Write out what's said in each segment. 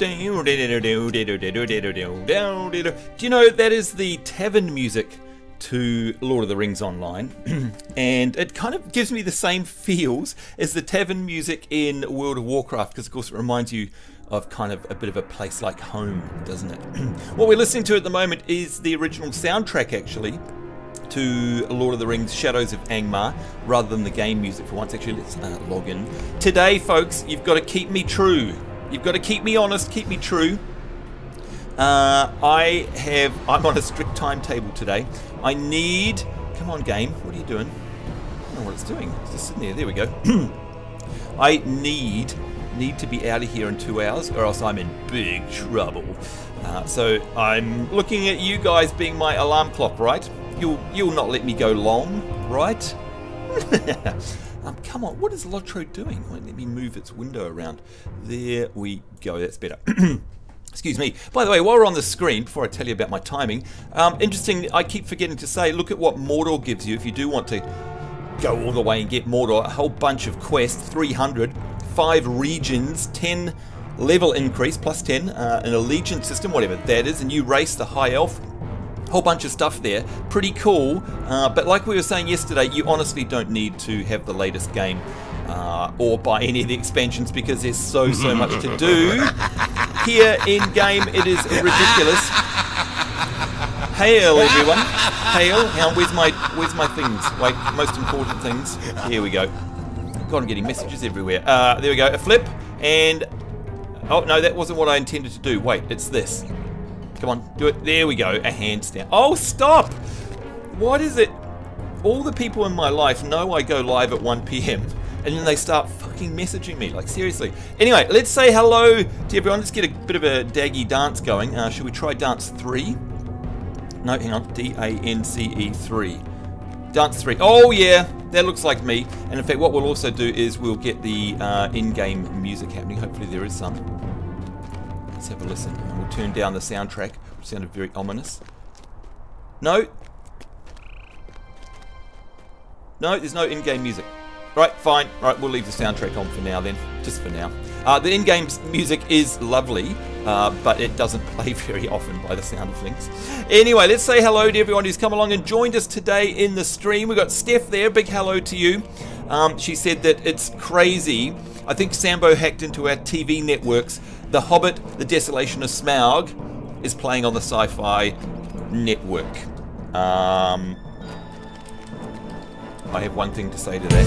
you know that is the tavern music to Lord of the Rings Online? And it kind of gives me the same feels as the tavern music in World of Warcraft, because of course it reminds you of kind of a bit of a place like home, doesn't it? What we're listening to at the moment is the original soundtrack, actually, to Lord of the Rings Shadows of Angmar, rather than the game music for once. Actually, let's log in. Today, folks, you've got to keep me true. You've got to keep me honest, keep me true. I'm on a strict timetable today. I need... Come on, game. What are you doing? I don't know what it's doing. It's just sitting there. There we go. I need to be out of here in 2 hours, or else I'm in big trouble. So I'm looking at you guys being my alarm clock, right? You'll not let me go long, right? Come on, what is Lotro doing? Let me move its window around. There we go, that's better. Excuse me. By the way, while we're on the screen, before I tell you about my timing, interesting, I keep forgetting to say, look at what Mordor gives you if you do want to go all the way and get Mordor. A whole bunch of quests, 300, 5 regions, 10 level increase, plus 10, an allegiance system, whatever that is, a new race, the High Elf. Whole bunch of stuff there, pretty cool, but like we were saying yesterday, you honestly don't need to have the latest game or buy any of the expansions, because there's so much to do here in game. It is ridiculous. Hail, everyone, hail. Now where's my things? Wait, most important things, here we go. God, I'm getting messages everywhere. There we go, a flip, and oh no, that wasn't what I intended to do. Wait, it's this. Come on, do it. There we go. A handstand. Oh, stop! What is it? All the people in my life know I go live at 1 PM, and then they start fucking messaging me. Like, seriously. Anyway, let's say hello to everyone. Let's get a bit of a daggy dance going. Should we try dance 3? No, hang on. DANCE 3. Dance 3. Oh, yeah. That looks like me. And in fact, what we'll also do is we'll get the in-game music happening. Hopefully there is some. Let's have a listen. And we'll turn down the soundtrack, which sounded very ominous. No. No, there's no in-game music. Right, fine. Right, we'll leave the soundtrack on for now then. Just for now. The in-game music is lovely, but it doesn't play very often by the sound of things. Anyway, let's say hello to everyone who's come along and joined us today in the stream. We've got Steph there. Big hello to you. She said that it's crazy. I think Sambo hacked into our TV networks. The Hobbit, The Desolation of Smaug is playing on the Sci-Fi Network. I have one thing to say to that.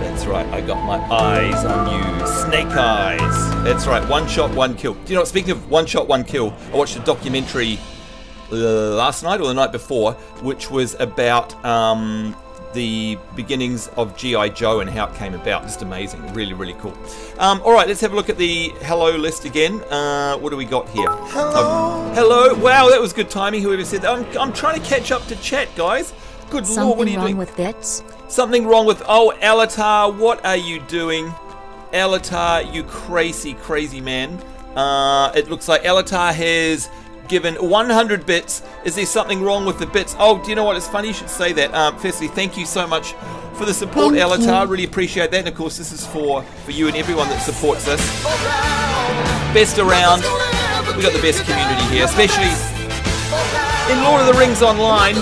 That's right, I got my eyes on you. Snake eyes. That's right, one shot, one kill. Do you know what, speaking of one shot, one kill, I watched a documentary last night or the night before, which was about the beginnings of G.I. Joe and how it came about. Just amazing. Really, really cool. Alright, let's have a look at the hello list again. What do we got here? Hello. Hello. Wow, that was good timing, whoever said that. I'm trying to catch up to chat, guys. Good lord, what are you doing? Something wrong with bits? Something wrong with... Oh, Alatar, what are you doing? Alatar, you crazy, crazy man. It looks like Alatar has given 100 bits. Is there something wrong with the bits? Oh, do you know what? It's funny you should say that. Firstly, thank you so much for the support, Alatar. Really appreciate that. And of course, this is for you and everyone that supports us. Best around. We got the best community here, especially in Lord of the Rings Online.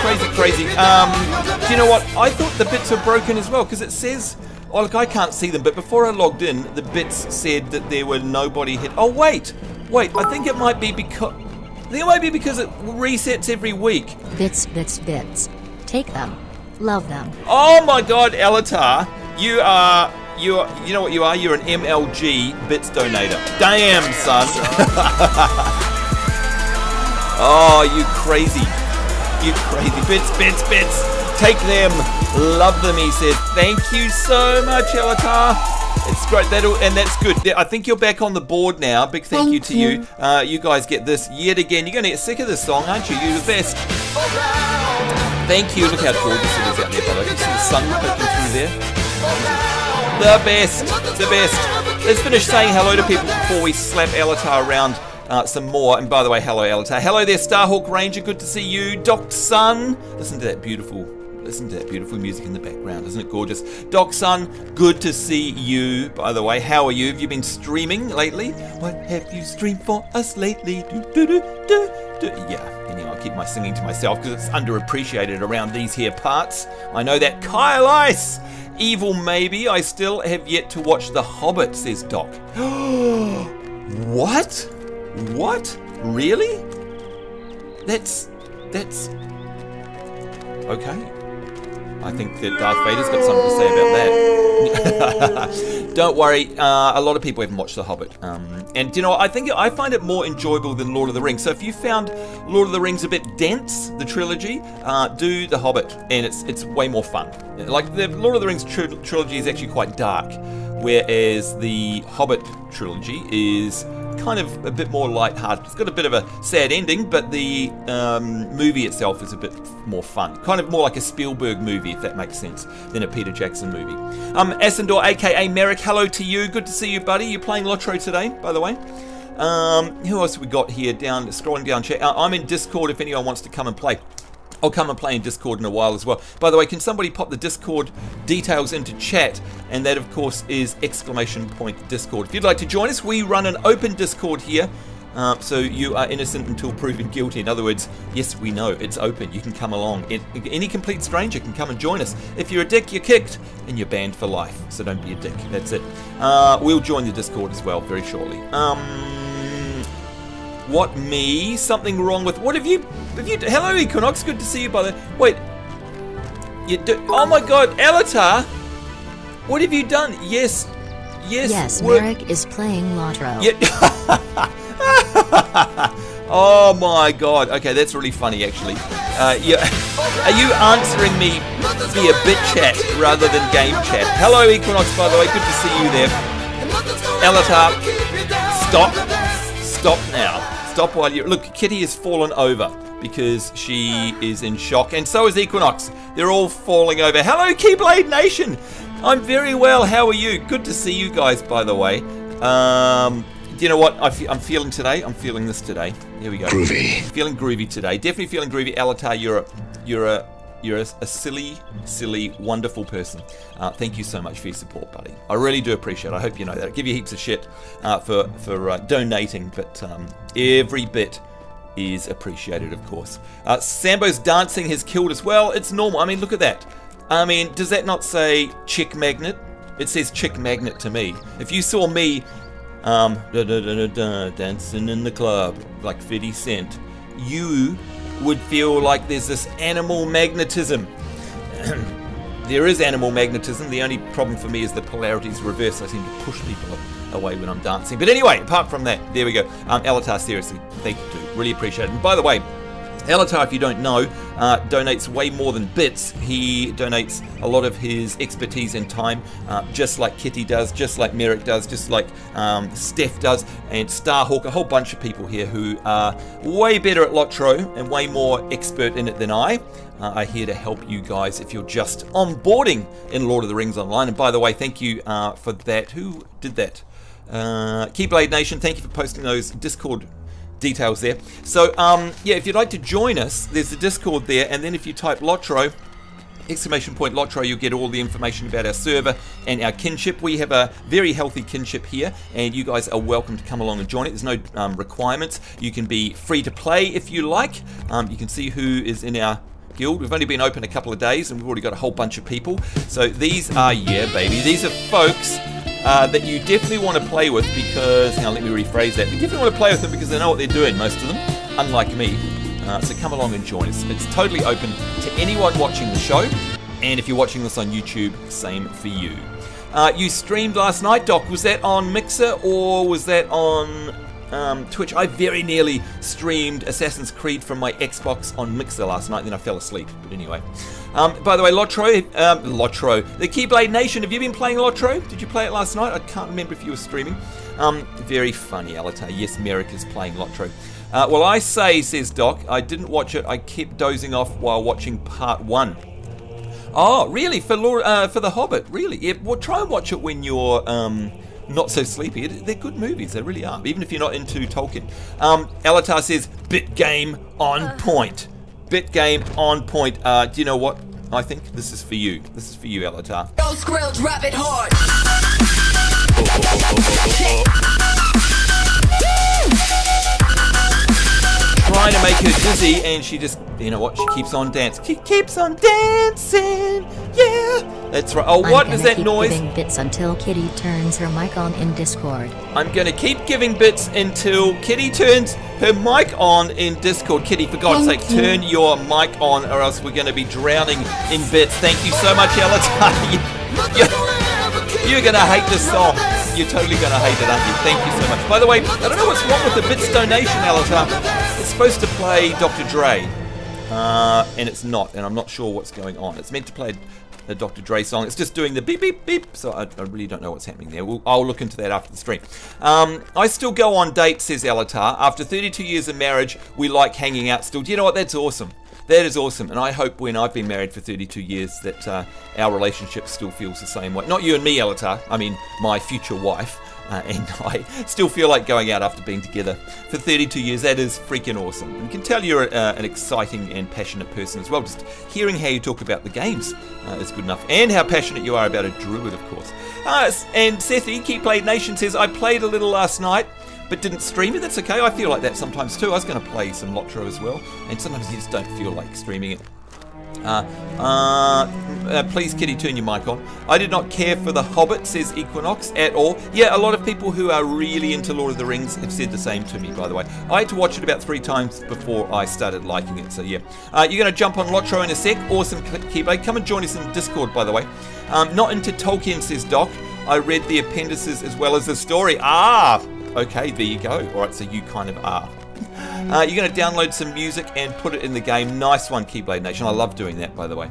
Crazy, crazy. Do you know what? I thought the bits were broken as well, because it says... Oh, look, I can't see them, but before I logged in, the bits said that there were nobody hit. Oh, wait. I think it might be because... it resets every week. Bits. Take them. Love them. Oh my god, Alatar. You know what you are? You're an MLG bits donator. Damn, son. Oh, you crazy. You crazy. Bits. Take them. Love them, he says. Thank you so much, Alatar. It's great, and that's good. I think you're back on the board now. Big thank you to you. You guys get this yet again. You're going to get sick of this song, aren't you? You're the best. Thank you. Look how gorgeous it is out there, by the way. You see the sun poking through there? The best. The best. Let's finish saying hello to people before we slap Alatar around some more. And by the way, hello, Alatar. Hello there, Starhawk Ranger. Good to see you. Docked Sun. Listen to that beautiful Listen to that beautiful music in the background. Isn't it gorgeous? Doc Sun, good to see you, by the way. How are you? Have you been streaming lately? What have you streamed for us lately? Yeah, anyway, I'll keep my singing to myself because it's underappreciated around these here parts. I know that. Kyle Ice! Evil maybe. I still have yet to watch The Hobbit, says Doc. What? What? Really? That's... Okay. I think that Darth Vader's got something to say about that. Don't worry, a lot of people haven't watched The Hobbit. And you know, I find it more enjoyable than Lord of the Rings. So if you found Lord of the Rings a bit dense, the trilogy, do The Hobbit, and it's way more fun. Like the Lord of the Rings trilogy is actually quite dark, whereas the Hobbit trilogy is kind of a bit more light-hearted. It's got a bit of a sad ending, but the movie itself is a bit more fun. Kind of more like a Spielberg movie, if that makes sense, than a Peter Jackson movie. Ascendor, aka Merrick, hello to you. Good to see you, buddy. You're playing Lotro today, by the way. Who else have we got here? Scrolling down chat. I'm in Discord if anyone wants to come and play. I'll come and play in Discord in a while as well. By the way, can somebody pop the Discord details into chat? And that, of course, is !Discord. If you'd like to join us, we run an open Discord here. So you are innocent until proven guilty. In other words, yes, we know, it's open. You can come along. Any complete stranger can come and join us. If you're a dick, you're kicked, and you're banned for life. So don't be a dick. That's it. We'll join the Discord as well very shortly. What me? Something wrong with... What have you... Hello, Equinox. Good to see you, by the... Wait. Oh my god, Elatar! What have you done? Yes. Yes, Merrick is playing Lotro. Yeah. Oh my god. Okay, that's really funny, actually. Are you answering me via bit chat rather than game chat? Hello, Equinox, by the way. Good to see you there. Elatar, stop. Stop now. Stop while you... Look, Kitty has fallen over because she is in shock. And so is Equinox. They're all falling over. Hello, Keyblade Nation. I'm very well. How are you? Good to see you guys, by the way. Do you know what I'm feeling today? I'm feeling this today. Here we go. Groovy. Feeling groovy today. Definitely feeling groovy. Elatar, you're a silly, wonderful person. Thank you so much for your support, buddy. I really do appreciate it. I hope you know that. I give you heaps of shit for donating, but every bit is appreciated, of course. Sambo's dancing has killed as well. It's normal. I mean, look at that. I mean, does that not say chick magnet? It says chick magnet to me. If you saw me dancing in the club like 50 Cent, you would feel like there's this animal magnetism. There is animal magnetism. The only problem for me is the polarity's reversed. I seem to push people away when I'm dancing. But anyway, apart from that, there we go. Elatar, seriously, thank you too. Really appreciate it. And by the way, Elatar, if you don't know, donates way more than bits. He donates a lot of his expertise and time, just like Kitty does, just like Merrick does, just like Steph does, and Starhawk, a whole bunch of people here who are way better at Lotro and way more expert in it than I. Are here to help you guys if you're just onboarding in Lord of the Rings Online. And by the way, thank you for that. Who did that? Keyblade Nation, thank you for posting those Discord details there. So yeah, if you'd like to join us, there's the Discord there, and then if you type Lotro, !Lotro, you'll get all the information about our server and our kinship. We have a very healthy kinship here, and you guys are welcome to come along and join it. There's no requirements. You can be free to play if you like. You can see who is in our guild. We've only been open a couple of days and we've already got a whole bunch of people. So these are, yeah baby, these are folks that you definitely want to play with because, hang on, let me rephrase that. You definitely want to play with them because they know what they're doing, most of them, unlike me. So come along and join us. It's totally open to anyone watching the show, and if you're watching this on YouTube, same for you. You streamed last night, Doc. Was that on Mixer or was that on Twitch? I very nearly streamed Assassin's Creed from my Xbox on Mixer last night, then I fell asleep. But anyway. By the way, Lotro, the Keyblade Nation, have you been playing Lotro? Did you play it last night? I can't remember if you were streaming. Very funny, Elatar. Yes, Merrick is playing Lotro. Well, I say, says Doc, I didn't watch it. I kept dozing off while watching part 1. Oh, really? For The Hobbit? Really? Yeah, well, try and watch it when you're not so sleepy. They're good movies. They really are. Even if you're not into Tolkien. Elatar says, bit game on point. Bit game on point. Do you know what? I think this is for you. This is for you, Alatar. Yo, Skrill, drop it hard. Trying to make her dizzy, and she just, you know what? She keeps on dancing. She keeps on dancing. Yeah, that's right. Oh, what is that noise? I'm giving bits until Kitty turns her mic on in Discord. I'm gonna keep giving bits until Kitty turns her mic on in Discord. Kitty, for God's sake, turn your mic on, or else we're gonna be drowning in bits. Thank you so much, Alatar. You're gonna hate this song. You're totally gonna hate it, aren't you? Thank you so much. By the way, I don't know what's wrong with the bits donation, Alatar. It's supposed to play Dr. Dre, and it's not, and I'm not sure what's going on. It's meant to play the Dr. Dre song. It's just doing the beep, beep, beep, so I really don't know what's happening there. I'll look into that after the stream. I still go on dates, says Alatar. After 32 years of marriage, we like hanging out still. Do you know what? That's awesome. That is awesome, and I hope when I've been married for 32 years that our relationship still feels the same way. Not you and me, Alatar. I mean, my future wife. And I still feel like going out after being together for 32 years. That is freaking awesome. And you can tell you're an exciting and passionate person as well. Just hearing how you talk about the games is good enough. And how passionate you are about a druid, of course. And Sethi, Keep Played Nation says, I played a little last night, but didn't stream it. That's okay. I feel like that sometimes too. I was going to play some Lotro as well. And sometimes you just don't feel like streaming it. Please, Kitty, turn your mic on. I did not care for The Hobbit, says Equinox, at all. Yeah, a lot of people who are really into Lord of the Rings have said the same to me, by the way. I had to watch it about 3 times before I started liking it, so yeah. You're going to jump on Lotro in a sec. Awesome, Keyblade. Come and join us in Discord, by the way. Not into Tolkien, says Doc. I read the appendices as well as the story. Ah, okay, there you go. All right, so you kind of are. You're going to download some music and put it in the game. Nice one, Keyblade Nation. I love doing that, by the way.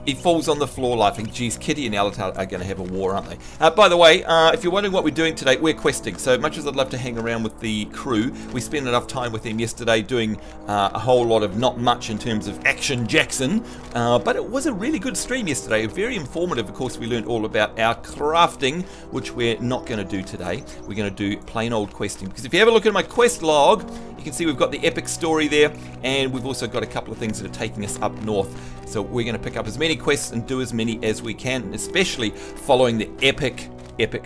He falls on the floor laughing. Geez, Kitty and Alatar are going to have a war, aren't they? By the way, if you're wondering what we're doing today, we're questing. So much as I'd love to hang around with the crew, we spent enough time with them yesterday doing a whole lot of not much in terms of Action Jackson. But it was a really good stream yesterday. Very informative. Of course, we learned all about our crafting, which we're not going to do today. We're going to do plain old questing. Because if you have a look at my quest log, you can see we've got the epic story there. And we've also got a couple of things that are taking us up north. So we're going to pick up as many quests and do as many as we can, especially following the epic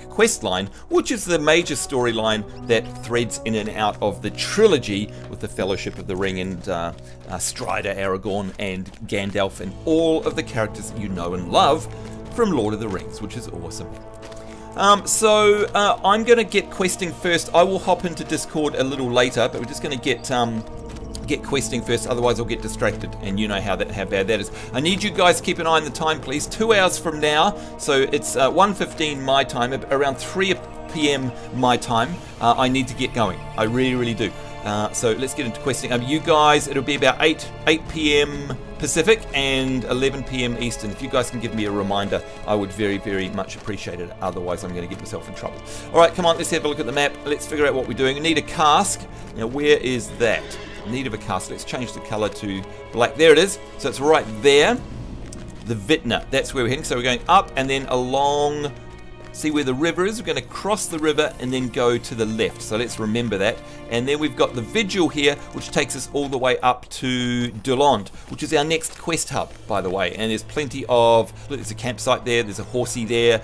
quest line, which is the major storyline that threads in and out of the trilogy with the Fellowship of the Ring and Strider, Aragorn, and Gandalf, and all of the characters that you know and love from Lord of the Rings, which is awesome. So I'm going to get questing first. I will hop into Discord a little later, but we're just going to get questing first, otherwise I'll get distracted, and you know how bad that is. I need you guys to keep an eye on the time, please. 2 hours from now, so it's 1:15 my time, around 3 p.m. my time. I need to get going. I really do. So let's get into questing. You guys, it'll be about 8 p.m. Pacific and 11 p.m. Eastern. If you guys can give me a reminder, I would very much appreciate it. Otherwise, I'm going to get myself in trouble. All right, come on, let's have a look at the map. Let's figure out what we're doing. We need a cask. Now, where is that? Need of a cask. Let's change the color to black. There it is. So it's right there. The Vintner. That's where we're heading. So we're going up and then along. See where the river is? We're going to cross the river and then go to the left. So let's remember that. And then we've got the Vigil here, which takes us all the way up to Dulond, which is our next quest hub, by the way. And there's plenty of, look, there's a campsite there, there's a horsey there,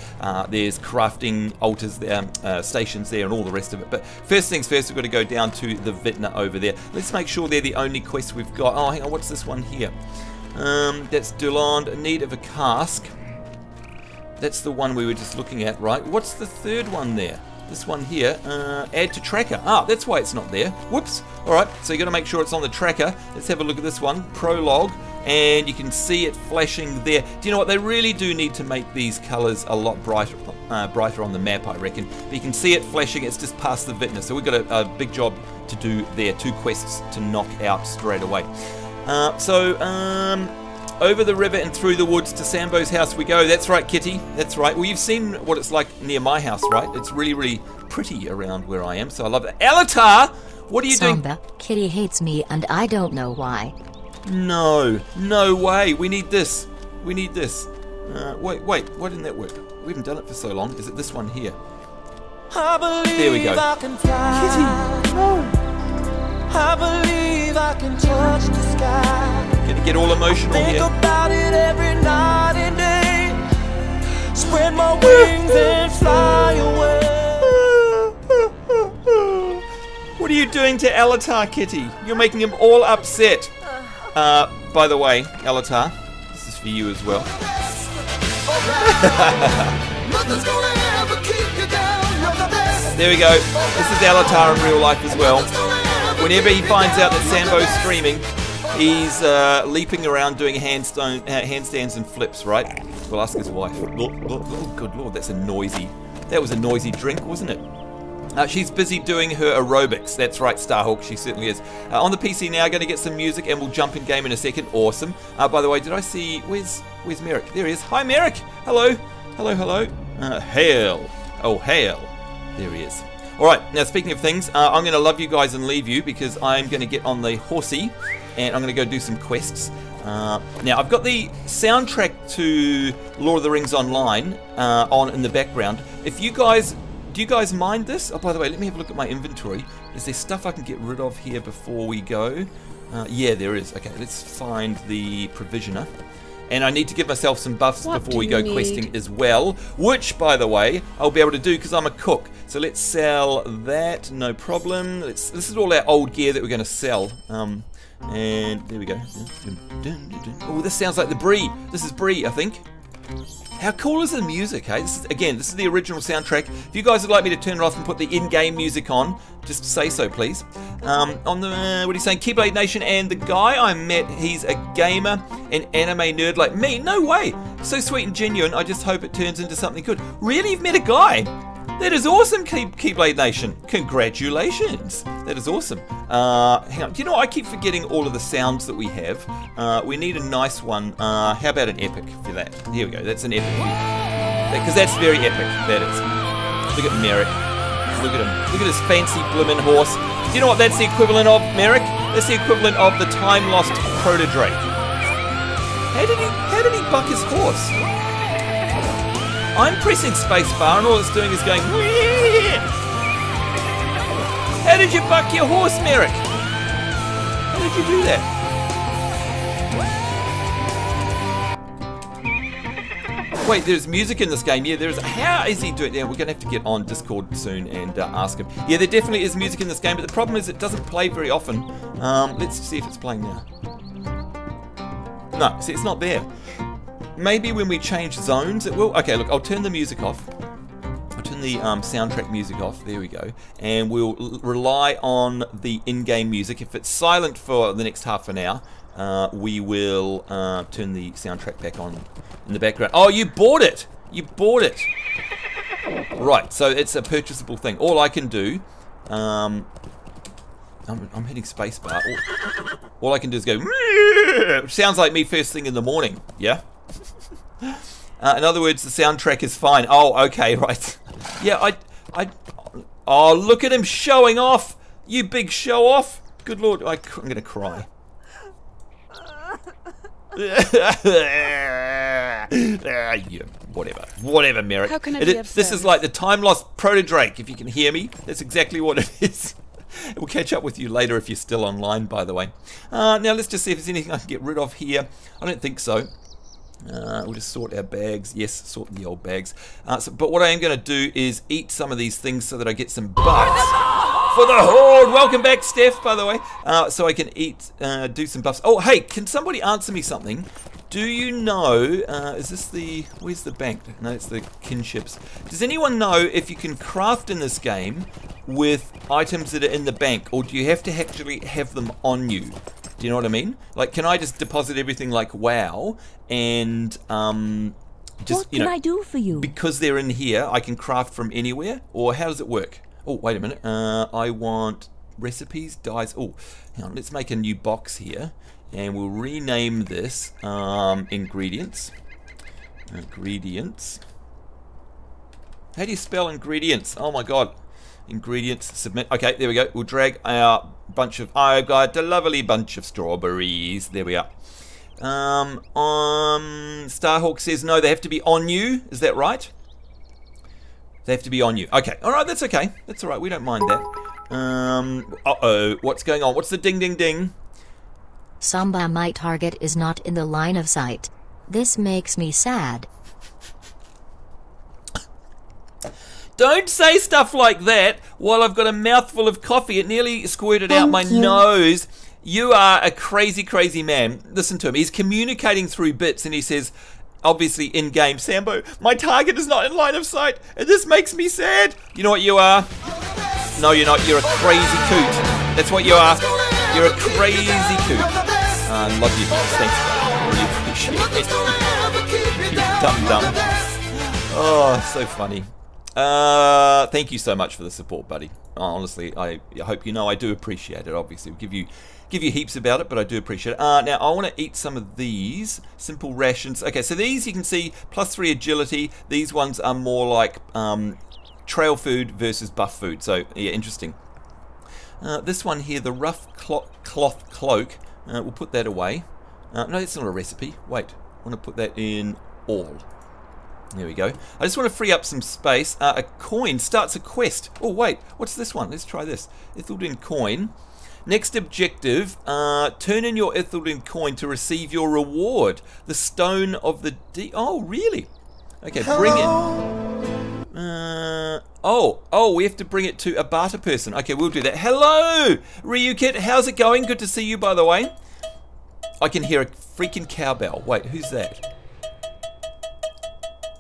there's crafting altars there, stations there, and all the rest of it. But first things first, we've got to go down to the Vintner over there. Let's make sure they're the only quests we've got. Oh, hang on, what's this one here? That's Dulond, need of a cask. That's the one we were just looking at, right? What's the third one there? This one here, add to tracker. Ah, that's why it's not there. Whoops. All right, so you got to make sure it's on the tracker. Let's have a look at this one, prologue, and you can see it flashing there. Do you know what? They really do need to make these colors a lot brighter on the map, I reckon. But you can see it flashing. It's just past the Vintner, so we've got a big job to do there. 2 quests to knock out straight away. Over the river and through the woods to Sambo's house we go. That's right, Kitty. That's right. Well, you've seen what it's like near my house, right? It's really pretty around where I am, so I love it. Alatar, what are you doing? Kitty hates me and I don't know why. No way. We need this. We need this. Wait, why didn't that work? We haven't done it for so long. Is it this one here? There we go. Kitty, no. I believe I can touch the sky. Gonna get all emotional Think here. about it every night and day. Spread my wings and fly away. What are you doing to Alatar, Kitty? You're making him all upset. By the way, Alatar, this is for you as well. There we go. This is Alatar in real life as well. Whenever he finds out that Sambo's streaming, he's leaping around doing handstands and flips, right? We'll ask his wife. Oh, good lord, that was a noisy drink, wasn't it? She's busy doing her aerobics. That's right, Starhawk, she certainly is. On the PC now, going to get some music and we'll jump in game in a second. Awesome. By the way, did I see... Where's Merrick? There he is. Hi, Merrick. Hello. Hello. Hail. Oh, hail. There he is. All right, now speaking of things, I'm going to love you guys and leave you because I'm going to get on the horsey and I'm going to go do some quests. Now, I've got the soundtrack to Lord of the Rings Online on in the background. Do you guys mind this? Oh, by the way, let me have a look at my inventory. Is there stuff I can get rid of here before we go? Yeah, there is. Okay, let's find the provisioner. And I need to give myself some buffs before we go questing as well. Which, by the way, I'll be able to do because I'm a cook. So let's sell that, no problem. This is all our old gear that we're going to sell. And there we go. Oh, this sounds like the Bree. This is Bree, I think. How cool is the music, hey? This is the original soundtrack. If you guys would like me to turn it off and put the in-game music on, just say so, please. On the, what are you saying? Keyblade Nation and the guy I met, he's a gamer, an anime nerd like me. No way! So sweet and genuine, I just hope it turns into something good. Really? You've met a guy? That is awesome, Keyblade Nation. Congratulations. That is awesome. Hang on. Do you know what? I keep forgetting all of the sounds that we have. We need a nice one. How about an epic for that? Here we go. That's an epic. Because that's very epic. That is. Look at Merrick. Look at him. Look at his fancy blimmin' horse. Do you know what that's the equivalent of, Merrick? That's the equivalent of the time-lost Proto-Drake. How did he buck his horse? I'm pressing spacebar and all it's doing is going. How did you buck your horse, Merrick? How did you do that? Wait, there's music in this game. Yeah, there's. How is he doing? Yeah, we're gonna have to get on Discord soon and ask him. Yeah, there definitely is music in this game, but the problem is it doesn't play very often. Let's see if it's playing now. No, see, it's not there. Maybe when we change zones it will. Okay, look, I'll turn the music off. I'll turn the soundtrack music off. There we go. And we'll rely on the in-game music. If it's silent for the next half an hour, we will turn the soundtrack back on in the background. Oh, you bought it! You bought it! Right, so it's a purchasable thing. All I can do... I'm hitting spacebar. All I can do is go... Which sounds like me first thing in the morning. Yeah? In other words, the soundtrack is fine. Oh, okay, right. Yeah, oh, look at him showing off! You big show off! Good lord, I'm gonna cry. Yeah, whatever, Merrick. How can I be of This is like the time-lost Proto-Drake, if you can hear me. That's exactly what it is. We'll catch up with you later if you're still online, by the way. Now, let's just see if there's anything I can get rid of here. I don't think so. We'll just sort our bags. Yes, sort the old bags. But what I am going to do is eat some of these things so that I get some buffs for the Horde. Welcome back, Steph, by the way. So I can do some buffs. Oh, hey, can somebody answer me something? Do you know, is this the, where's the bank? No, it's the kinships. Does anyone know if you can craft in this game with items that are in the bank, or do you have to actually have them on you? Do you know what I mean? Like, can I just deposit everything like WoW and just, What can I do for you? because they're in here, I can craft from anywhere? Or how does it work? Oh, wait a minute. I want recipes, dyes. Oh, hang on. Let's make a new box here. And we'll rename this ingredients. Ingredients. How do you spell ingredients? Oh my god. Ingredients, submit. Okay, there we go. We'll drag our bunch of... I've got a lovely bunch of strawberries. There we are. Starhawk says no, they have to be on you. Is that right? They have to be on you. Okay, alright, that's okay. That's alright, we don't mind that. Uh-oh, what's going on? What's the ding ding ding? Samba, my target is not in the line of sight. This makes me sad. Don't say stuff like that while I've got a mouthful of coffee. It nearly squirted out my nose. You are a crazy, crazy man. Listen to him. He's communicating through bits and he says, obviously in-game, Sambo, my target is not in line of sight and this makes me sad. You know what you are? No, you're not. You're a crazy coot. That's what you are. You're a crazy coot. Love you. Thanks. Really appreciate it. Dumb. Oh, so funny. Thank you so much for the support, buddy. Honestly, I hope you know I do appreciate it. Obviously, we'll give you heaps about it, but I do appreciate it. Now, I want to eat some of these simple rations. Okay, so these you can see +3 agility. These ones are more like trail food versus buff food. So, yeah, interesting. This one here, the rough cloth cloak, we'll put that away. No, that's not a recipe. Wait, I want to put that in all. There we go. I just want to free up some space. A coin starts a quest. Oh, wait. What's this one? Let's try this. Ithildin coin. Next objective, turn in your Ithildin coin to receive your reward. The Stone of the Oh, really? Okay, bring it. We have to bring it to a barter person. Okay, we'll do that. Hello, Ryukit. How's it going? Good to see you, by the way. I can hear a freaking cowbell. Wait, who's that?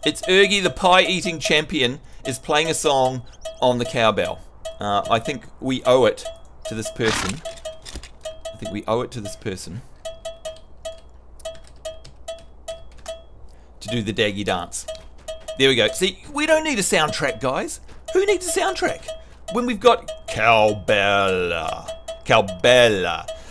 It's Ergy, the pie-eating champion, is playing a song on the cowbell. I think we owe it to this person. To do the daggy dance. There we go. See, we don't need a soundtrack, guys. Who needs a soundtrack? When we've got Cowbella.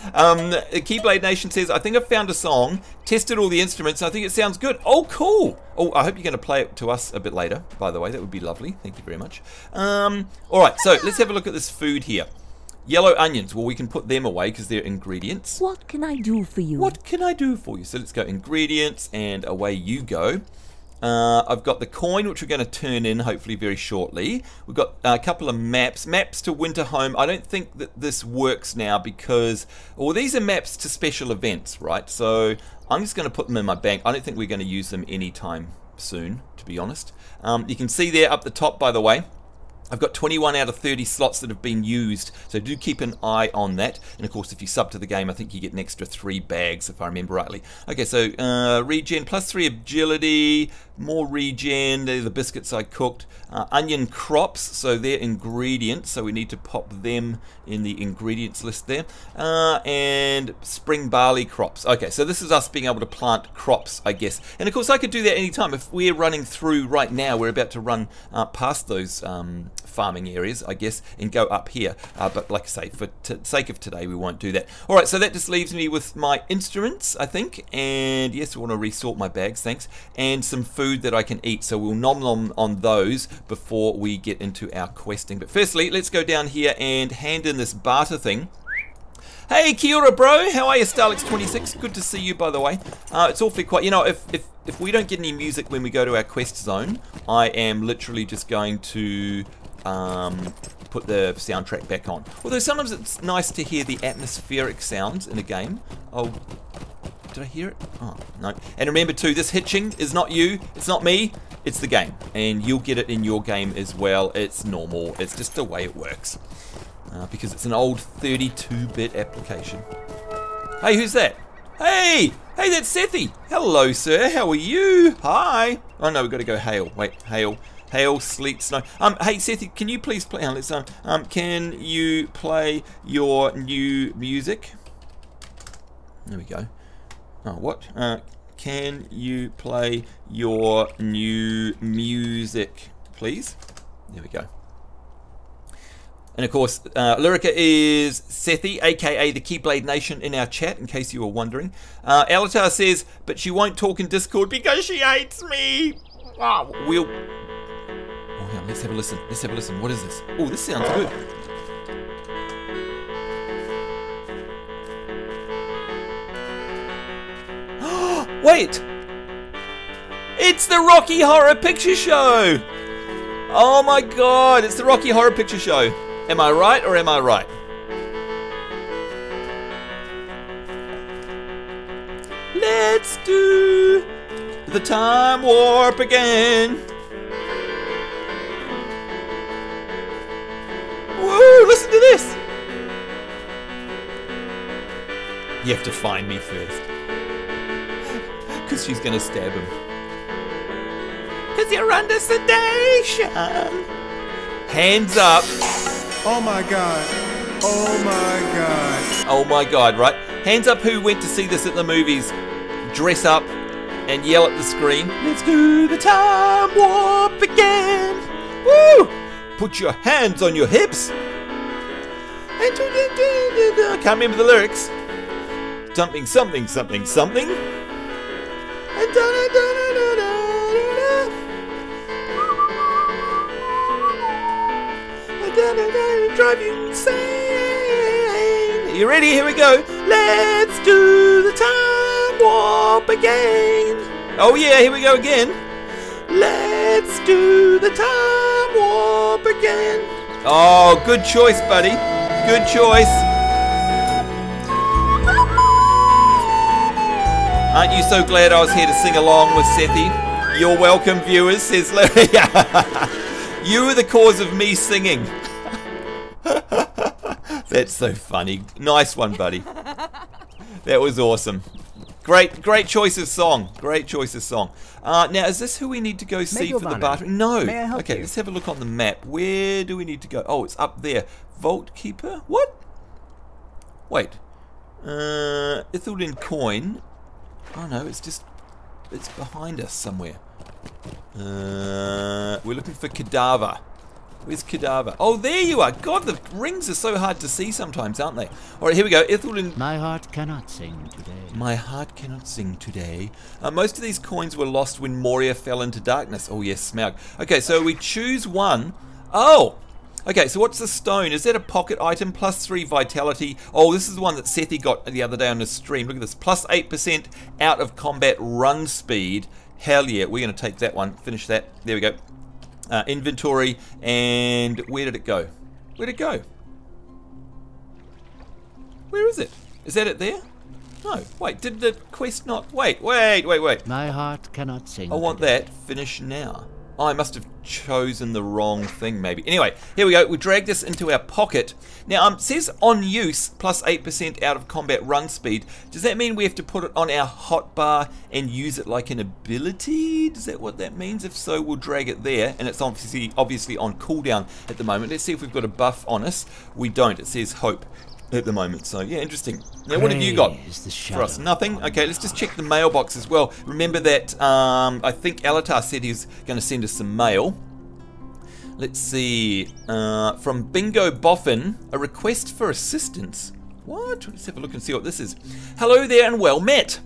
Keyblade Nation says, I think I found a song, tested all the instruments, and I think it sounds good. Oh, cool. Oh, I hope you're going to play it to us a bit later, by the way. That would be lovely. Thank you very much. Alright, so let's have a look at this food here. Yellow onions. Well, we can put them away because they're ingredients. What can I do for you? What can I do for you? So let's go ingredients, and away you go. I've got the coin, which we're going to turn in hopefully very shortly. We've got a couple of maps to Winter Home. I don't think that this works now because, well, these are maps to special events, right? So I'm just going to put them in my bank. I don't think we're going to use them anytime soon, to be honest. You can see there up the top, by the way, I've got 21 out of 30 slots that have been used, so do keep an eye on that. And of course, if you sub to the game, I think you get an extra 3 bags, if I remember rightly. Okay, so regen, +3 agility, more regen, they're the biscuits I cooked. Onion crops, so they're ingredients, so we need to pop them in the ingredients list there. And spring barley crops. Okay, so this is us being able to plant crops, I guess. And of course, I could do that anytime. If we're running through right now, we're about to run past those farming areas, I guess, and go up here. But like I say, for sake of today, we won't do that. Alright, so that just leaves me with my instruments, I think. And yes, I want to resort my bags, thanks. And some food that I can eat. So we'll nom on those before we get into our questing. But firstly, let's go down here and hand in this barter thing. Hey, kia ora, bro. How are you, Starlix26? Good to see you, by the way. It's awfully quiet. You know, if we don't get any music when we go to our quest zone, I am literally just going to put the soundtrack back on. Although sometimes it's nice to hear the atmospheric sounds in a game. Oh, did I hear it? Oh, no. And remember too, this hitching is not you, it's not me, it's the game. And you'll get it in your game as well. It's normal, it's just the way it works. Because it's an old 32-bit application. Hey, who's that? Hey, that's Sethi. Hello, sir, how are you? Hi. Oh no, we've got to go hail. Wait, hail, sleet, snow. Hey Sethi, can you please play? Can you play your new music? There we go. Oh, what? Can you play your new music, please? There we go. And of course, Lyrica is Sethi, aka the Keyblade Nation, in our chat, in case you were wondering. Alatar says, but she won't talk in Discord because she hates me. Oh, we'll... Oh, yeah, let's have a listen. Let's have a listen. What is this? Oh, this sounds good. Wait! It's the Rocky Horror Picture Show! Oh my god, it's the Rocky Horror Picture Show. Am I right or am I right? Let's do the time warp again. Woo, listen to this. You have to find me first. Because she's going to stab him. Because you're under sedation. Hands up. Oh my god. Oh my god. Oh my god, right? Hands up who went to see this at the movies. Dress up and yell at the screen. Let's do the time warp again. Woo! Put your hands on your hips. I can't remember the lyrics. Something, something, something, something. Drive you insane. You ready? Here we go. Let's do the time warp again. Oh yeah, here we go again. Let's do the time warp again. Oh, good choice, buddy. Good choice. Aren't you so glad I was here to sing along with Sethi? You're welcome, viewers, says Larry. You were the cause of me singing. That's so funny. Nice one, buddy. That was awesome. Great choice of song. Great choice of song. Now, is this who we need to go see for the bathroom? No. May I help Okay, you? let's have a look on the map. Where do we need to go? Oh, it's up there. Vault Keeper? What? Wait. Ithilden Coin. Oh no, it's behind us somewhere. We're looking for Cadaver. Where's Cadaver? Oh, there you are. God, the rings are so hard to see sometimes, aren't they? All right, here we go. Ithilden. My heart cannot sing today. My heart cannot sing today. Most of these coins were lost when Moria fell into darkness. Oh yes, Smaug. Okay, so we choose one. Oh! Okay, so what's the stone? Is that a pocket item? +3 vitality. Oh, this is the one that Sethi got the other day on the stream. Look at this. +8% out of combat run speed. Hell yeah, we're going to take that one. Finish that. There we go. Inventory. And where did it go? Where'd it go? Where is it? Is that it there? No. Wait, did the quest not... Wait. My heart cannot sing I want today. that. Finish now. Oh, I must have chosen the wrong thing, maybe. Anyway, here we go. We drag this into our pocket. Now, it says on use, +8% out of combat run speed. Does that mean we have to put it on our hotbar and use it like an ability? Is that what that means? If so, we'll drag it there. And it's obviously on cooldown at the moment. Let's see if we've got a buff on us. We don't. It says hope at the moment. So, yeah, interesting. Now, what have you got for us? Nothing? Okay, let's just check the mailbox as well. Remember that I think Alatar said he was going to send us some mail. Let's see. From Bingo Boffin, a request for assistance. What? Let's have a look and see what this is. Hello there and well met.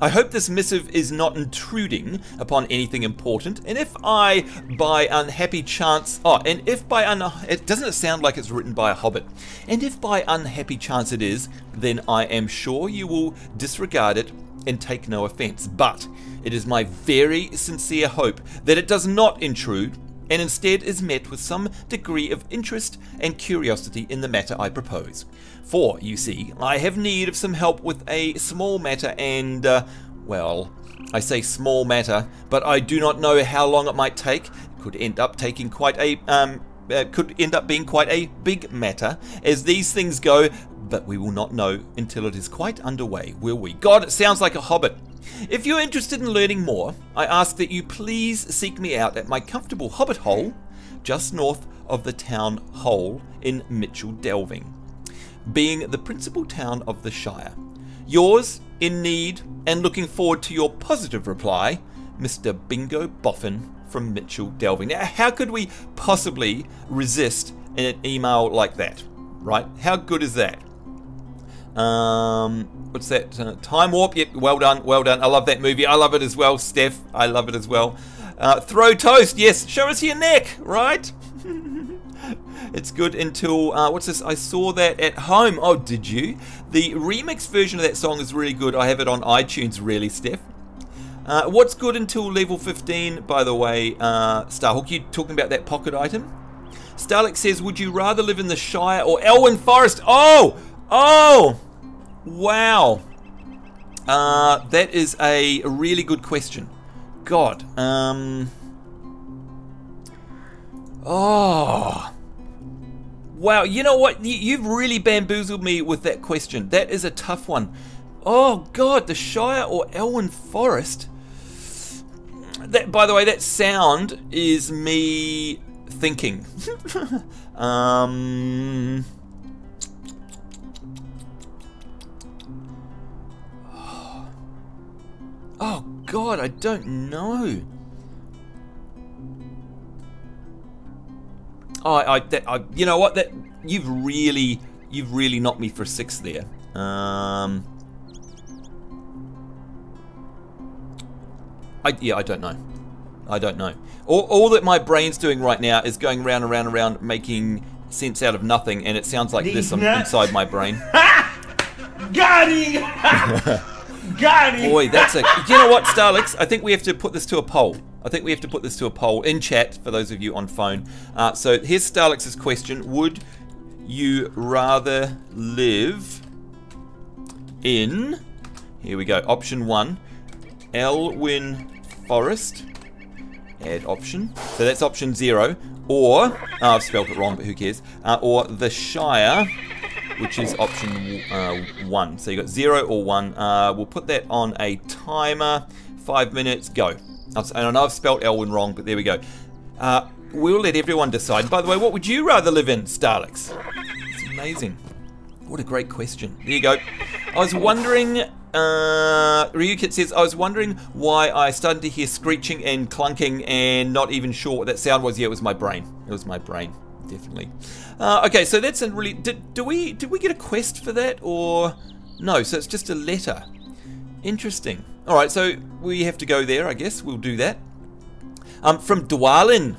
I hope this missive is not intruding upon anything important, and if I, by unhappy chance... Oh, and if by... Doesn't it sound like it's written by a hobbit? And if by unhappy chance it is, then I am sure you will disregard it and take no offense. But it is my very sincere hope that it does not intrude, and instead is met with some degree of interest and curiosity in the matter I propose. For, you see, I have need of some help with a small matter and, well, I say small matter, but I do not know how long it might take. It could end up taking quite a, could end up being quite a big matter, as these things go, but we will not know until it is quite underway, will we? God, it sounds like a hobbit. If you're interested in learning more, I ask that you please seek me out at my comfortable hobbit hole, just north of the town hole in Mitchell Delving, being the principal town of the Shire. Yours, in need, and looking forward to your positive reply, Mr. Bingo Boffin from Mitchell Delving. Now, how could we possibly resist an email like that, right? How good is that? What's that? Time Warp? Yep, well done, well done. I love that movie. I love it as well, Steph. I love it as well. Throw toast, yes. Show us your neck, right? It's good until, what's this? I saw that at home. Oh, did you? The remix version of that song is really good. I have it on iTunes, really, Steph. What's good until level 15, by the way, Starhawk? You talking about that pocket item? Starlick says, would you rather live in the Shire or Elwyn Forest? Oh! Oh! Wow. That is a really good question. God. Oh. Wow, you know what? You've really bamboozled me with that question. That is a tough one. Oh, God, the Shire or Elwyn Forest? That, by the way, that sound is me thinking. Oh, God, I don't know. You know what? That you've really knocked me for 6 there. I don't know. I don't know. All that my brain's doing right now is going round and round and round, making sense out of nothing, and it sounds like this inside my brain. Got him! Got him! Boy, that's a... You know what, Starlix? I think we have to put this to a poll. I think we have to put this to a poll in chat for those of you on phone. So here's Starlix's question. Would you rather live in... Here we go. Option 1. Elwyn Forest. Add option. So that's option 0. Or... I've spelled it wrong, but who cares? Or the Shire, which is option 1. So you got 0 or 1. We'll put that on a timer. 5 minutes. Go. And I know I've spelled Elwyn wrong, but there we go. We'll let everyone decide. By the way, what would you rather live in, Starlix? It's amazing. What a great question. There you go. I was wondering... Ryukit says, I was wondering why I started to hear screeching and clunking and not even sure what that sound was. Yeah, it was my brain. It was my brain, definitely. Okay, so that's a really... Did we get a quest for that, or... No, so it's just a letter. Interesting. Alright, so we have to go there, I guess. We'll do that. From Dwalin.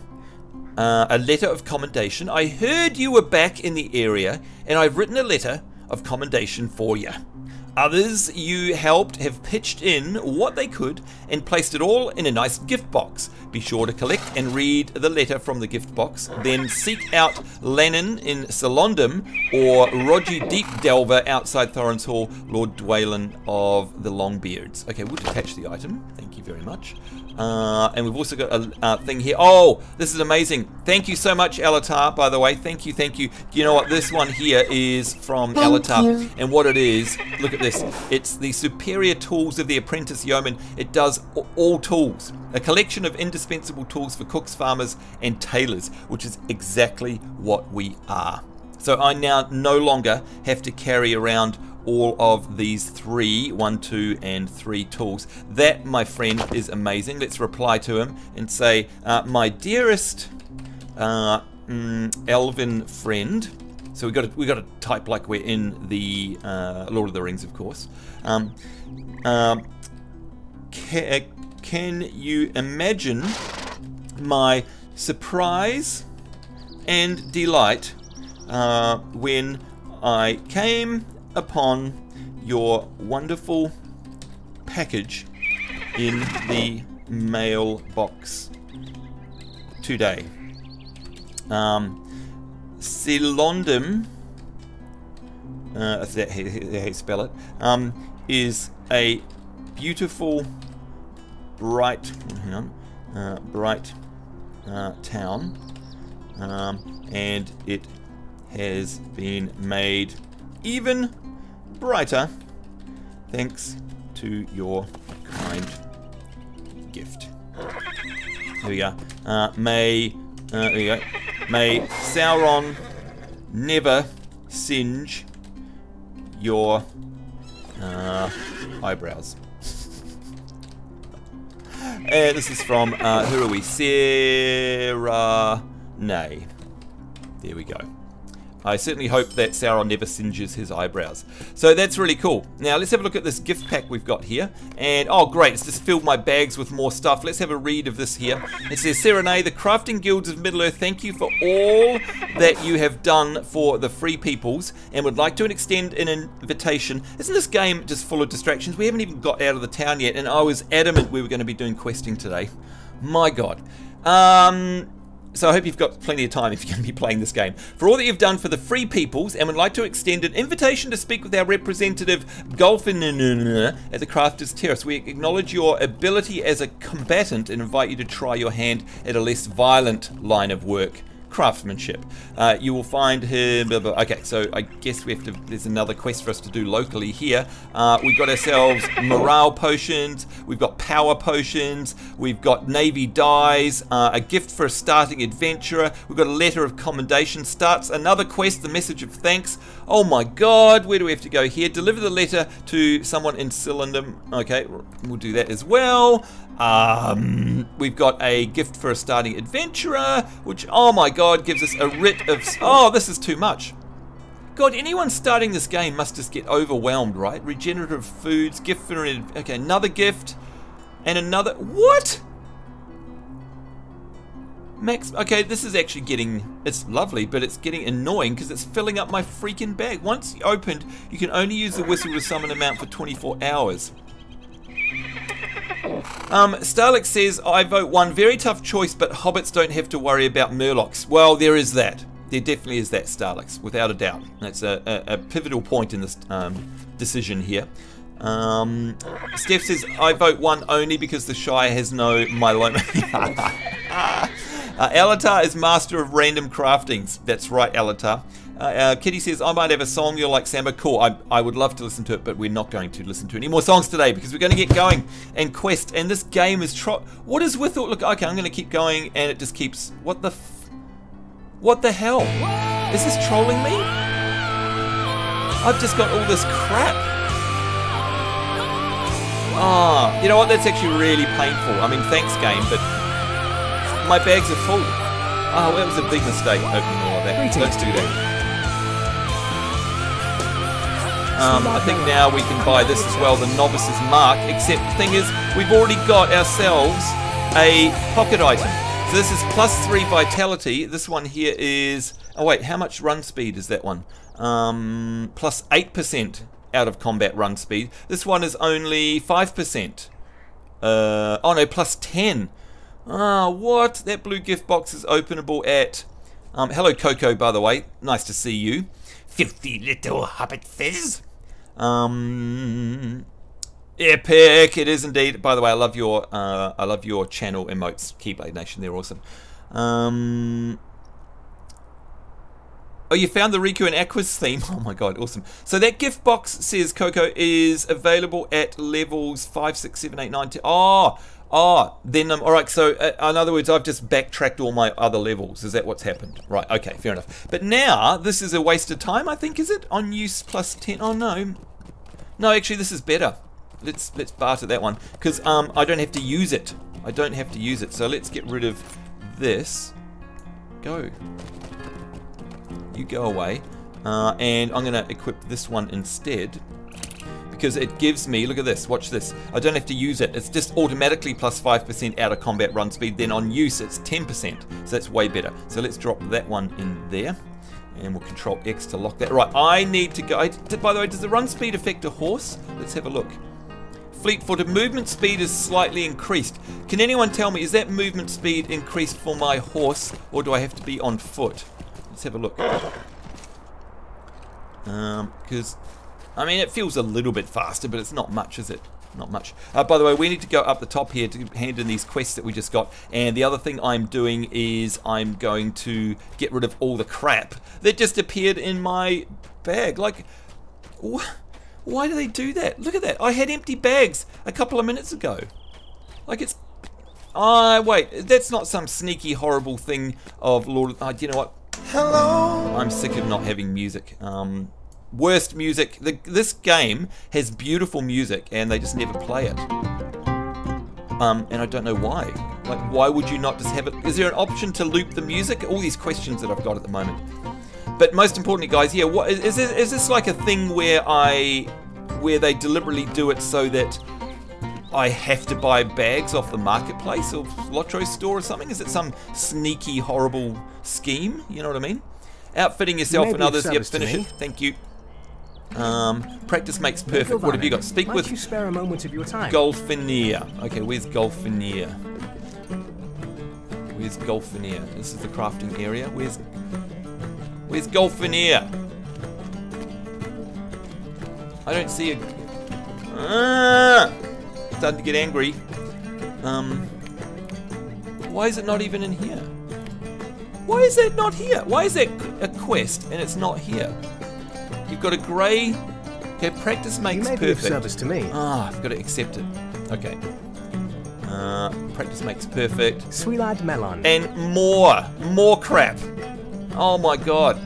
A letter of commendation. I heard you were back in the area, and I've written a letter of commendation for you. Others you helped have pitched in what they could and placed it all in a nice gift box. Be sure to collect and read the letter from the gift box. Then seek out Lennon in Salondum or Roger Deep Delver outside Thorin's Hall, Lord Dwalin of the Longbeards. Okay, we'll detach the item. Thank you very much. And we've also got a thing here. Oh, this is amazing. Thank you so much, Alatar, by the way. Thank you, thank you. You know what? This one here is from Alatar. And what it is, look at this. It's the superior tools of the apprentice yeoman. It does all tools. A collection of indispensable tools for cooks, farmers, and tailors, which is exactly what we are. So I now no longer have to carry around all of these 1, 2, and 3 tools. That, my friend, is amazing. Let's reply to him and say, my dearest elven friend. So we got to type like we're in the Lord of the Rings, of course. Can you imagine my surprise and delight when I came upon your wonderful package in the mailbox today. Silondum, that's how you spell it, is a beautiful, bright, bright town, and it has been made even brighter thanks to your kind gift. Here we go. May Sauron never singe your eyebrows. And this is from who are we? Sarah Nay. There we go. I certainly hope that Sauron never singes his eyebrows. So that's really cool. Now let's have a look at this gift pack we've got here. And oh great, it's just filled my bags with more stuff. Let's have a read of this here. It says, Serenade, the crafting guilds of Middle-earth thank you for all that you have done for the free peoples and would like to extend an invitation. Isn't this game just full of distractions? We haven't even got out of the town yet, and I was adamant we were going to be doing questing today. My God. So I hope you've got plenty of time if you're going to be playing this game. For all that you've done for the Free Peoples, and would like to extend an invitation to speak with our representative, Golfin at the Crafters Terrace. We acknowledge your ability as a combatant and invite you to try your hand at a less violent line of work. Craftsmanship. You will find him. Okay, so I guess we have to. There's another quest for us to do locally here. We've got ourselves morale potions. We've got power potions. We've got navy dyes. A gift for a starting adventurer. We've got a letter of commendation. Starts another quest. The message of thanks. Oh my God! Where do we have to go here? Deliver the letter to someone in Cylinder. Okay, we'll do that as well. We've got a gift for a starting adventurer, which, oh my God, gives us a writ of... Oh, this is too much. God, anyone starting this game must just get overwhelmed, right? Regenerative foods, gift for... Okay, another gift, and another... What? Max... Okay, this is actually getting... It's lovely, but it's getting annoying because it's filling up my freaking bag. Once opened, you can only use the whistle to summon amount for 24 hours. Starlix says, I vote 1. Very tough choice, but hobbits don't have to worry about murlocs. Well, there is that. There definitely is that, Starlix, without a doubt. That's a pivotal point in this decision here. Steph says, I vote 1 only because the Shire has no myeloma. Alatar is master of random craftings. That's right, Alatar. Kitty says, I might have a song you'll like, Samba. Cool, I would love to listen to it, but we're not going to listen to any more songs today because we're going to get going and quest. And this game is what is with it? Look, okay, I'm going to keep going and it just keeps... What the hell? Is this trolling me? I've just got all this crap. Ah, you know what? That's actually really painful. I mean, thanks, game, but my bags are full. Oh, that was a big mistake opening all of that. Let's do that. I think now we can buy this as well, the Novice's Mark, except the thing is, we've already got ourselves a pocket item. So this is +3 vitality. This one here is... Oh wait, how much run speed is that one? +8% out of combat run speed. This one is only 5%. Oh no, +10. Ah, what? That blue gift box is openable at... hello Coco, by the way. Nice to see you. Filthy little hobbit fizz. Epic, it is indeed. By the way, I love your channel emotes, Keyblade Nation. They're awesome. Oh, you found the Riku and Aqua's theme. Oh my God, awesome. So that gift box, says Coco, is available at levels 5, 6, 7, 8, 9, 10. Then alright, so in other words, I've just backtracked all my other levels. Is that what's happened? Right, okay, fair enough. But now, this is a waste of time, I think, is it? On use +10, oh no. No, actually, this is better. Let's barter that one, because I don't have to use it. I don't have to use it, so let's get rid of this. Go. You go away. And I'm going to equip this one instead. Because it gives me, look at this, watch this. I don't have to use it. It's just automatically +5% out of combat run speed. Then on use, it's 10%. So that's way better. So let's drop that one in there. And we'll Control X to lock that. Right, I need to go. By the way, does the run speed affect a horse? Let's have a look. Fleet-footed movement speed is slightly increased. Can anyone tell me, is that movement speed increased for my horse? Or do I have to be on foot? Let's have a look. Because... I mean, it feels a little bit faster, but it's not much, is it? Not much. By the way, we need to go up the top here to hand in these quests that we just got. And the other thing I'm doing is I'm going to get rid of all the crap that just appeared in my bag. Like, why do they do that? Look at that. I had empty bags a couple of minutes ago. Like, it's... wait. That's not some sneaky, horrible thing of Lord... do you know what? Hello. I'm sick of not having music. Worst music. This game has beautiful music and they just never play it. And I don't know why. Like, why would you not just have it? Is there an option to loop the music? All these questions that I've got at the moment. But most importantly, guys, yeah, what is this like a thing where they deliberately do it so that I have to buy bags off the marketplace or Lotro store or something? Is it some sneaky, horrible scheme? You know what I mean? Outfitting yourself and others. Yep, finish it. Thank you. Practice makes perfect. What have you got? Speak with Golfineer. Okay, where's Golfineer? Where's Golfinier? This is the crafting area. Where's Golfinier? I don't see a... Starting to get angry. Why is it not even in here? Why is that not here? Why is that a quest and it's not here? You've got a grey... Okay, practice makes perfect. You may be of service to me. Ah, I've got to accept it. Okay. Practice makes perfect. Sweet-eyed melon. And more crap. Oh my god.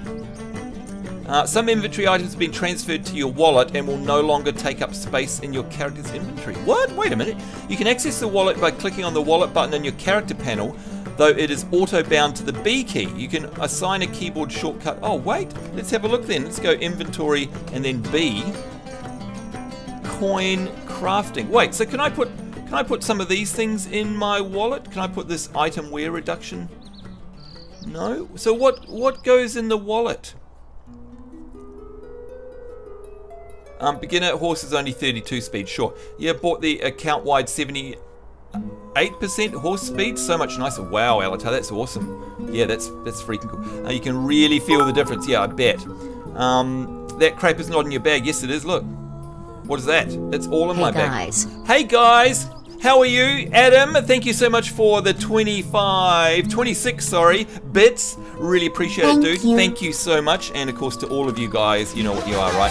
Some inventory items have been transferred to your wallet and will no longer take up space in your character's inventory. What? Wait a minute. You can access the wallet by clicking on the wallet button in your character panel, though it is auto-bound to the B key. You can assign a keyboard shortcut. Oh, wait. Let's have a look then. Let's go inventory and then B. Coin crafting. Wait, so can I put some of these things in my wallet? Can I put this item wear reduction? No? So what goes in the wallet? Beginner horse is only 32 speed, sure. Yeah, bought the account-wide 78% horse speed. So much nicer. Wow, Alatar, that's awesome. Yeah, that's freaking cool. You can really feel the difference. Yeah, I bet. That crap is not in your bag. Yes, it is. Look. What is that? It's all in my bag. Hey guys! How are you? Adam, thank you so much for the 26 bits. Really appreciate it, dude. Thank you so much. And of course to all of you guys, you know what you are, right?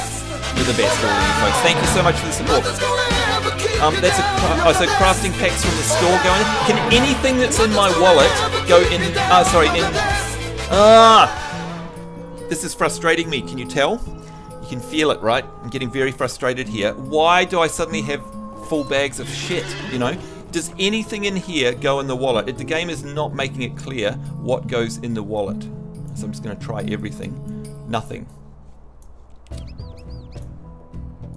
You're the best, all of you folks. Thank you so much for the support. That's so crafting packs from the store going in. Can anything that's in my wallet go in, this is frustrating me, can you tell? You can feel it, right? I'm getting very frustrated here. Why do I suddenly have full bags of shit, you know? Does anything in here go in the wallet? The game is not making it clear what goes in the wallet. So I'm just going to try everything. Nothing.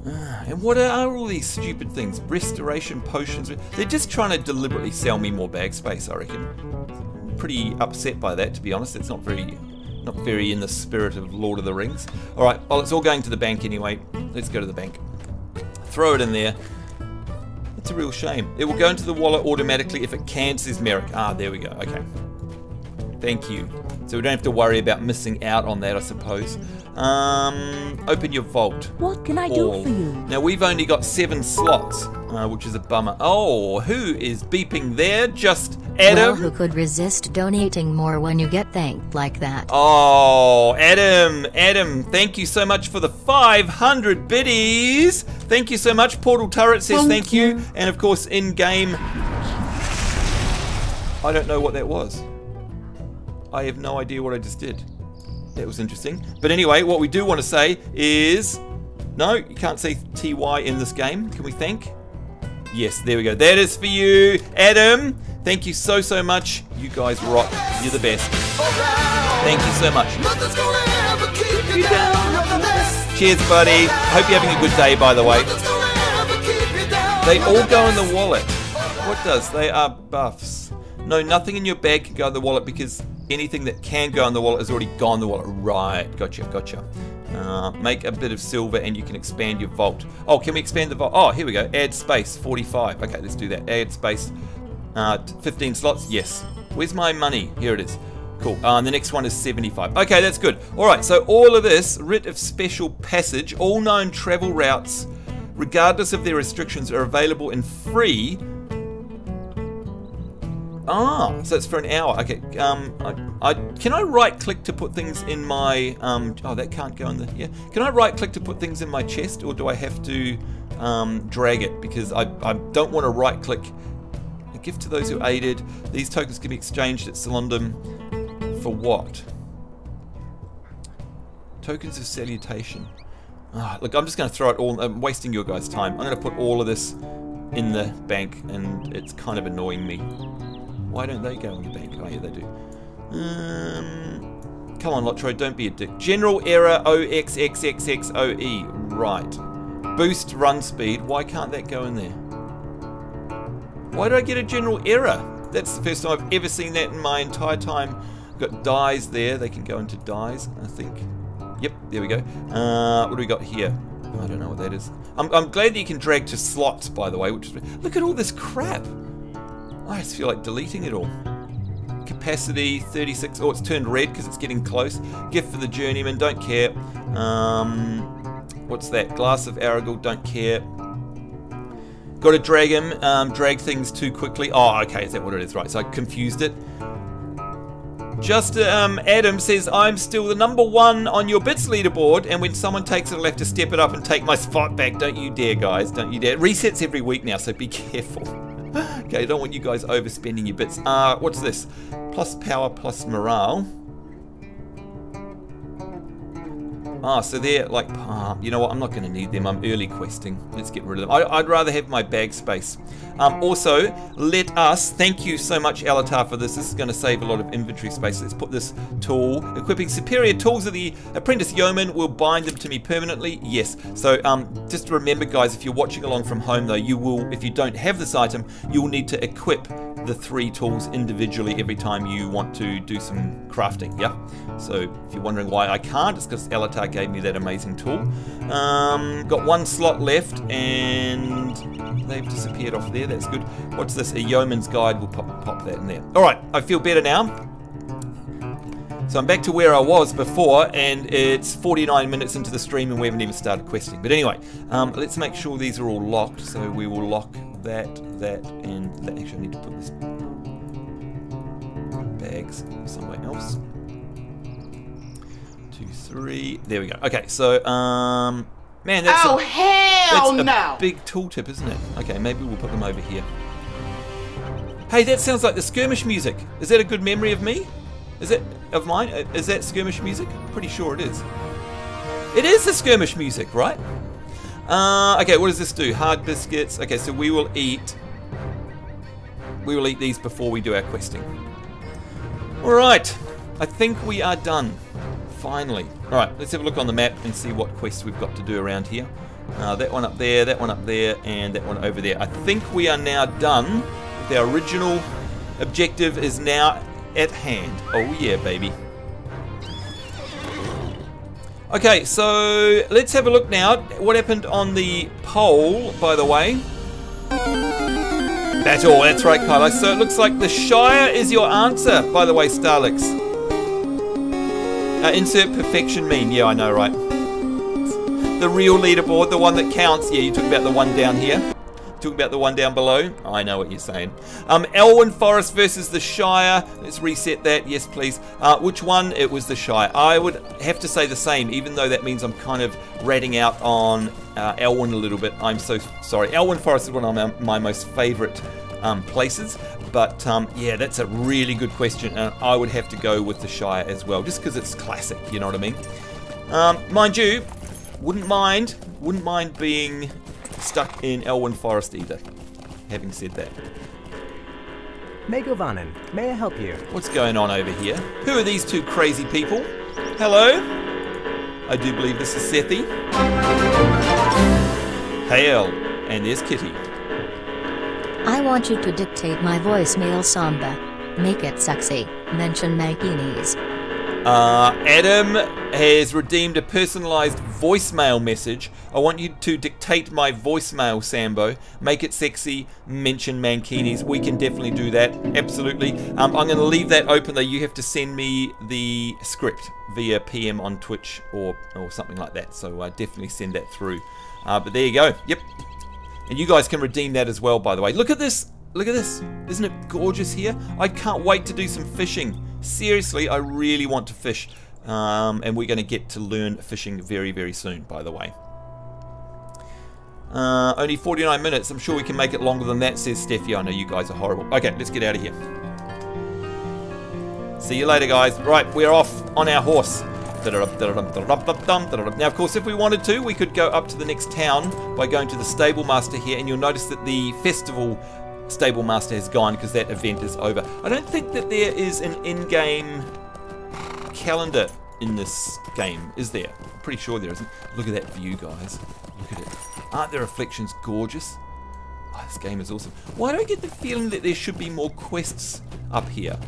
And what are all these stupid things? Restoration potions. They're just trying to deliberately sell me more bag space, I reckon. I'm pretty upset by that, to be honest. It's not very in the spirit of Lord of the Rings. Alright, well, it's all going to the bank anyway. Let's go to the bank. Throw it in there. It's a real shame. It will go into the wallet automatically if it can, says Merrick. Ah, there we go. Okay. Thank you. So we don't have to worry about missing out on that, I suppose. Open your vault. What can I do for you? Now, we've only got 7 slots, which is a bummer. Oh, who is beeping there? Just Adam? Well, who could resist donating more when you get thanked like that? Oh, Adam, thank you so much for the 500 biddies. Thank you so much. Portal Turret says thank you. And of course, in-game, I don't know what that was. I have no idea what I just did. That was interesting. But anyway, what we do want to say is... No, you can't say TY in this game. Can we thank? Yes, there we go. That is for you, Adam. Thank you so much. You guys rock. You're the best. Thank you so much. Cheers, buddy. I hope you're having a good day, by the way. They all go in the wallet. What does? They are buffs. No, nothing in your bag can go in the wallet because anything that can go in the wallet has already gone in the wallet. Right, gotcha. Make a bit of silver and you can expand your vault. Oh, can we expand the vault? Oh, here we go. Add space, 45. Okay, let's do that. Add space, 15 slots. Yes. Where's my money? Here it is. Cool. The next one is 75. Okay, that's good. All right, so all of this, writ of special passage, all known travel routes, regardless of their restrictions, are available in free. Ah, so it's for an hour. Okay. Can I right click to put things in my oh, that can't go in the... Yeah. Can I right click to put things in my chest, or do I have to drag it? Because I don't want to right click. A gift to those who aided. These tokens can be exchanged at Solundum for what? Tokens of salutation. Look, I'm just going to throw it all. I'm wasting your guys' time. I'm going to put all of this in the bank, and it's kind of annoying me. Why don't they go in the bank? Oh, yeah, they do. Come on, Lotro, don't be a dick. General error OXXXXOE. Right. Boost run speed. Why can't that go in there? Why did I get a general error? That's the first time I've ever seen that in my entire time. I've got dyes there. They can go into dyes, I think. Yep, there we go. What do we got here? I don't know what that is. I'm glad that you can drag to slots, by the way. Which is, look at all this crap. I just feel like deleting it all. capacity 36. Oh, it's turned red because it's getting close. Gift for the journeyman, don't care. What's that? Glass of Aragorn, don't care. Got to drag him. Drag things too quickly. Oh, okay, is that what it is? Right, so I confused it. Just Adam says, I'm still the #1 on your bits leaderboard, and when someone takes it, I'll have to step it up and take my spot back. Don't you dare, guys. Don't you dare. It resets every week now, so be careful. Okay, I don't want you guys overspending your bits. What's this? Plus power, plus morale. So they're like, you know what, I'm not going to need them. I'm early questing. Let's get rid of them. I'd rather have my bag space. Also, let us, thank you so much, Alatar, for this. This is going to save a lot of inventory space. Let's put this tool. Equipping superior tools of the apprentice yeoman will bind them to me permanently. Yes. So just remember, guys, if you're watching along from home, though, you will, if you don't have this item, you will need to equip the 3 tools individually every time you want to do some crafting. Yeah. So if you're wondering why I can't, it's because Alatar gave me that amazing tool. Got 1 slot left, and they've disappeared off there. That's good. What's this? A yeoman's guide. We'll pop that in there. All right, I feel better now. So I'm back to where I was before, and it's 49 minutes into the stream, and we haven't even started questing. But anyway, let's make sure these are all locked. So we will lock that, and that. Actually, I need to put this bags somewhere else. 2, 3. There we go. Okay, so man, that's a big tooltip, isn't it? Okay, maybe we'll put them over here. Hey, that sounds like the skirmish music. Is that a good memory of me? Is it of mine? Is that skirmish music? Pretty sure it is. It is the skirmish music, right? Okay, what does this do? Hard biscuits. Okay, so we will eat these before we do our questing. All right, I think we are done. Finally. All right, let's have a look on the map and see what quests we've got to do around here. That one up there, that one up there, and that one over there. I think we are now done. The original objective is now at hand. Oh yeah, baby. Okay, so let's have a look now. What happened on the poll, by the way? Battle, that's right, Kylo. So it looks like the Shire is your answer, by the way, Starlix. Insert perfection meme. Yeah, I know, right? The real leaderboard, the one that counts. Yeah, you talk about the one down here. Talking about the one down below. I know what you're saying. Elwyn Forest versus the Shire. Let's reset that. Yes, please. Which one? It was the Shire. I would have to say the same, even though that means I'm kind of ratting out on Elwyn a little bit. I'm so sorry. Elwyn Forest is one of my most favourite places. But yeah, that's a really good question. And I would have to go with the Shire as well, just because it's classic. You know what I mean? Mind you, wouldn't mind being stuck in Elwyn Forest either, having said that. Megovanen, may I help you? What's going on over here? Who are these 2 crazy people? Hello? I do believe this is Sethi. Hail, and there's Kitty. I want you to dictate my voicemail, Samba. Make it sexy. Mention Mankinis. Adam has redeemed a personalized voicemail message. I want you to dictate my voicemail, Sambo. Make it sexy. Mention Mankinis. We can definitely do that. Absolutely. I'm going to leave that open, though. You have to send me the script via PM on Twitch or something like that. So definitely send that through. But there you go. Yep. And you guys can redeem that as well, by the way. Look at this. Look at this. Isn't it gorgeous here? I can't wait to do some fishing. Seriously, I really want to fish. And we're going to get to learn fishing very, very soon, by the way. Only 49 minutes. I'm sure we can make it longer than that, says Steffi. I know you guys are horrible. Okay, let's get out of here. See you later, guys. Right, we're off on our horse. Now, of course, if we wanted to, we could go up to the next town by going to the stable master here, and you'll notice that the festival stable master has gone because that event is over. I don't think that there is an in-game calendar in this game, is there? I'm pretty sure there isn't. Look at that view, guys. Look at it. Aren't the reflections gorgeous? Oh, this game is awesome. Why do I get the feeling that there should be more quests up here?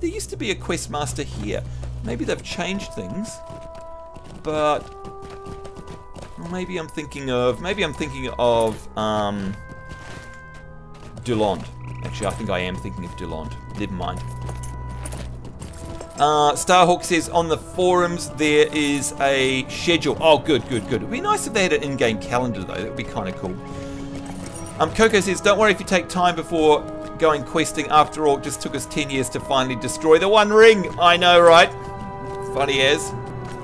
There used to be a quest master here. Maybe they've changed things, but maybe I'm thinking of Dulond. Actually, I think I am thinking of Dulond. Never mind. Starhawk says on the forums there is a schedule. Oh, good. It'd be nice if they had an in-game calendar though. That would be kind of cool. Coco says, don't worry if you take time before going questing. After all, it just took us 10 years to finally destroy the One Ring. I know, right? Funny as.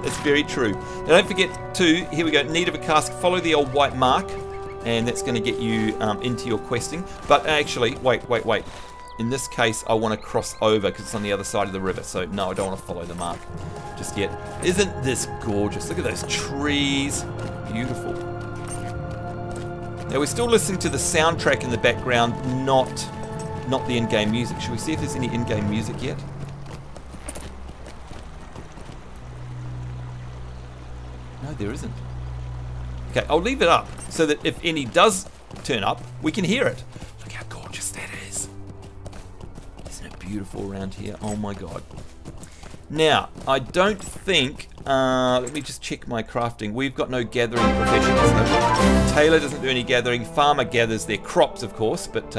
It's very true. Now don't forget to, here we go, need of a cask. Follow the old white mark, and that's going to get you into your questing. But actually, wait. In this case, I want to cross over because it's on the other side of the river. So no, I don't want to follow the mark just yet. Isn't this gorgeous? Look at those trees. Beautiful. Now we're still listening to the soundtrack in the background, not the in-game music. Should we see if there's any in-game music yet? No, there isn't. Okay, I'll leave it up so that if any does turn up, we can hear it. Look how gorgeous that is. Isn't it beautiful around here? Oh my god. Now, I don't think... let me just check my crafting. We've got no gathering professions. Taylor doesn't do any gathering. Farmer gathers their crops, of course, but...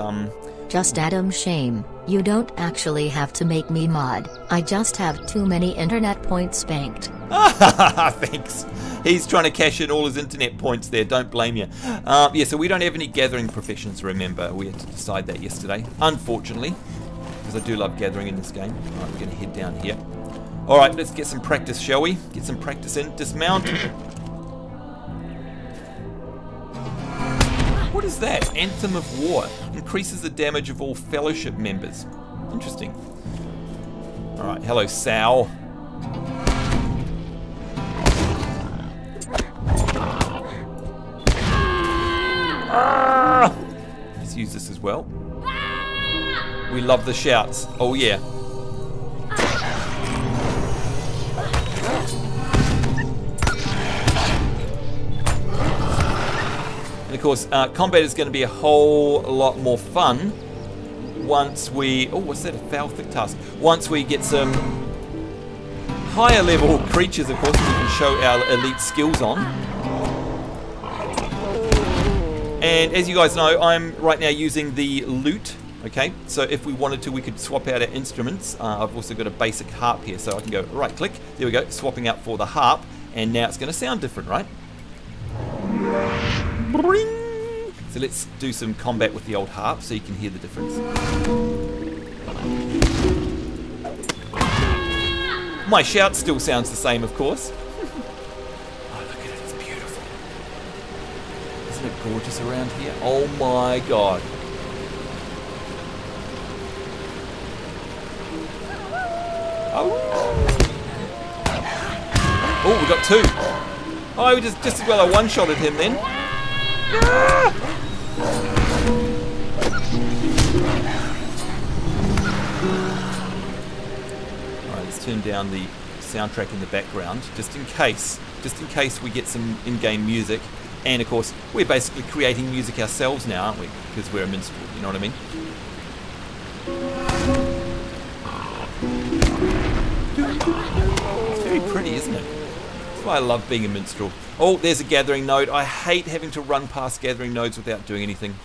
Just Adam shame. You don't actually have to make me mod. I just have too many internet points banked. Thanks. He's trying to cash in all his internet points there. Don't blame you. Yeah, so we don't have any gathering professions, remember. We had to decide that yesterday, unfortunately, because I do love gathering in this game. All right, we're going to head down here. All right, let's get some practice, shall we? Get some practice in. Dismount. What is that? Anthem of War. Increases the damage of all fellowship members. Interesting. All right, hello, Sal. Let's use this as well. We love the shouts. Oh, yeah. And of course, combat is going to be a whole lot more fun once we... Oh, what's that? A foul thick task. Once we get some higher level creatures, of course, we can show our elite skills on. And as you guys know, I'm right now using the lute. Okay, so if we wanted to, we could swap out our instruments. I've also got a basic harp here, so I can go right click. There we go, swapping out for the harp. And now it's going to sound different, right? So let's do some combat with the old harp so you can hear the difference. My shout still sounds the same, of course. Oh, look at it, it's beautiful. Isn't it gorgeous around here? Oh my god. Oh, we got two. Oh, just as well I one-shotted him then. Alright, let's turn down the soundtrack in the background, just in case we get some in-game music. And of course, we're basically creating music ourselves now, aren't we? Because we're a minstrel, you know what I mean? It's very pretty, isn't it? That's why I love being a minstrel. Oh, there's a gathering node. I hate having to run past gathering nodes without doing anything.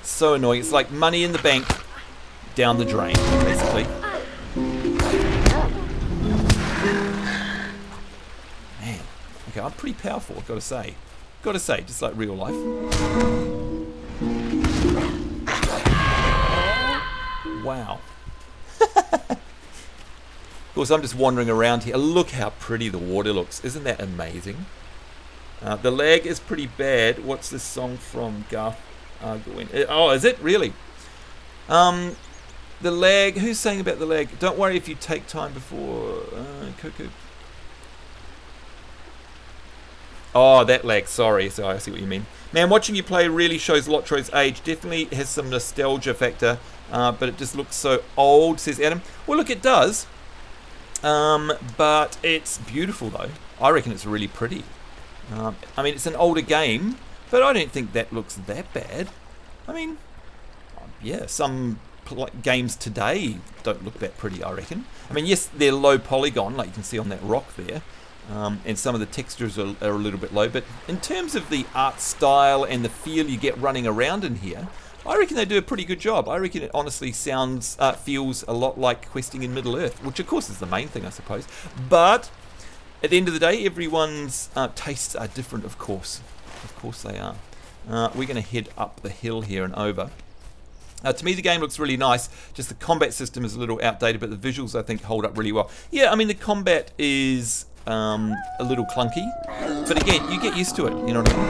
It's so annoying. It's like money in the bank, down the drain, basically. Man, okay, I'm pretty powerful, I've got to say. Got to say, just like real life. Wow. Of course, I'm just wandering around here. Look how pretty the water looks. Isn't that amazing? The lag is pretty bad. What's this song from? Garth Arguin. Oh, is it? Really? The lag. Who's saying about the lag? Don't worry if you take time before... Cuckoo. Oh, that lag. Sorry. So I see what you mean. Man, watching you play really shows Lotro's age. Definitely has some nostalgia factor. But it just looks so old, says Adam. Well, look, it does. But it's beautiful, though. I reckon it's really pretty. I mean, it's an older game, but I don't think that looks that bad. I mean, yeah, some games today don't look that pretty, I reckon. I mean, yes, they're low polygon, like you can see on that rock there, and some of the textures are a little bit low, but in terms of the art style and the feel you get running around in here, I reckon they do a pretty good job. I reckon it honestly feels a lot like questing in Middle-earth, which of course is the main thing, I suppose. But at the end of the day, everyone's tastes are different, of course. Of course they are. We're going to head up the hill here and over. To me, the game looks really nice. Just the combat system is a little outdated, but the visuals, I think, hold up really well. Yeah, I mean, the combat is a little clunky, but again, you get used to it, you know what I mean?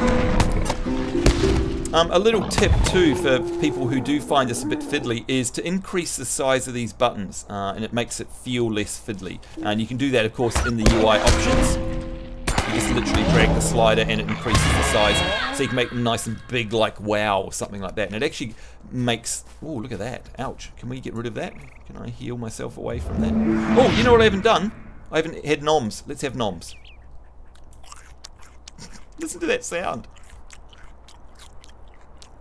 A little tip, too, for people who do find this a bit fiddly is to increase the size of these buttons, and it makes it feel less fiddly. And you can do that, of course, in the UI options. You just literally drag the slider and it increases the size, so you can make them nice and big like WoW or something like that. And it actually makes... Oh, look at that. Ouch. Can we get rid of that? Can I heal myself away from that? Oh, you know what I haven't done? I haven't had noms. Let's have noms. Listen to that sound.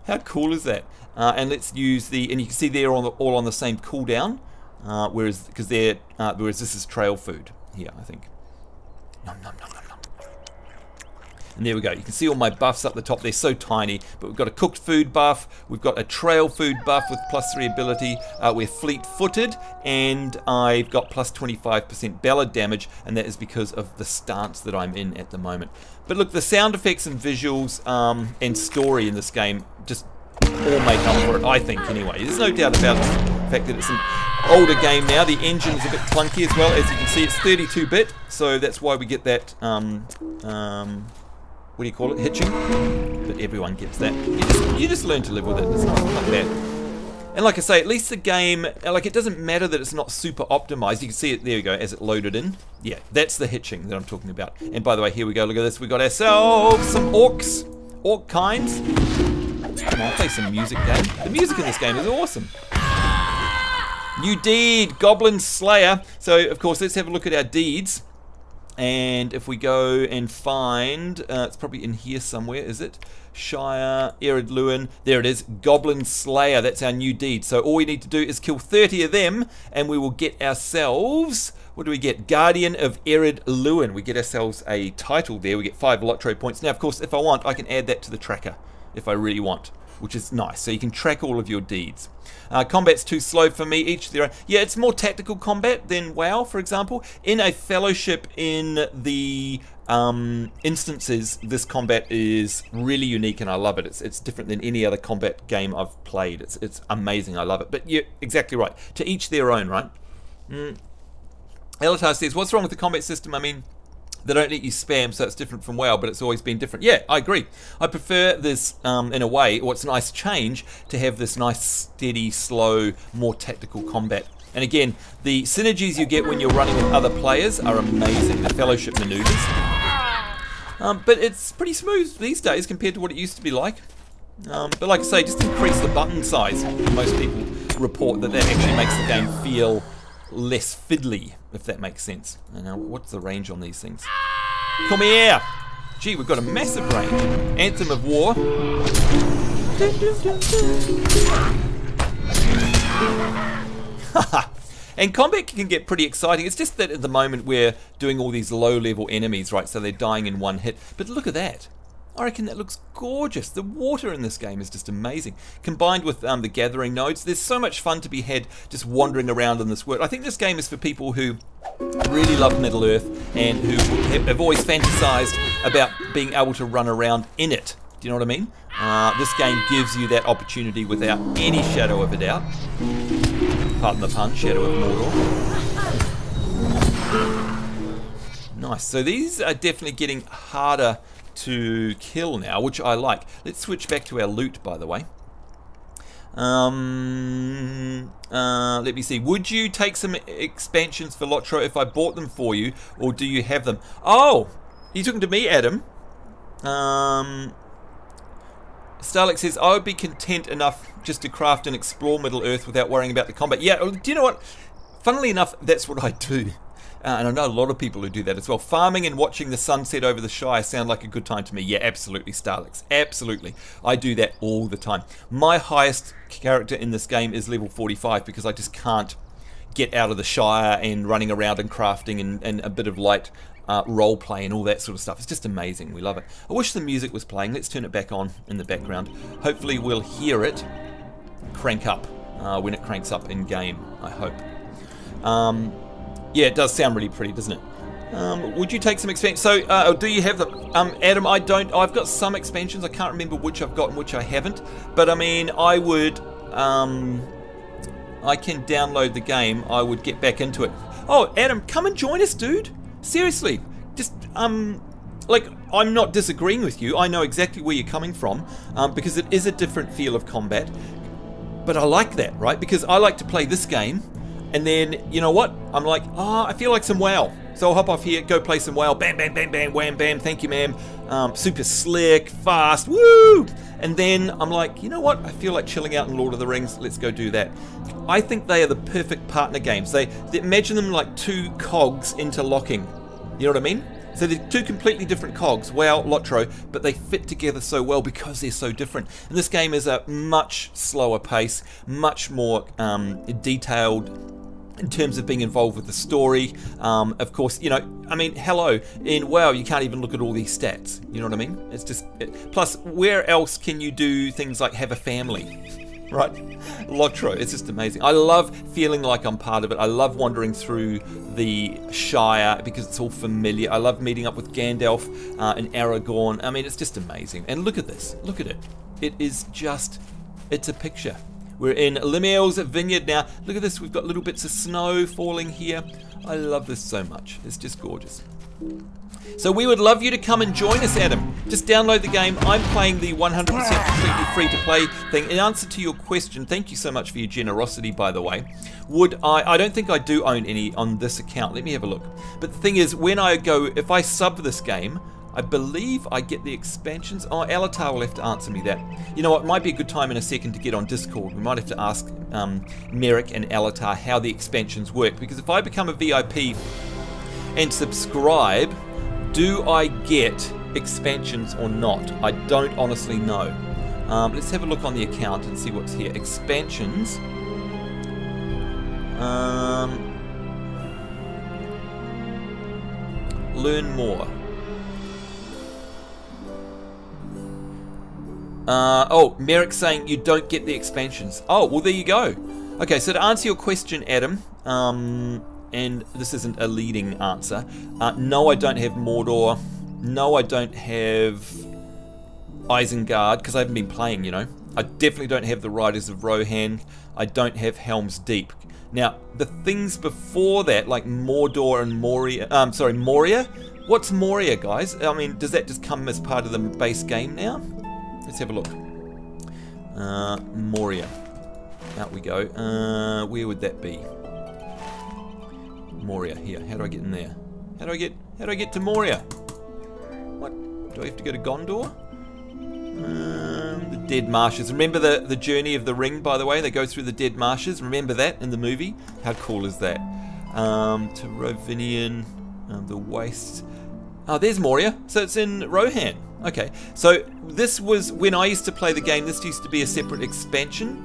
How cool is that? And let's use the... And you can see they're all on the same cooldown, whereas this is trail food here, I think. Nom, nom, nom, nom, nom. And there we go. You can see all my buffs up the top. They're so tiny, but we've got a cooked food buff. We've got a trail food buff with +3 ability. We're fleet-footed, and I've got +25% ballad damage, and that is because of the stance that I'm in at the moment. But look, the sound effects and visuals and story in this game just all make up for it, I think, anyway. There's no doubt about the fact that it's an older game now. The engine's a bit clunky as well. As you can see, it's 32-bit, so that's why we get that... what do you call it? Hitching? But everyone gets that. You just learn to live with it. It's not bad. And like I say, at least the game, like, it doesn't matter that it's not super optimized. You can see it, there you go, as it loaded in. Yeah, that's the hitching that I'm talking about. And by the way, here we go, look at this. We got ourselves some orcs. Orc kinds. Come on, play some music, game. The music in this game is awesome. New deed, Goblin Slayer. So, of course, let's have a look at our deeds. And if we go and find, it's probably in here somewhere, is it? Shire, Ered Luin, there it is, Goblin Slayer, that's our new deed. So all we need to do is kill 30 of them, and we will get ourselves, what do we get? Guardian of Ered Luin. We get ourselves a title there, we get 5 Lotro points. Now, of course, if I want, I can add that to the tracker, if I really want, which is nice. So you can track all of your deeds. Combat's too slow for me, each their own. Yeah, it's more tactical combat than WoW, for example. In a fellowship in the instances, this combat is really unique and I love it. It's different than any other combat game I've played. It's amazing, I love it. But you're exactly right. To each their own, right? Elatar says, what's wrong with the combat system? I mean, they don't let you spam, so it's different from WoW, but it's always been different. Yeah, I agree. I prefer this, in a way, or it's a nice change, to have this nice, steady, slow, more tactical combat. And again, the synergies you get when you're running with other players are amazing, the fellowship maneuvers. But it's pretty smooth these days compared to what it used to be like. But like I say, just increase the button size. Most people report that actually makes the game feel less fiddly, if that makes sense. Now, what's the range on these things? Come here! Gee, we've got a massive range. Anthem of War. And combat can get pretty exciting. It's just that at the moment we're doing all these low-level enemies, right? So they're dying in one hit. But look at that. I reckon that looks gorgeous. The water in this game is just amazing. Combined with the gathering nodes, there's so much fun to be had just wandering around in this world. I think this game is for people who really love Middle-earth and who have always fantasized about being able to run around in it. Do you know what I mean? This game gives you that opportunity without any shadow of a doubt. Pardon the pun, Shadow of Mordor. Nice. So these are definitely getting harder to kill now, which I like. Let's switch back to our loot, by the way. Let me see. Would you take some expansions for Lotro if I bought them for you, or do you have them? Oh, you took them to me, Adam. Starlight says, I would be content enough just to craft and explore Middle-earth without worrying about the combat. Yeah, do you know what? Funnily enough, that's what I do. And I know a lot of people who do that as well. Farming and watching the sunset over the Shire sound like a good time to me. Yeah, absolutely, Starlix. Absolutely. I do that all the time. My highest character in this game is level 45 because I just can't get out of the Shire and running around and crafting and a bit of light role play and all that sort of stuff. It's just amazing. We love it. I wish the music was playing. Let's turn it back on in the background. Hopefully we'll hear it. crank up when it cranks up in game, I hope. Yeah, it does sound really pretty, doesn't it? Would you take some expansions? So, do you have them? Adam, I don't. I've got some expansions. I can't remember which I've got and which I haven't. But I mean, I would. I can download the game. I would get back into it. Oh, Adam, come and join us, dude. Seriously, just like, I'm not disagreeing with you. I know exactly where you're coming from, because it is a different feel of combat. But I like that, right? Because I like to play this game, and then, you know what? I'm like, I feel like some WoW. So I'll hop off here, go play some WoW. Bam, bam, bam, bam, wham, bam. Thank you, ma'am. Super slick, fast, woo! And then I'm like, you know what? I feel like chilling out in Lord of the Rings. Let's go do that. I think they are the perfect partner games. They imagine them like two cogs interlocking. You know what I mean? So they're two completely different cogs, WoW, Lotro, but they fit together so well because they're so different. And this game is a much slower pace, much more detailed in terms of being involved with the story. Of course, you know, I mean, hello, in WoW you can't even look at all these stats. You know what I mean? It's just, plus, where else can you do things like have a family? Right? Lotro, it's just amazing. I love feeling like I'm part of it. I love wandering through the Shire because it's all familiar. I love meeting up with Gandalf and Aragorn. I mean, it's just amazing. And look at this. Look at it. It is just, it's a picture. We're in Limel's vineyard now. Look at this. We've got little bits of snow falling here. I love this so much. It's just gorgeous. So we would love you to come and join us, Adam. Just download the game. I'm playing the 100% completely free-to-play thing. In answer to your question, thank you so much for your generosity, by the way. Would I don't think I do own any on this account. Let me have a look. But the thing is, when I go, if I sub this game, I believe I get the expansions. Oh, Alatar will have to answer me that. You know what, it might be a good time in a second to get on Discord. We might have to ask Merrick and Alatar how the expansions work. Because if I become a VIP and subscribe, do I get expansions or not? I don't honestly know. Let's have a look on the account and see what's here. Expansions. Learn more. Oh, Merrick's saying you don't get the expansions. Oh, well, there you go. Okay, so to answer your question, Adam, and this isn't a leading answer. No, I don't have Mordor. No, I don't have Isengard, because I haven't been playing, you know. I definitely don't have the Riders of Rohan. I don't have Helm's Deep. Now, the things before that, like Mordor and Moria... Moria? What's Moria, guys? I mean, does that just come as part of the base game now? Let's have a look. Moria. Out we go. Where would that be? Moria, here. How do I get in there? How do I get to Moria? What? Do I have to go to Gondor? The Dead Marshes. Remember the Journey of the Ring, by the way? They go through the Dead Marshes. Remember that in the movie? How cool is that? To Rovinian, the Wastes. Oh, there's Moria. So it's in Rohan. Okay. So this was, when I used to play the game, this used to be a separate expansion.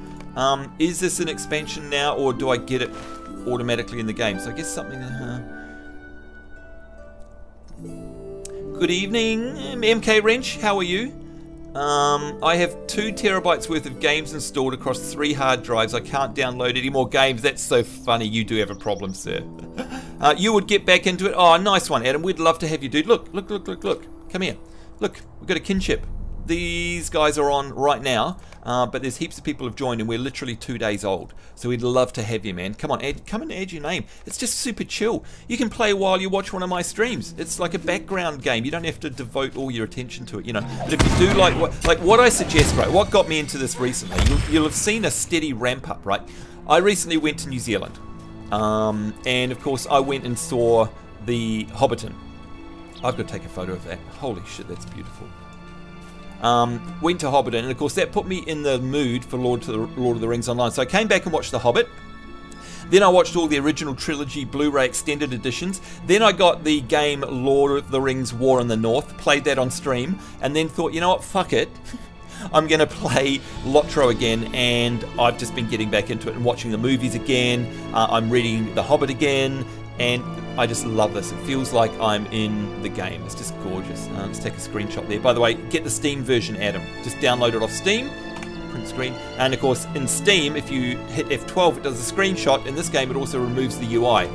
Is this an expansion now, or do I get it automatically in the game? So I guess something... Good evening, MK Wrench. How are you? I have 2 terabytes worth of games installed across 3 hard drives. I can't download any more games. That's so funny. You do have a problem, sir. You would get back into it. Oh, nice one, Adam. We'd love to have you, dude. Look. Come here. Look, we've got a kinship. These guys are on right now, but there's heaps of people have joined, and we're literally 2 days old. So we'd love to have you, man. Come on, come and add your name. It's just super chill. You can play while you watch one of my streams. It's like a background game. You don't have to devote all your attention to it, you know. But if you do like what I suggest, right? What got me into this recently? You'll have seen a steady ramp up, right? I recently went to New Zealand, and of course I went and saw the Hobbiton. I've got to take a photo of that. Holy shit, that's beautiful. Went to Hobbiton, and of course that put me in the mood for Lord of the Rings Online. So I came back and watched The Hobbit. Then I watched all the original trilogy Blu-ray extended editions. Then I got the game Lord of the Rings War in the North, played that on stream, and then thought, you know what, fuck it. I'm going to play Lotro again, and I've just been getting back into it and watching the movies again. I'm reading The Hobbit again, and I just love this. It feels like I'm in the game. It's just gorgeous. Let's take a screenshot there. By the way, get the Steam version, Adam. Just download it off Steam. print screen. And of course, in Steam, if you hit F12, it does a screenshot. In this game, it also removes the UI.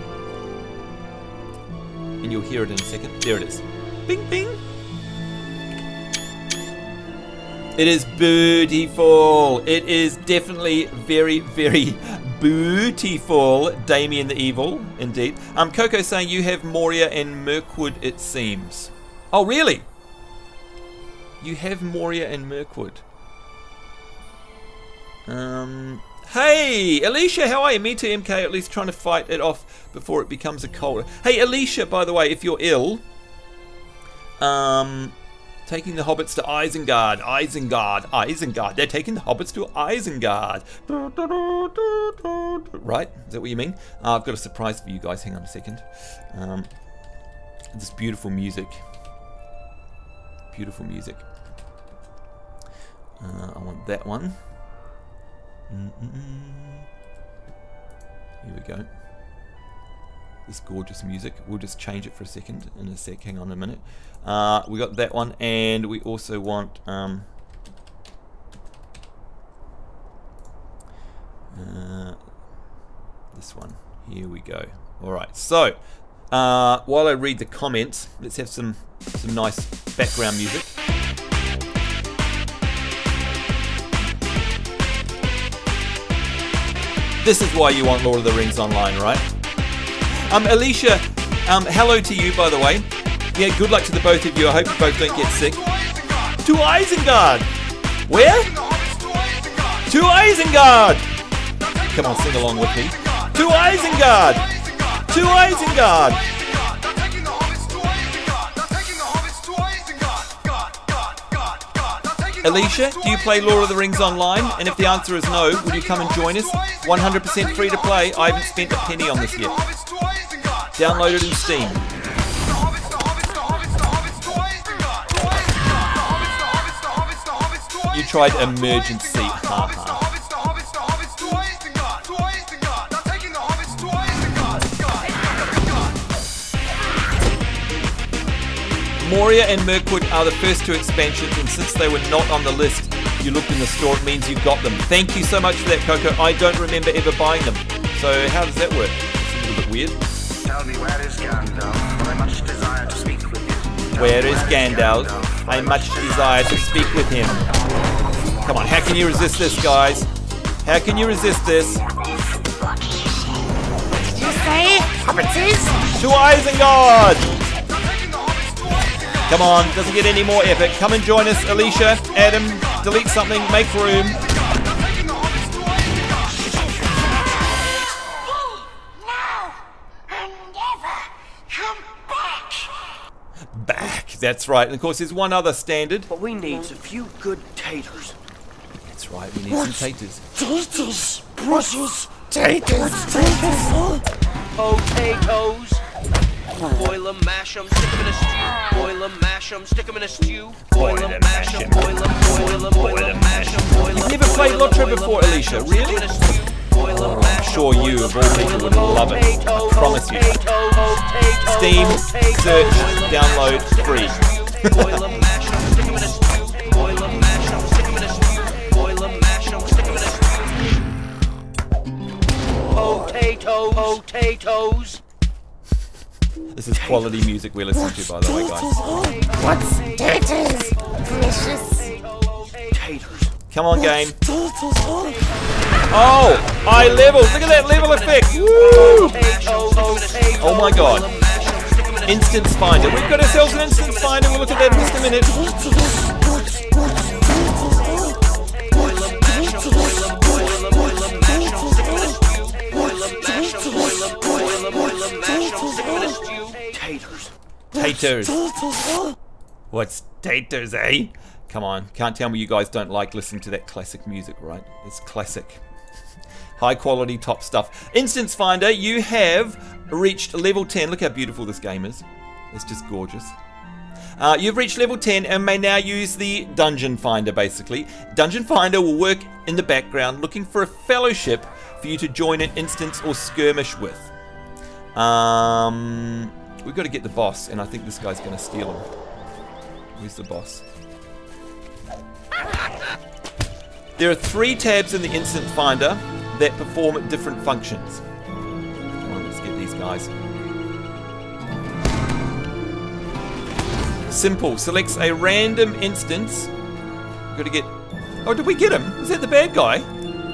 And you'll hear it in a second. There it is. Bing, bing. It is beautiful. It is definitely very, very beautiful. Damien the Evil, indeed. Coco saying you have Moria and Mirkwood, it seems. Oh, really? You have Moria and Mirkwood. Hey, Alicia, how are you? Me too, MK, at least trying to fight it off before it becomes a cold. Hey, Alicia, by the way, if you're ill, taking the hobbits to Isengard. Isengard. They're taking the hobbits to Isengard. Right? Is that what you mean? I've got a surprise for you guys. Hang on a second. This beautiful music. Beautiful music. I want that one. Here we go. This gorgeous music. We'll just change it for a second in a sec. Hang on a minute. We got that one, and we also want this one. Here we go. All right. So while I read the comments, let's have some nice background music. This is why you want Lord of the Rings Online, right? Alicia, hello to you, by the way. Yeah, good luck to the both of you. I hope you both don't get sick. To Isengard! Where? To Isengard! Come on, sing along with me. To Isengard! To Isengard! Alicia, do you play Lord of the Rings Online? And if the answer is no, will you come and join us? 100% free to play. I haven't spent a penny on this yet. Download it in Steam. You tried emergency. Haha. Moria and Mirkwood are the first two expansions, and since they were not on the list, you looked in the store, it means you got them. Thank you so much for that, Coco. I don't remember ever buying them. So how does that work? It's a little bit weird. Tell me, where is Gandalf? I much desire to speak with him. Where is Gandalf? I much desire to speak with him. Come on, how can you resist this, guys? How can you resist this? You say, hobbitses? To Isengard! Come on, doesn't get any more epic. Come and join us, Alicia, Adam, delete something, make room. Now and never come back. Back, that's right. And of course, there's one other standard. But we need a few good taters. That's right, we need some taters. Taters, precious taters. Potatoes. Boil 'em, mash 'em, stick 'em in a stew. Boil 'em, mash 'em, stick 'em in a stew. Boil 'em, mash 'em, boil 'em, mash 'em, boil 'em. You've never played Lotra before, Alicia, really? I'm sure you of all people would love it. I promise you. Steam, search, download, free. Boil 'em, mash 'em, stick 'em in a stew. Boil 'em, mash 'em, stick 'em in a stew. Boil 'em, mash 'em, stick 'em in a stew. Potatoes. This is quality music we're listening to, by the way, guys. What's taters, precious? Taters. Come on, game. Oh, I leveled. Look at that level effect. Woo! Oh my god. Instance Finder. We've got ourselves an Instance Finder. We'll look at that in just a minute. Taters. What's taters, eh? Come on, can't tell me you guys don't like listening to that classic music, right? It's classic. High quality, top stuff. Instance Finder, you have reached level 10. Look how beautiful this game is. It's just gorgeous. You've reached level 10 and may now use the Dungeon Finder, basically. Dungeon Finder will work in the background looking for a fellowship for you to join an instance or skirmish with. We've got to get the boss, and I think this guy's going to steal him. Where's the boss? There are 3 tabs in the Instant Finder that perform different functions. Come on, let's get these guys. Simple. Selects a random instance. Got to get... Oh, did we get him? Was that the bad guy?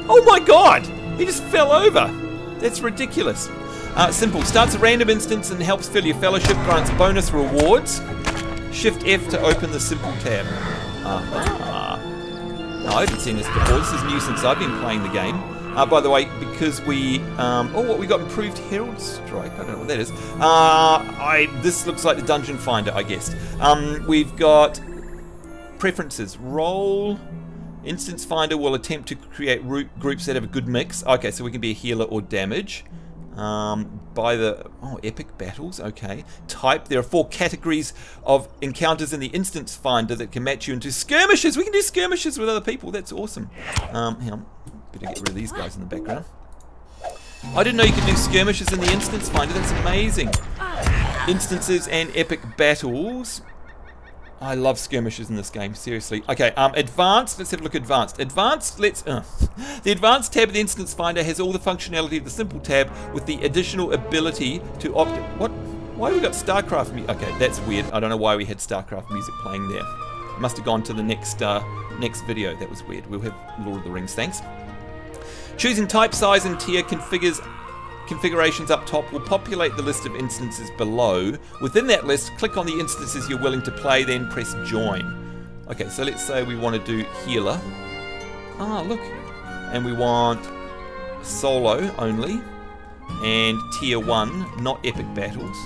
Oh my god! He just fell over. That's ridiculous. Simple. Starts a random instance and helps fill your fellowship. Grants bonus rewards. Shift F to open the Simple tab. No, I haven't seen this before. This is new since I've been playing the game. By the way, because we... what we got? Improved Herald Strike. I don't know what that is. This looks like the Dungeon Finder, I guess. We've got preferences. Role... Instance Finder will attempt to create groups that have a good mix. Okay, so we can be a healer or damage. By the... Oh, epic battles. Okay. Type. There are 4 categories of encounters in the Instance Finder that can match you into skirmishes. We can do skirmishes with other people. That's awesome. Hang on. Better get rid of these guys in the background. I didn't know you could do skirmishes in the Instance Finder. That's amazing. Instances and epic battles. I love skirmishes in this game, seriously. Okay, advanced, let's have a look at advanced. Advanced, the advanced tab of the Instance Finder has all the functionality of the Simple tab with the additional ability to opt... What? Why have we got StarCraft music? Okay, that's weird. I don't know why we had StarCraft music playing there. Must have gone to the next video. That was weird. We'll have Lord of the Rings, thanks. Choosing type, size, and tier configurations up top will populate the list of instances below. Within that list, click on the instances you're willing to play, then press join. Okay, so let's say we want to do healer. Ah, look. And we want solo only. And tier 1, not epic battles.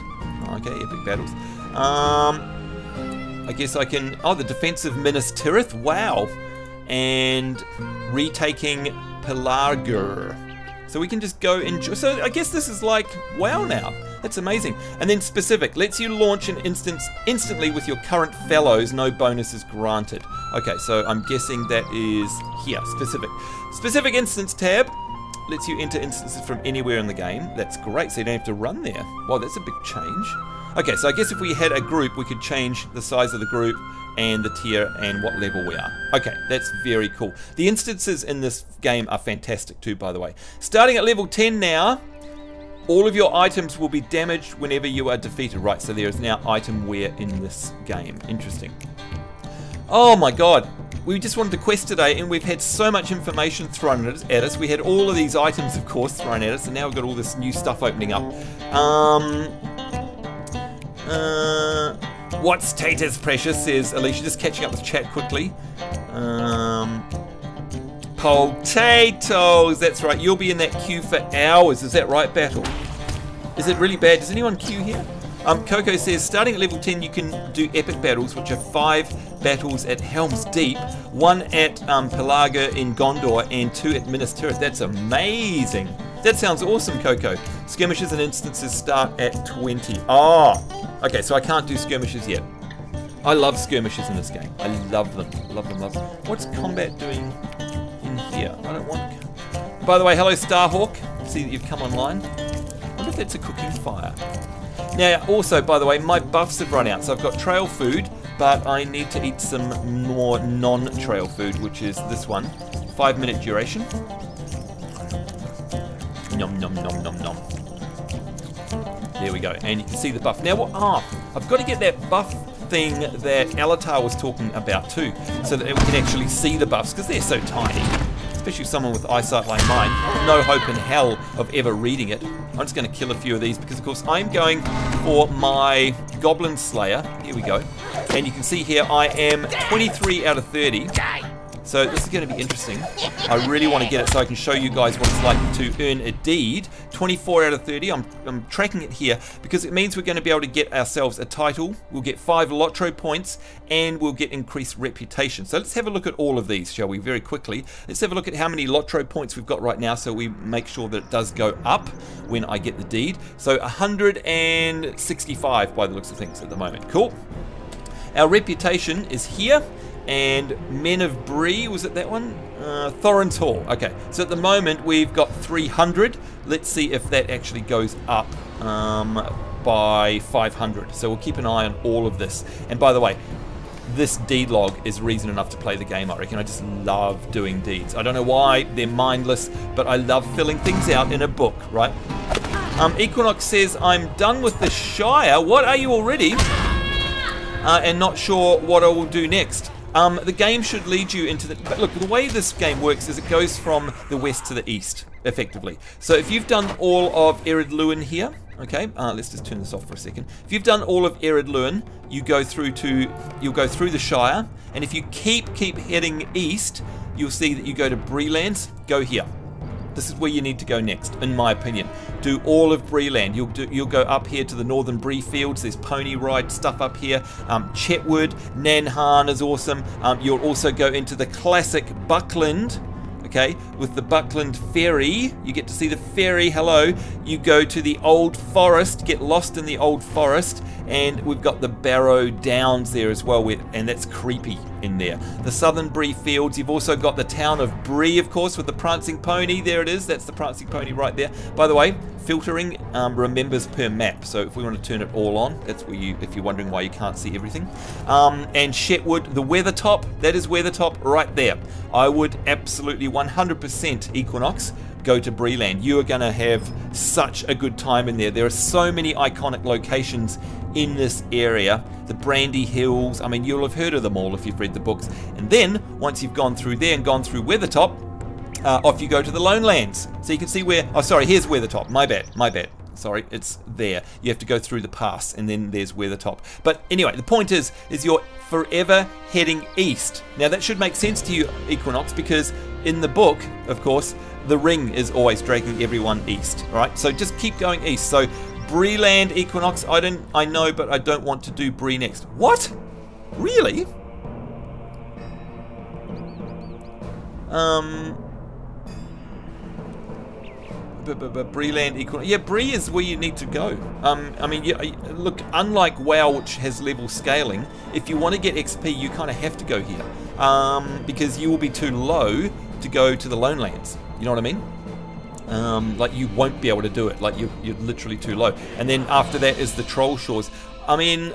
Okay, epic battles. I guess I can... Oh, the defensive Minas Tirith. Wow. And retaking Pelargir. So we can just go and... So I guess this is like WoW now. That's amazing. And then specific. Lets you launch an instance instantly with your current fellows. No bonuses granted. Okay, so I'm guessing that is here. Specific. Specific instance tab. Lets you enter instances from anywhere in the game. That's great. So you don't have to run there. Wow, that's a big change. Okay, so I guess if we had a group, we could change the size of the group and the tier and what level we are. Okay, that's very cool. The instances in this game are fantastic too, by the way. Starting at level 10 now, all of your items will be damaged whenever you are defeated. Right, so there is now item wear in this game. Interesting. Oh my god. We just wanted to quest today and we've had so much information thrown at us. We had all of these items, of course, thrown at us, and now we've got all this new stuff opening up. What's taters, precious, says Alicia, just catching up with chat quickly. Potatoes, that's right, you'll be in that queue for hours, is that right, Battle? Is it really bad? Does anyone queue here? Coco says, starting at level 10 you can do epic battles, which are 5 battles at Helm's Deep, 1 at Pelargir in Gondor, and 2 at Minas Tirith. That's amazing. That sounds awesome, Coco. Skirmishes and instances start at 20. Oh, okay, so I can't do skirmishes yet. I love skirmishes in this game. I love them. Love them, love them. What's combat doing in here? I don't want... By the way, hello Starhawk. See that you've come online. I wonder if that's a cooking fire. Now, also, by the way, my buffs have run out, so I've got trail food, but I need to eat some more non-trail food, which is this one. 5-minute duration. Nom nom nom nom nom. There we go, and you can see the buff. Now, what? I've got to get that buff thing that Alatar was talking about too, so that we can actually see the buffs, because they're so tiny. Especially someone with eyesight like mine. No hope in hell of ever reading it. I'm just going to kill a few of these because, of course, I'm going for my Goblin Slayer. Here we go. And you can see here I am 23 out of 30. So this is going to be interesting. I really want to get it so I can show you guys what it's like to earn a deed. 24 out of 30. I'm tracking it here because it means we're going to be able to get ourselves a title. We'll get 5 Lotro points and we'll get increased reputation. So let's have a look at all of these, shall we, very quickly. Let's have a look at how many Lotro points we've got right now so we make sure that it does go up when I get the deed. So 165 by the looks of things at the moment. Cool. Our reputation is here. And Men of Bree, was it that one? Thorin's Hall. Okay, so at the moment we've got 300. Let's see if that actually goes up by 500. So we'll keep an eye on all of this. And by the way, this deed log is reason enough to play the game, I reckon. I just love doing deeds. I don't know why, they're mindless, but I love filling things out in a book, right? Equinox says, I'm done with the Shire. What, are you already? And not sure what I will do next. The game should lead you into the... But look, the way this game works is it goes from the west to the east, effectively. So if you've done all of Ered Luin here, okay, let's just turn this off for a second. If you've done all of Ered Luin, you'll go through the Shire, and if you keep heading east, you'll see that you go to Breelands. Go here. This is where you need to go next, in my opinion. Do all of Breeland. You'll go up here to the northern Bree fields. There's pony ride stuff up here. Chetwood, Nanhan is awesome. You'll also go into the classic Buckland, okay, with the Buckland Ferry. You get to see the ferry. Hello. You go to the Old Forest, get lost in the Old Forest, and we've got the Barrow Downs there as well, and that's creepy in there. The Southern Bree Fields. You've also got the town of Bree, of course, with the Prancing Pony. There it is. That's the Prancing Pony right there. By the way, filtering remembers per map, so if we want to turn it all on, that's where you, if you're wondering why you can't see everything. And Chetwood, the Weathertop, that is Weathertop right there. I would absolutely 100% Equinox go to Breeland. You are going to have such a good time in there. There are so many iconic locations in this area. The Brandy Hills, I mean, you'll have heard of them all if you've read the books. And then, once you've gone through there and gone through Weathertop, off you go to the Lone Lands. So you can see where, oh sorry, here's Weathertop, my bad. Sorry, it's there. You have to go through the pass, and then there's Weathertop. But anyway, the point is you're forever heading east. Now that should make sense to you, Equinox, because in the book, of course, the ring is always dragging everyone east. All right, so just keep going east. So Breeland, Equinox, I know, but I don't want to do Bree next. What? Really? Breeland, Equinox. Yeah, Bree is where you need to go. I mean, look, unlike WoW, which has level scaling, if you want to get XP, you kind of have to go here. Because you will be too low to go to the Lone Lands. You know what I mean? Like, you won't be able to do it. Like, you're literally too low. And then after that is the Troll Shores. I mean,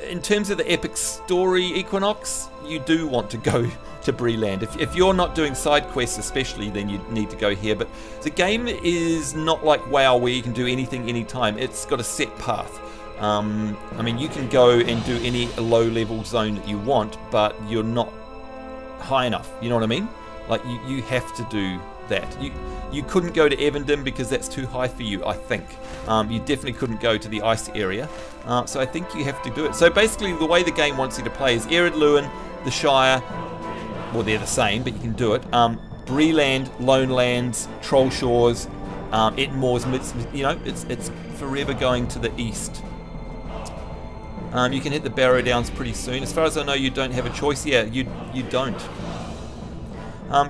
in terms of the epic story, Equinox, you do want to go to Breeland. If you're not doing side quests especially, then you need to go here. But the game is not like WoW where you can do anything anytime. It's got a set path. I mean, you can go and do any low level zone that you want, but you're not high enough. You know what I mean? Like, you have to do that. You couldn't go to Evandin because that's too high for you, I think. You definitely couldn't go to the ice area. So I think you have to do it. So basically the way the game wants you to play is Ered Luin, the Shire, well, they're the same, but you can do it. Breeland, Lone Lands, Troll Shores, Etmore's, you know, it's forever going to the east. You can hit the Barrow Downs pretty soon. As far as I know, you don't have a choice. Yeah, you don't.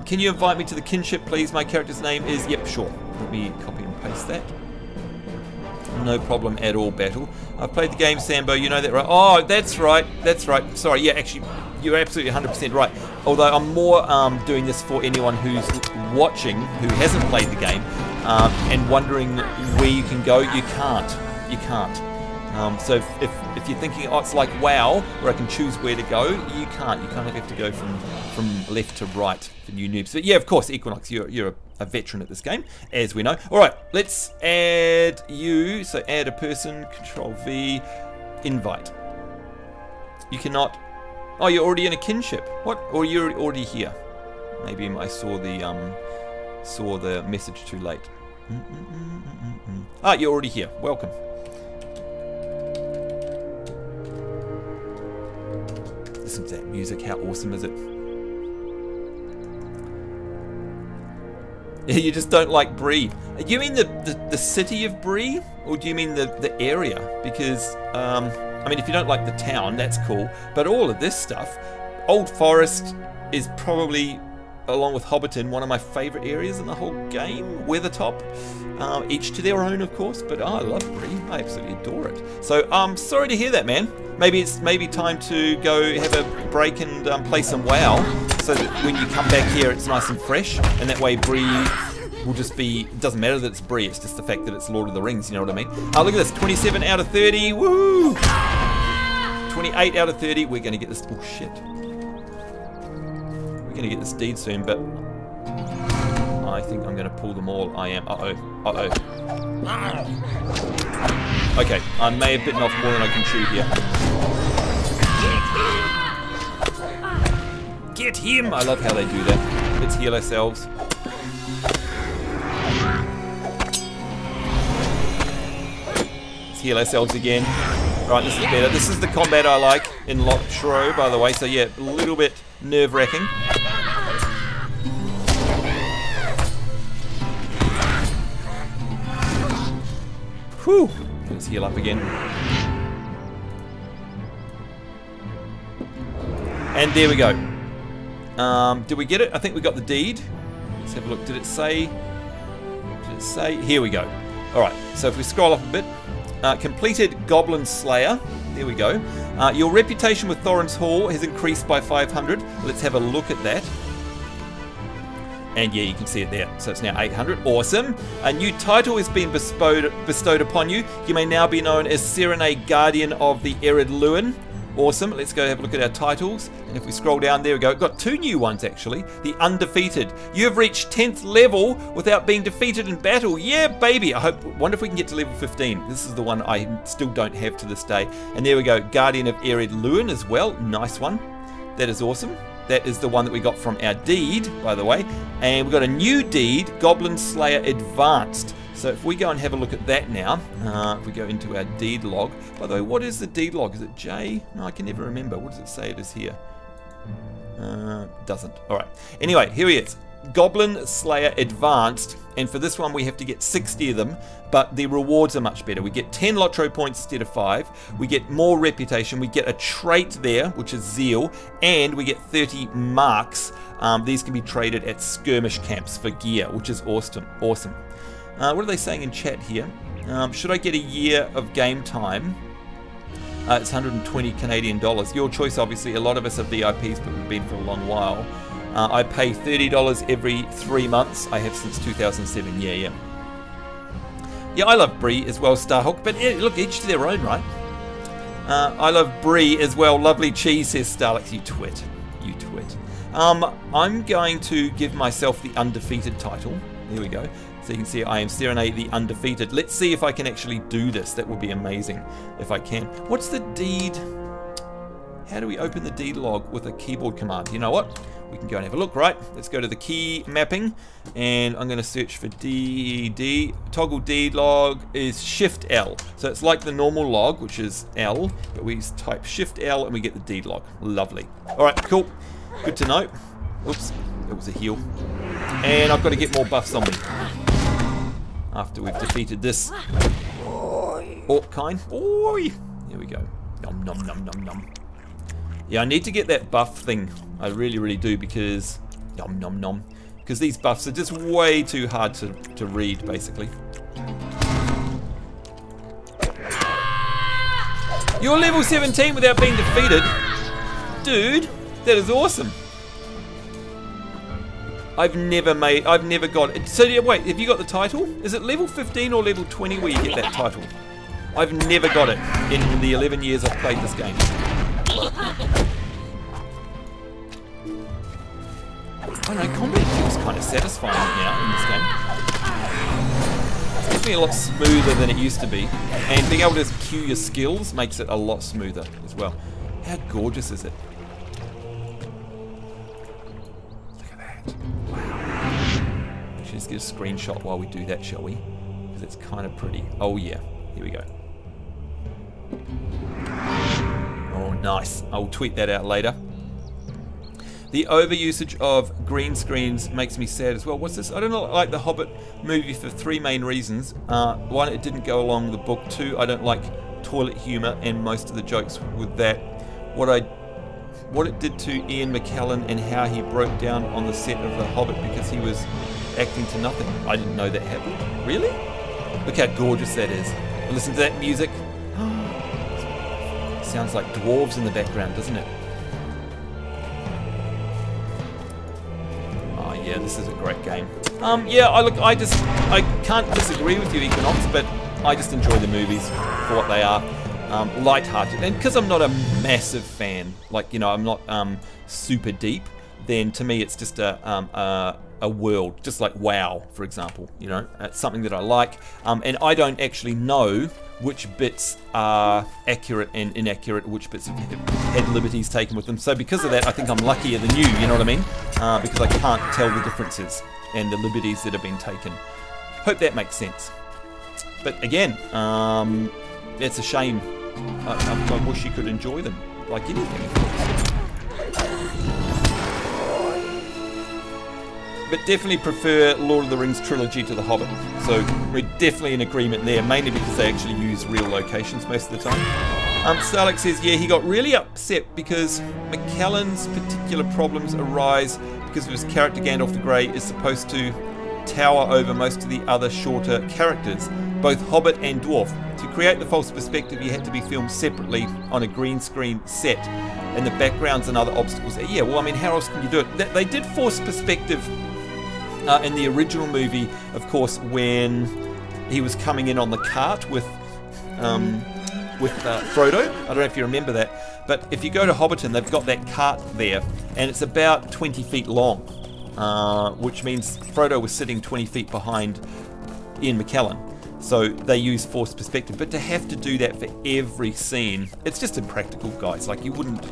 Can you invite me to the kinship, please? My character's name is... Yep, sure. Let me copy and paste that. No problem at all, Battle. I've played the game, Sambo. You know that, right? Oh, that's right. That's right. Sorry. Yeah, actually, you're absolutely 100% right. Although I'm more doing this for anyone who's watching, who hasn't played the game, and wondering where you can go. You can't. You can't. So if you're thinking, oh, it's like WoW, where I can choose where to go, you can't. You kind of have to go from left to right for new noobs. But yeah, of course, Equinox, you're a veteran at this game, as we know. All right, let's add you. So add a person, Control V, invite. You cannot. Oh, you're already in a kinship. What? Or you're already here? Maybe I saw the message too late. Ah, you're already here. Welcome. Listen to that music, how awesome is it? You just don't like Bree. You mean the city of Bree? Or do you mean the area? Because, I mean, if you don't like the town, that's cool. But all of this stuff, Old Forest is probably, along with Hobbiton, one of my favourite areas in the whole game. Weathertop, each to their own, of course. But I love Bree. I absolutely adore it. So, sorry to hear that, man. Maybe it's time to go have a break and play some WoW, so that when you come back here, it's nice and fresh, and that way Bree will just be. It doesn't matter that it's Bree. It's just the fact that it's Lord of the Rings. You know what I mean? Look at this, 27 out of 30. Woo! 28 out of 30. We're going to get this. Oh, shit. We're going to get this deed soon, but I think I'm going to pull them all. I am. Uh-oh. Uh-oh. Okay, I may have bitten off more than I can chew here. Get him! I love how they do that. Let's heal ourselves. Let's heal ourselves again. Right, this is better. This is the combat I like in Lotro, by the way. So yeah, a little bit nerve-wracking. Whew. Let's heal up again. And there we go. Did we get it? I think we got the deed. Let's have a look. Did it say? Did it say? Here we go. Alright, so if we scroll up a bit. Completed Goblin Slayer. There we go. Your reputation with Thorin's Hall has increased by 500. Let's have a look at that. And yeah, you can see it there. So it's now 800. Awesome. A new title has been bestowed upon you. You may now be known as Serenade Guardian of the Erid Luin. Awesome. Let's go have a look at our titles. And if we scroll down, there we go. Got 2 new ones actually. The Undefeated. You have reached 10th level without being defeated in battle. Yeah, baby. Wonder if we can get to level 15. This is the one I still don't have to this day. And there we go. Guardian of Erid Luin as well. Nice one. That is awesome. That is the one that we got from our deed, by the way. And we've got a new deed, Goblin Slayer Advanced. So if we go and have a look at that now, if we go into our deed log. By the way, what is the deed log? Is it J? No, I can never remember. What does it say it is here? Doesn't. All right. Anyway, here he is. Goblin Slayer Advanced. And for this one, we have to get 60 of them. But the rewards are much better. We get 10 Lotro points instead of 5. We get more reputation. We get a trait there, which is Zeal. And we get 30 marks. These can be traded at skirmish camps for gear, which is awesome. Awesome. What are they saying in chat here? Should I get a year of game time? It's 120 Canadian dollars. Your choice, obviously. A lot of us are VIPs, but we've been for a long while. I pay $30 every 3 months. I have since 2007. Yeah. Yeah, I love Brie as well, Starhawk. But yeah, look, each to their own, right? I love Brie as well. Lovely cheese, says Starlix. You twit. You twit. I'm going to give myself the Undefeated title. There we go. So you can see I am Serenade the Undefeated. Let's see if I can actually do this. That would be amazing if I can. What's the deed? How do we open the deed log with a keyboard command? You know what? We can go and have a look, right? Let's go to the key mapping, and I'm going to search for DED. Toggle deed log is Shift L. So it's like the normal log, which is L, but we type Shift L and we get the deed log. Lovely. All right, cool. Good to know. Oops, it was a heal. And I've got to get more buffs on me after we've defeated this orc kind. Oi! Here we go. Nom nom nom nom nom. Yeah, I need to get that buff thing. I really, really do, because nom nom nom. Because these buffs are just way too hard to read, basically. You're level 17 without being defeated, dude. That is awesome. I've never got it. So yeah, wait, have you got the title? Is it level 15 or level 20 where you get that title? I've never got it in the 11 years I've played this game. I don't know, combat feels kind of satisfying now in this game. It's definitely a lot smoother than it used to be. And being able to cue your skills makes it a lot smoother as well. How gorgeous is it? Let's get a screenshot while we do that, shall we? Because it's kind of pretty. Oh yeah, here we go. Oh nice. I'll tweet that out later. The overusage of green screens makes me sad as well. What's this? I don't like the Hobbit movie for 3 main reasons. 1, it didn't go along with the book. 2, I don't like toilet humor and most of the jokes with that. What it did to Ian McKellen and how he broke down on the set of The Hobbit because he was acting to nothing. I didn't know that happened. Really? Look how gorgeous that is. Listen to that music. Sounds like dwarves in the background, doesn't it? Oh yeah, this is a great game. Yeah, I can't disagree with you, Equinox, but I just enjoy the movies for what they are. light-hearted. And because I'm not a massive fan, like, you know, I'm not super deep, then to me it's just a world, just like WoW, for example. You know, it's something that I like, and I don't actually know which bits are accurate and inaccurate, which bits have had liberties taken with them. So because of that, I think I'm luckier than you know what I mean? Because I can't tell the differences and the liberties that have been taken. Hope that makes sense. But again, it's a shame. I wish you could enjoy them like anything. But definitely prefer Lord of the Rings trilogy to The Hobbit. So we're definitely in agreement there, mainly because they actually use real locations most of the time. Starlick says, yeah, he got really upset because McKellen's particular problems arise because of his character Gandalf the Grey is supposed to tower over most of the other shorter characters, both Hobbit and Dwarf. To create the false perspective, you had to be filmed separately on a green screen set, and the backgrounds and other obstacles. Yeah, well, I mean, how else can you do it? They did force perspective in the original movie, of course, when he was coming in on the cart with Frodo. I don't know if you remember that, but if you go to Hobbiton, they've got that cart there, and it's about 20 feet long, which means Frodo was sitting 20 feet behind Ian McKellen. So they use forced perspective, but to have to do that for every scene, it's just impractical, guys. Like, you wouldn't,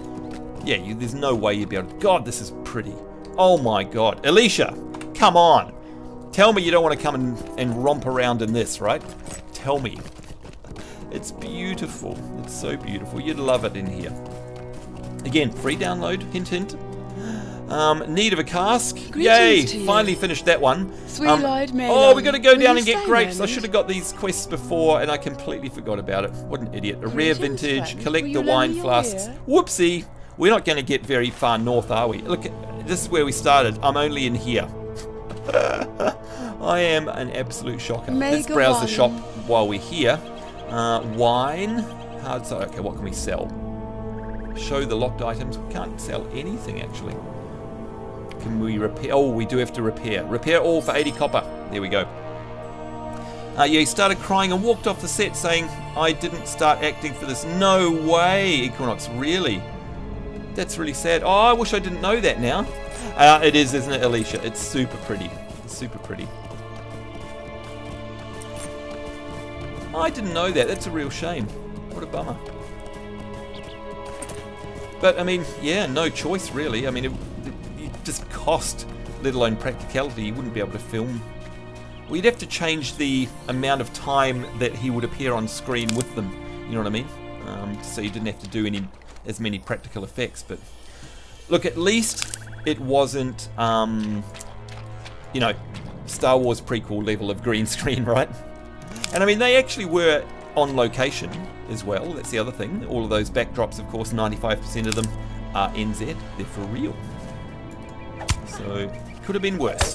there's no way you'd be able to. God, this is pretty. Oh my God. Alicia, come on. Tell me you don't want to come and romp around in this, right? Tell me. It's beautiful. It's so beautiful. You'd love it in here. Again, free download, hint, hint. Need of a cask. Yay! Finally finished that one. Sweet-eyed man. Oh, we got to go down and get grapes. I should have got these quests before, and I completely forgot about it. What an idiot! A rare vintage. Collect the wine flasks. Whoopsie! We're not going to get very far north, are we? Look, this is where we started. I'm only in here. I am an absolute shocker. Let's browse the shop while we're here. Wine. Hard side. Okay, what can we sell? Show the locked items. We can't sell anything actually. Can we repair? Oh, we do have to repair. Repair all for 80 copper. There we go. Yeah, he started crying and walked off the set saying, I didn't start acting for this. No way, Equinox, really? That's really sad. Oh, I wish I didn't know that now. It is, isn't it, Alicia? It's super pretty. It's super pretty. I didn't know that. That's a real shame. What a bummer. But, I mean, yeah, no choice, really. I mean, it just cost, let alone practicality. You wouldn't be able to film. Well, you'd have to change the amount of time that he would appear on screen with them. You know what I mean? So you didn't have to do as many practical effects. But look, at least it wasn't, you know, Star Wars prequel level of green screen, right? And I mean, they actually were on location as well. That's the other thing. All of those backdrops, of course, 95% of them are NZ. They're for real. So, could have been worse.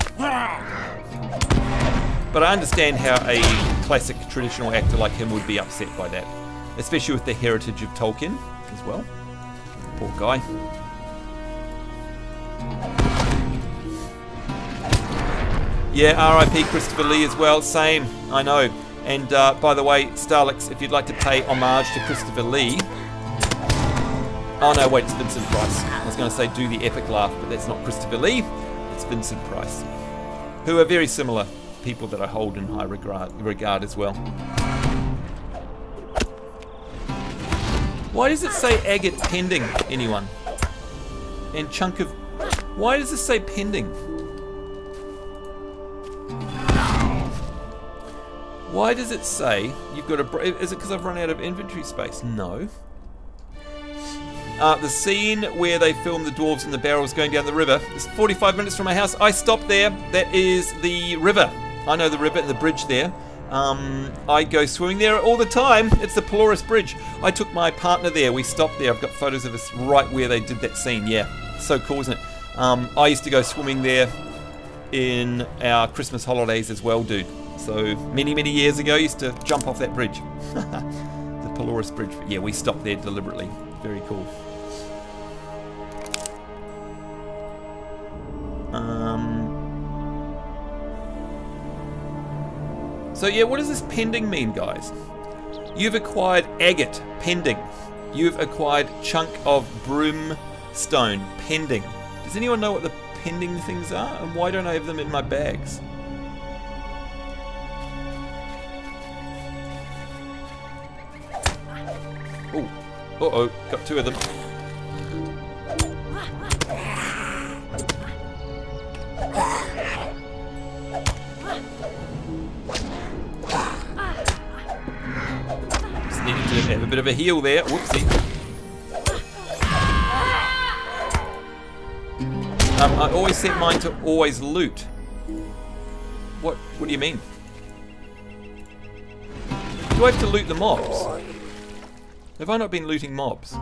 But I understand how a classic traditional actor like him would be upset by that. Especially with the heritage of Tolkien as well. Poor guy. Yeah, RIP Christopher Lee as well. Same, I know. And by the way, Starlix, if you'd like to pay homage to Christopher Lee... Oh no, wait, it's Vincent Price. I was going to say do the epic laugh, but that's not Christopher Lee. It's Vincent Price. Who are very similar people that I hold in high regard as well. Why does it say agate pending, anyone? And chunk of... Why does this say pending? Why does it say you've got a... Is it because I've run out of inventory space? No. The scene where they filmed the dwarves in the barrels going down the river is 45 minutes from my house. I stopped there. That is the river. I know the river and the bridge there. I go swimming there all the time. It's the Polaris Bridge. I took my partner there. We stopped there. I've got photos of us right where they did that scene. Yeah, so cool, isn't it? I used to go swimming there in our Christmas holidays as well, dude. So many, many years ago, I used to jump off that bridge. The Polaris Bridge. Yeah, we stopped there deliberately. Very cool. So yeah, what does this pending mean, guys? You've acquired agate, pending. You've acquired chunk of broomstone, pending. Does anyone know what the pending things are? And why don't I have them in my bags? Oh, uh-oh, got 2 of them. Just needed to have a bit of a heal there. Whoopsie. I always set mine to always loot. What do you mean? Do I have to loot the mobs? Have I not been looting mobs?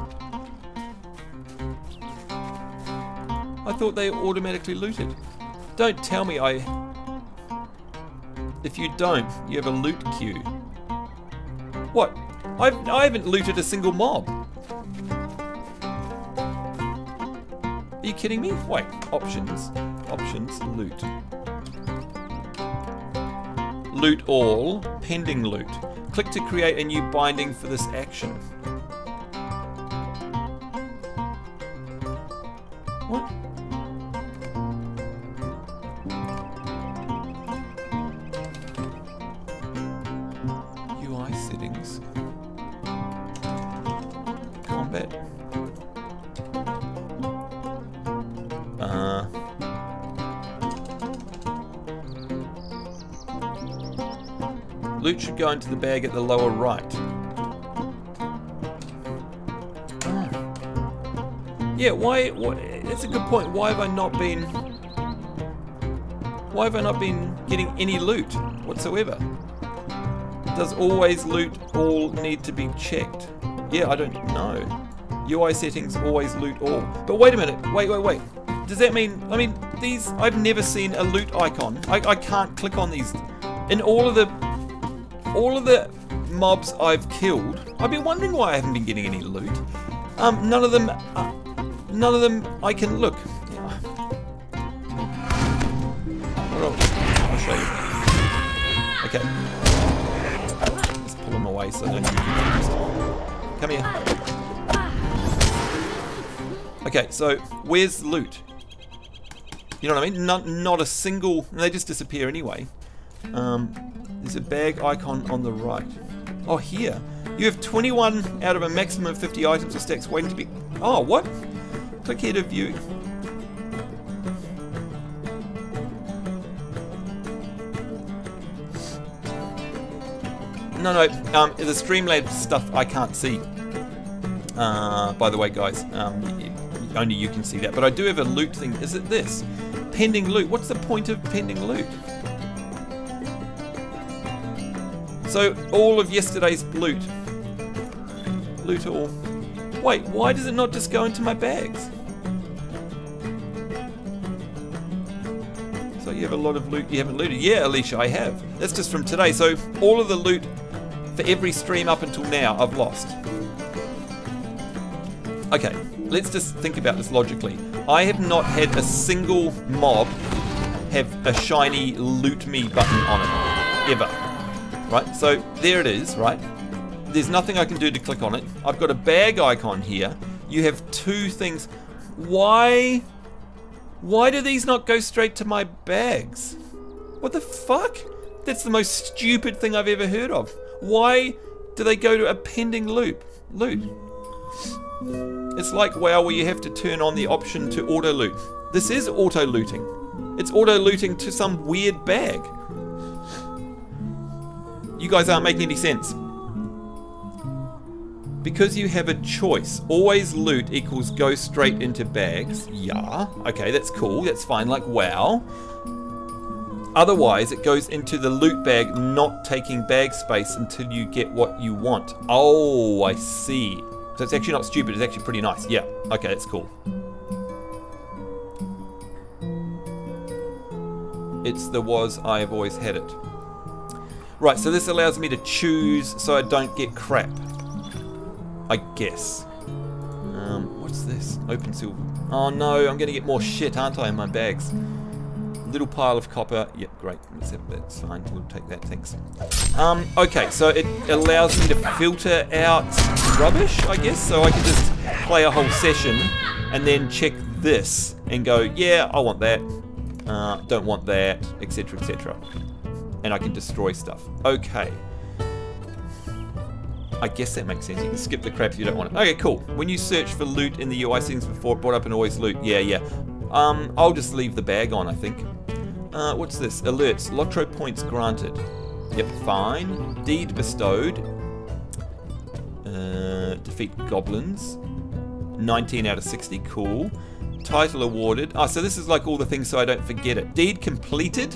I thought they automatically looted. Don't tell me if you don't, you have a loot queue. What? I haven't looted a single mob. Are you kidding me? Wait, options, loot. Loot all, pending loot. Click to create a new binding for this action. What? UI settings. Combat. Loot should go into the bag at the lower right. Yeah, why? That's a good point. Why have I not been getting any loot whatsoever? Does always loot all need to be checked? Yeah, I don't know. UI settings always loot all. But wait a minute. Wait. Does that mean? I mean, these. I've never seen a loot icon. I can't click on these. In all of the mobs I've killed, I've been wondering why I haven't been getting any loot. None of them I can look. I'll show you. Okay. Let's pull them away so I don't get confused. Come here. Okay, so where's loot? You know what I mean? Not a single. They just disappear anyway. There's a bag icon on the right. Oh, here. You have 21 out of a maximum of 50 items or stacks waiting to be... Oh, what? Click here to view. No, the Streamlabs stuff I can't see. By the way, guys, only you can see that. But I do have a loot thing. Is it this? Pending loot. What's the point of pending loot? So, all of yesterday's loot. Loot all. Wait, why does it not just go into my bags? So you have a lot of loot you haven't looted. Yeah, Alicia, I have. That's just from today. So, all of the loot for every stream up until now, I've lost. Okay, let's just think about this logically. I have not had a single mob have a shiny loot me button on it. Ever. Right, so there it is, right? There's nothing I can do to click on it. I've got a bag icon here. You have 2 things. Why do these not go straight to my bags? What the fuck? That's the most stupid thing I've ever heard of. Why do they go to a pending loot? It's like WoW where you have to turn on the option to auto loot. This is auto looting. It's auto looting to some weird bag. You guys aren't making any sense. Because you have a choice. Always loot equals go straight into bags. Yeah. Okay, that's cool. That's fine. Like WoW. Otherwise, it goes into the loot bag, not taking bag space until you get what you want. Oh, I see. So it's actually not stupid. It's actually pretty nice. Yeah. Okay, that's cool. It's the was I've always had it. Right, so this allows me to choose so I don't get crap. I guess. What's this? Open silver. Oh no, I'm gonna get more shit, aren't I, in my bags? Little pile of copper. Yep, great. That's fine. We'll take that. Thanks. Okay, so it allows me to filter out rubbish, I guess. So I can just play a whole session and then check this and go, yeah, I want that. Don't want that, etc., etc. And I can destroy stuff. Okay. I guess that makes sense. You can skip the crap if you don't want it. Okay, cool. When you search for loot in the UI settings before it brought up an always loot. Yeah. I'll just leave the bag on, I think. What's this? Alerts. Lotro points granted. Yep, fine. Deed bestowed. Defeat goblins. 19 out of 60. Cool. Title awarded. So this is like all the things so I don't forget it. Deed completed.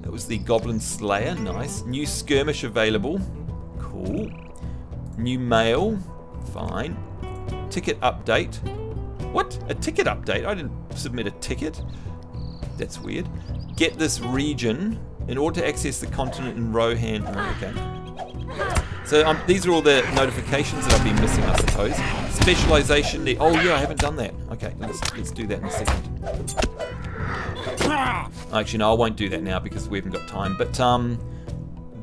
That was the Goblin Slayer. Nice. New skirmish available. Cool. New mail. Fine. Ticket update. What? A ticket update? I didn't submit a ticket. That's weird. Get this region. In order to access the continent in Rohan. Okay. So these are all the notifications that I've been missing, I suppose. Specialization. Oh yeah, I haven't done that. Okay, let's do that in a second. Actually, no, I won't do that now because we haven't got time. But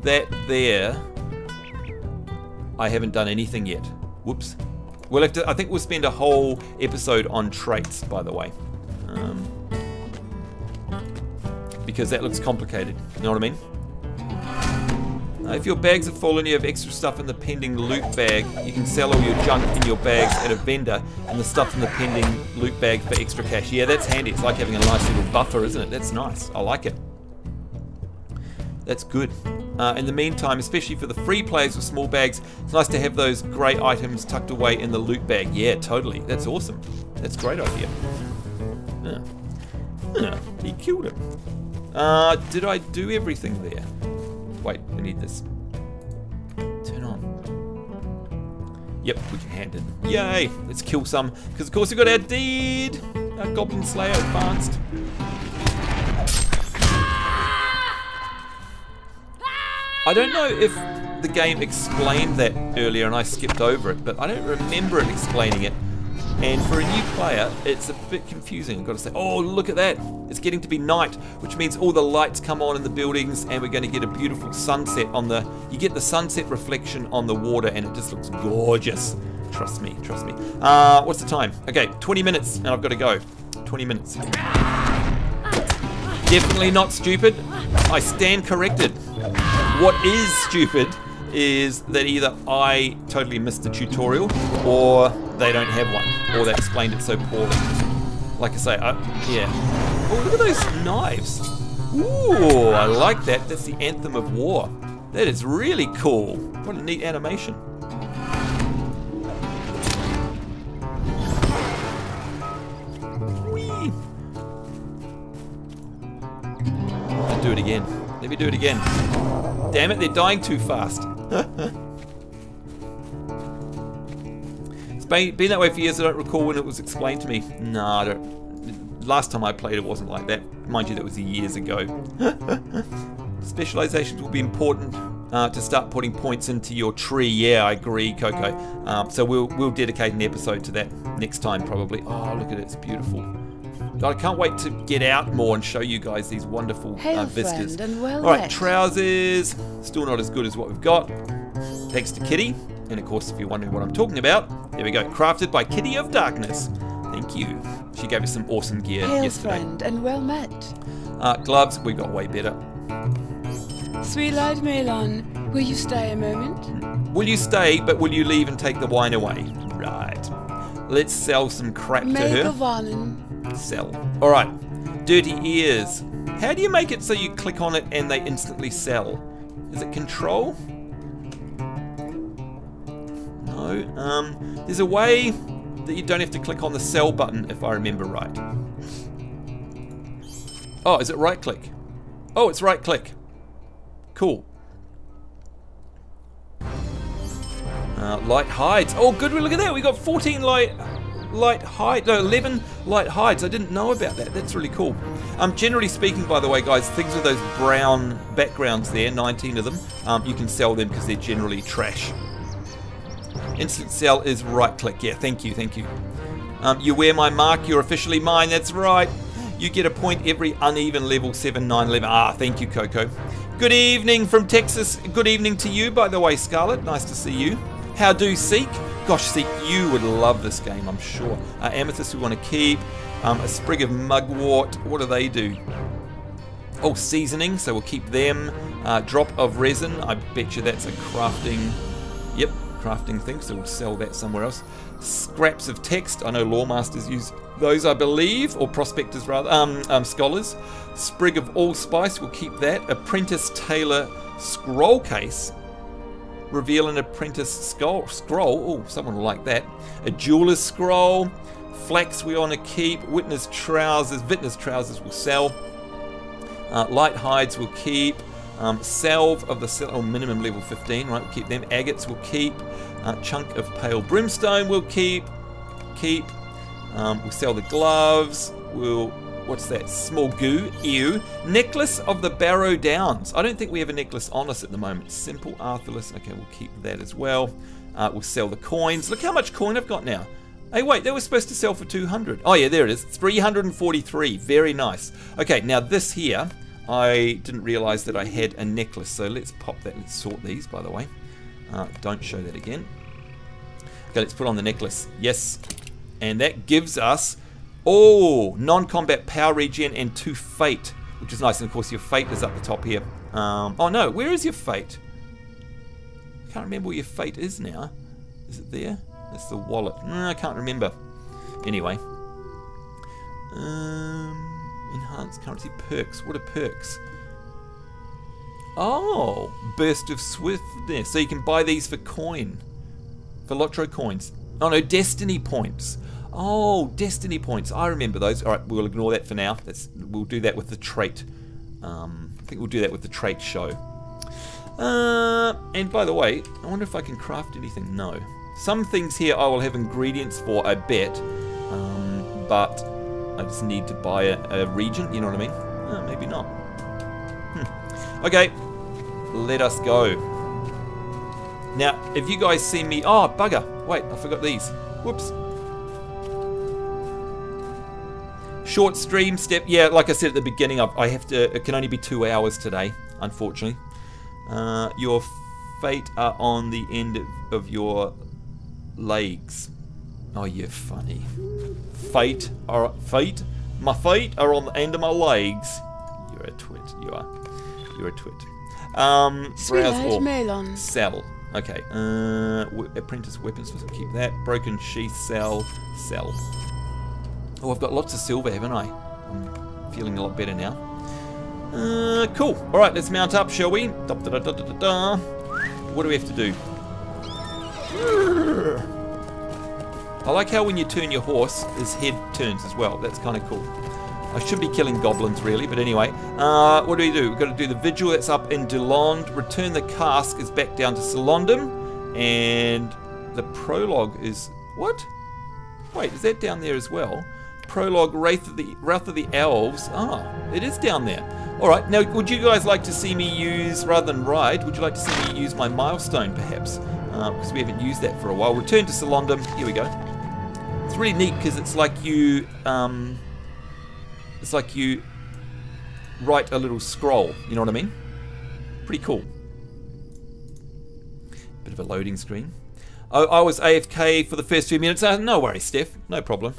that there, I haven't done anything yet. Whoops. We'll have to. I think we'll spend a whole episode on traits, by the way, because that looks complicated. You know what I mean? If your bags are full and you have extra stuff in the pending loot bag, you can sell all your junk in your bags at a vendor and the stuff in the pending loot bag for extra cash. Yeah, that's handy. It's like having a nice little buffer, isn't it? That's nice. I like it. That's good. In the meantime, especially for the free players with small bags, it's nice to have those great items tucked away in the loot bag. Yeah, totally. That's awesome. That's a great idea. He killed him. Did I do everything there? Wait, I need this. Turn on. Yep, we can hand it. Yay! Let's kill some, because of course we've got our deed! Our Goblin Slayer advanced. I don't know if the game explained that earlier and I skipped over it, but I don't remember it explaining it. And for a new player, it's a bit confusing. I've got to say, oh, look at that. It's getting to be night, which means all the lights come on in the buildings and we're going to get a beautiful sunset on the... You get the sunset reflection on the water and it just looks gorgeous. Trust me, trust me. What's the time? Okay, 20 minutes and I've got to go. 20 minutes. Definitely not stupid. I stand corrected. What is stupid is that either I totally missed the tutorial or they don't have one, or they explained it so poorly. Like I say, yeah. Oh, look at those knives. Ooh, I like that. That's the Anthem of War. That is really cool. What a neat animation. Whee! I'll do it again. Let me do it again. Damn it, they're dying too fast. It's been that way for years. I don't recall when it was explained to me. No, I don't. Last time I played it wasn't like that. Mind you, that was years ago. Specializations will be important to start putting points into your tree. Yeah, I agree, Coco. So we'll dedicate an episode to that next time probably. Oh, look at it, it's beautiful. I can't wait to get out more and show you guys these wonderful vistas. Alright, trousers. Still not as good as what we've got. Thanks to Kitty. And of course, if you're wondering what I'm talking about, there we go. Crafted by Kitty of Darkness. Thank you. She gave us some awesome gear yesterday. Friend, and well met. Gloves, we got way better. Sweet light Melon, will you stay a moment? Will you stay, but will you leave and take the wine away? Right. Let's sell some crap to her. Sell. Alright. Dirty ears. How do you make it so you click on it and they instantly sell? Is it control? No. There's a way that you don't have to click on the sell button if I remember right. Oh, is it right click? Oh, it's right click. Cool. Light hides. Oh, good. Look at that. We got 14 light hides. No, 11 light hides. I didn't know about that. That's really cool. Generally speaking, by the way, guys, things with those brown backgrounds there, 19 of them, you can sell them because they're generally trash. Instant sell is right click. Yeah, thank you, thank you. You wear my mark, you're officially mine. That's right. You get a point every uneven level 7, 9, 11. Ah, thank you, Coco. Good evening from Texas. Good evening to you, by the way, Scarlett. Nice to see you. How do Seek? Gosh, Seek, you would love this game, I'm sure. Amethyst we want to keep. A sprig of mugwort. What do they do? Oh, seasoning, so we'll keep them. Drop of resin. I bet you that's a crafting... Yep, crafting thing, so we'll sell that somewhere else. Scraps of text. I know lawmasters use those, I believe, or prospectors rather. Scholars. Sprig of allspice. We'll keep that. Apprentice tailor scroll case. Reveal an apprentice scroll. Oh, someone will like that. A jeweler's scroll. Flax we want to keep. Witness trousers. Vintner's trousers we'll sell. Light hides we'll keep. Salve of the minimum level 15, right? We'll keep them. Agates we'll keep. Chunk of pale brimstone we'll keep. We'll sell the gloves. What's that? Small goo. Ew. Necklace of the Barrow Downs. I don't think we have a necklace on us at the moment. Simple Arthurless. Okay, we'll keep that as well. We'll sell the coins. Look how much coin I've got now. Hey, wait, they were supposed to sell for 200. Oh, yeah, there it is. 343. Very nice. Okay, now this here, I didn't realize that I had a necklace. So let's pop that. Let's sort these, by the way. Don't show that again. Okay, let's put on the necklace. Yes. And that gives us, non-combat power regen and 2 fate, which is nice. And of course, your fate is up the top here. Oh no, where is your fate? I can't remember where your fate is now. Is it there? That's the wallet. I can't remember. Anyway. Enhanced currency perks. What are perks? Oh, burst of swiftness. So you can buy these for coin. For Lotro coins. Oh no, destiny points. Oh, destiny points. I remember those. Alright, we'll ignore that for now. We'll do that with the trait. I think we'll do that with the trait show. And by the way, I wonder if I can craft anything. No. Some things here I will have ingredients for, I bet. But I just need to buy a region, you know what I mean? Oh, maybe not. Okay, let us go. Now, if you guys see me... Oh, bugger. Wait, I forgot these. Whoops. Short stream step. Yeah, like I said at the beginning, I have to... It can only be 2 hours today, unfortunately. Your fate are on the end of your legs. Oh, you're funny. Fate. My feet are on the end of my legs. You're a twit. You are. You're a twit. Sweet melon. Sell. Okay. Apprentice weapons. We'll keep that. Broken sheath. Sell. Oh, I've got lots of silver, haven't I? I'm feeling a lot better now. Cool. All right, let's mount up, shall we? What do we have to do? I like how when you turn your horse, his head turns as well. That's kind of cool. I should be killing goblins, really, but anyway. What do? We've got to do the vigil. That's up in Delond. Return the cask is back down to Solondum. And the prologue is... What? Wait, is that down there as well? Prologue, Wrath of the Elves. Oh, it is down there. Alright, now would you guys like to see me use, rather than ride, would you like to see me use my milestone perhaps? Because we haven't used that for a while. Return to Solondum. Here we go. It's really neat because it's like you write a little scroll, you know what I mean? Pretty cool. Bit of a loading screen. I was AFK for the first 2 minutes. No worries, Steph. No problem.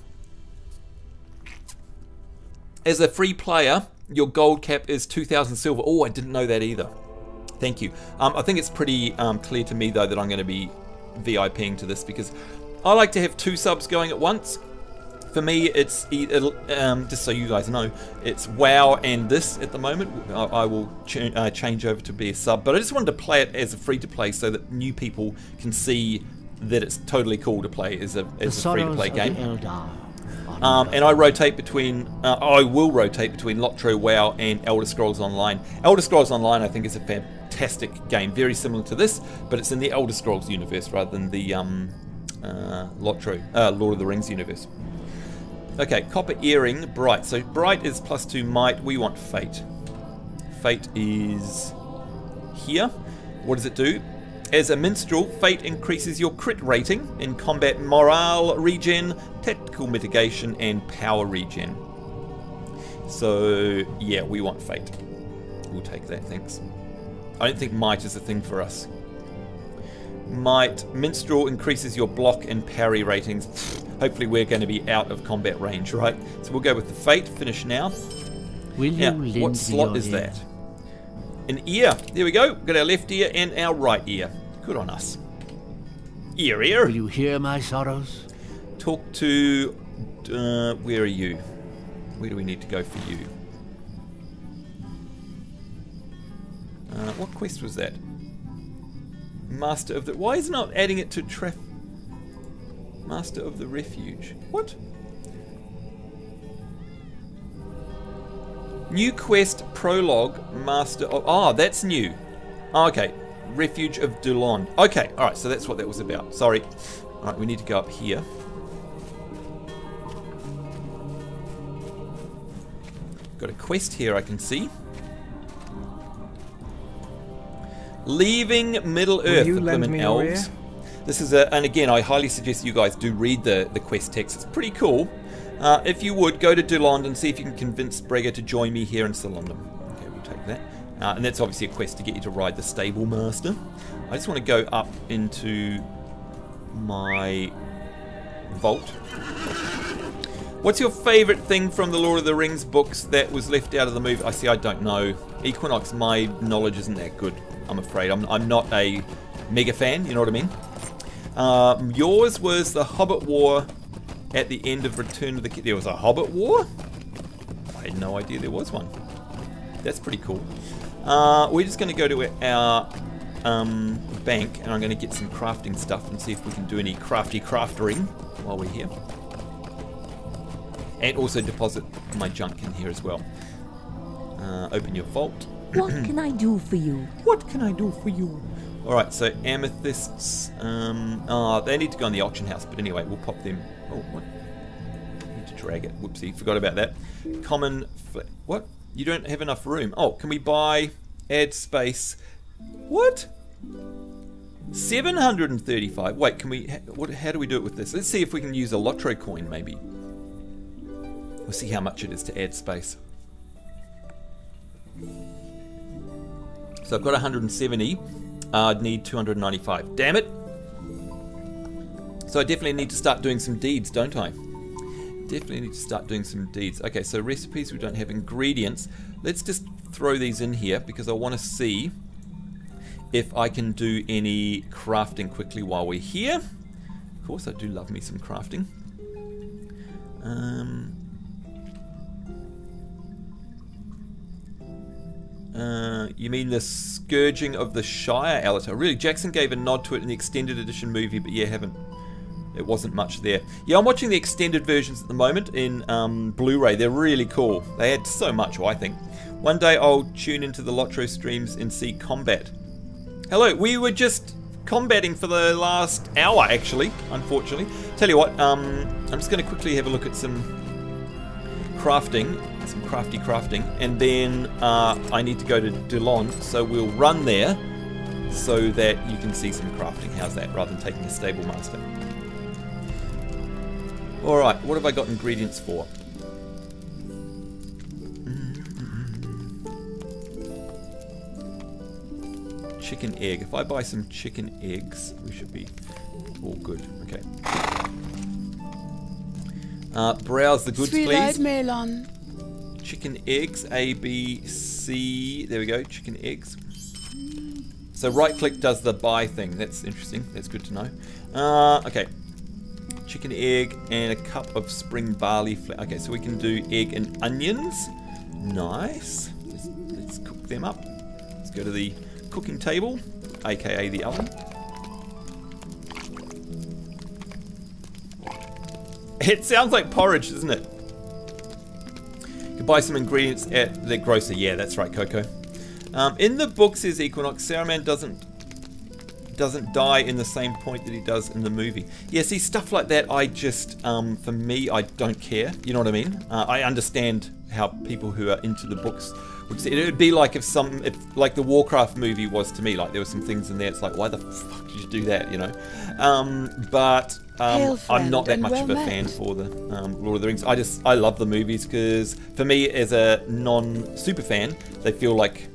As a free player, your gold cap is 2,000 silver. Oh, I didn't know that either. Thank you. I think it's pretty clear to me, though, that I'm going to be VIPing to this because I like to have 2 subs going at once. For me, it's, just so you guys know, it's WoW and this at the moment. I will change over to be a sub. But I just wanted to play it as a free-to-play so that new people can see that it's totally cool to play as a free-to-play game. And I rotate between, I will rotate between Lotro, WoW, and Elder Scrolls Online. Elder Scrolls Online, I think, is a fantastic game, very similar to this, but it's in the Elder Scrolls universe rather than the Lotro, Lord of the Rings universe. Okay, Copper Earring, Bright. So Bright is +2 might. We want Fate. Fate is here. What does it do? As a minstrel, Fate increases your crit rating in combat, morale regen, tactical mitigation, and power regen. So, yeah, we want fate. We'll take that, thanks. I don't think might is a thing for us. Might. Minstrel increases your block and parry ratings. Hopefully we're going to be out of combat range, right? So we'll go with the fate. Finish now. Will Now, you what slot is that? An ear. There we go. We've got our left ear and our right ear. Good on us. Ear. Will you hear my sorrows? Talk to... where are you? Where do we need to go for you? What quest was that? Master of the... Why is it not adding it to Master of the Refuge? What? New quest, prologue, Master of... Oh, that's new. Oh, okay. Refuge of Dulond. Okay, alright, so that's what that was about. Sorry. Alright, we need to go up here. Got a quest here I can see. Leaving Middle Earth, the Blimmin' Elves. This is a, and again, I highly suggest you guys do read the quest text. It's pretty cool. If you would, go to Dulond and see if you can convince Brega to join me here in Solondum. Okay, we'll take that. And that's obviously a quest to get you to ride the Stable Master. I just want to go up into my vault. What's your favourite thing from the Lord of the Rings books that was left out of the movie? I don't know. Equinox, my knowledge isn't that good, I'm afraid. I'm not a mega fan, you know what I mean? Yours was the Hobbit War at the end of Return of the King. There was a Hobbit War? I had no idea there was one. That's pretty cool. We're just going to go to our bank, and I'm going to get some crafting stuff and see if we can do any craftering while we're here. And also deposit my junk in here as well. Open your vault. What can I do for you? What can I do for you? Alright, so amethysts. They need to go in the auction house, but anyway, we'll pop them. Oh, what? I need to drag it. Whoopsie, forgot about that. Common. What? You don't have enough room. Oh, can we buy. Add space. What? 735. Wait, can we. How do we do it with this? Let's see if we can use a Lotro coin, maybe. We'll see how much it is to add space. So I've got 170. I'd need 295. Damn it! So I definitely need to start doing some deeds, don't I? Definitely need to start doing some deeds. Okay, so recipes, we don't have ingredients. Let's just throw these in here because I want to see if I can do any crafting quickly while we're here. Of course, I do love me some crafting. You mean the Scourging of the Shire, Alatar? Really, Jackson gave a nod to it in the extended edition movie, but yeah, it wasn't much there. Yeah, I'm watching the extended versions at the moment in Blu-ray. They're really cool. They add so much, I think. One day I'll tune into the Lotro streams and see combat. Hello, we were just combating for the last hour, actually, unfortunately. Tell you what, I'm just going to quickly have a look at some crafting. Some crafting, and then I need to go to Dulond, so we'll run there so that you can see some crafting. How's that, rather than taking a Stable Master? Alright, what have I got ingredients for? Chicken egg. If I buy some chicken eggs, we should be all good. Okay. Browse the goods, please. Melon. Chicken eggs, A, B, C. There we go, chicken eggs. So right click does the buy thing. That's interesting. That's good to know. Okay. Chicken egg and a cup of spring barley flour. Okay, so we can do egg and onions. Nice. Let's cook them up. Let's go to the cooking table, aka the oven. It sounds like porridge, doesn't it? You can buy some ingredients at the grocer. Yeah, that's right, Coco. In the book, says Equinox, Saruman doesn't die in the same point that he does in the movie. Yeah, see, stuff like that, I just, for me, I don't care. You know what I mean? I understand how people who are into the books It would be like if like the Warcraft movie was to me. Like there were some things in there. It's like, why the fuck did you do that? You know. I'm not that much of a fan for the Lord of the Rings. I love the movies because for me, as a non-super fan, they feels like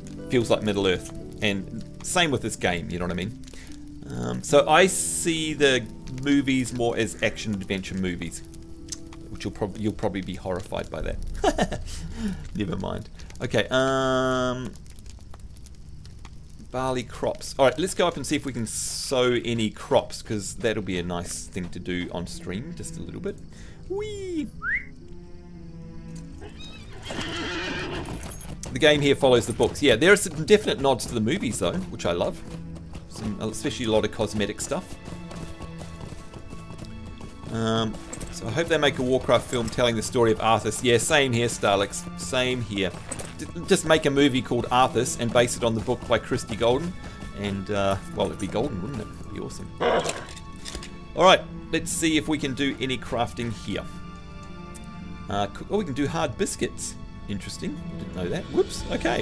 Middle Earth, and same with this game. You know what I mean? So I see the movies more as action adventure movies, which you'll probably be horrified by that. Never mind. Okay. Barley crops. All right, let's go up and see if we can sow any crops, because that'll be a nice thing to do on stream, just a little bit. Whee! The game here follows the books. Yeah, there are some definite nods to the movies though, which I love. Especially a lot of cosmetic stuff. So I hope they make a Warcraft film telling the story of Arthas. Yeah, same here, Starlix. Same here. Just make a movie called Arthas and base it on the book by Christie Golden. And, well, it'd be golden, wouldn't it? It'd be awesome. Alright, let's see if we can do any crafting here. Oh, we can do hard biscuits. Interesting. Didn't know that. Whoops. Okay.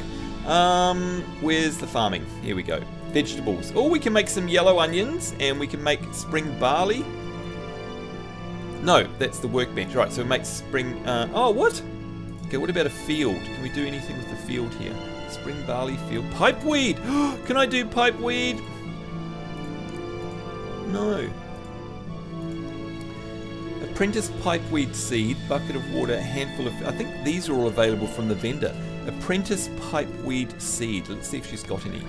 Where's the farming? Here we go. Vegetables. Oh, we can make some yellow onions, and we can make spring barley. No, that's the workbench. Right, so we make spring... oh, what? Okay, what about a field? Can we do anything with the field here? Spring barley field. Pipeweed! Can I do pipeweed? No. Apprentice pipeweed seed, bucket of water, a handful of... I think these are all available from the vendor. Apprentice pipeweed seed. Let's see if she's got any.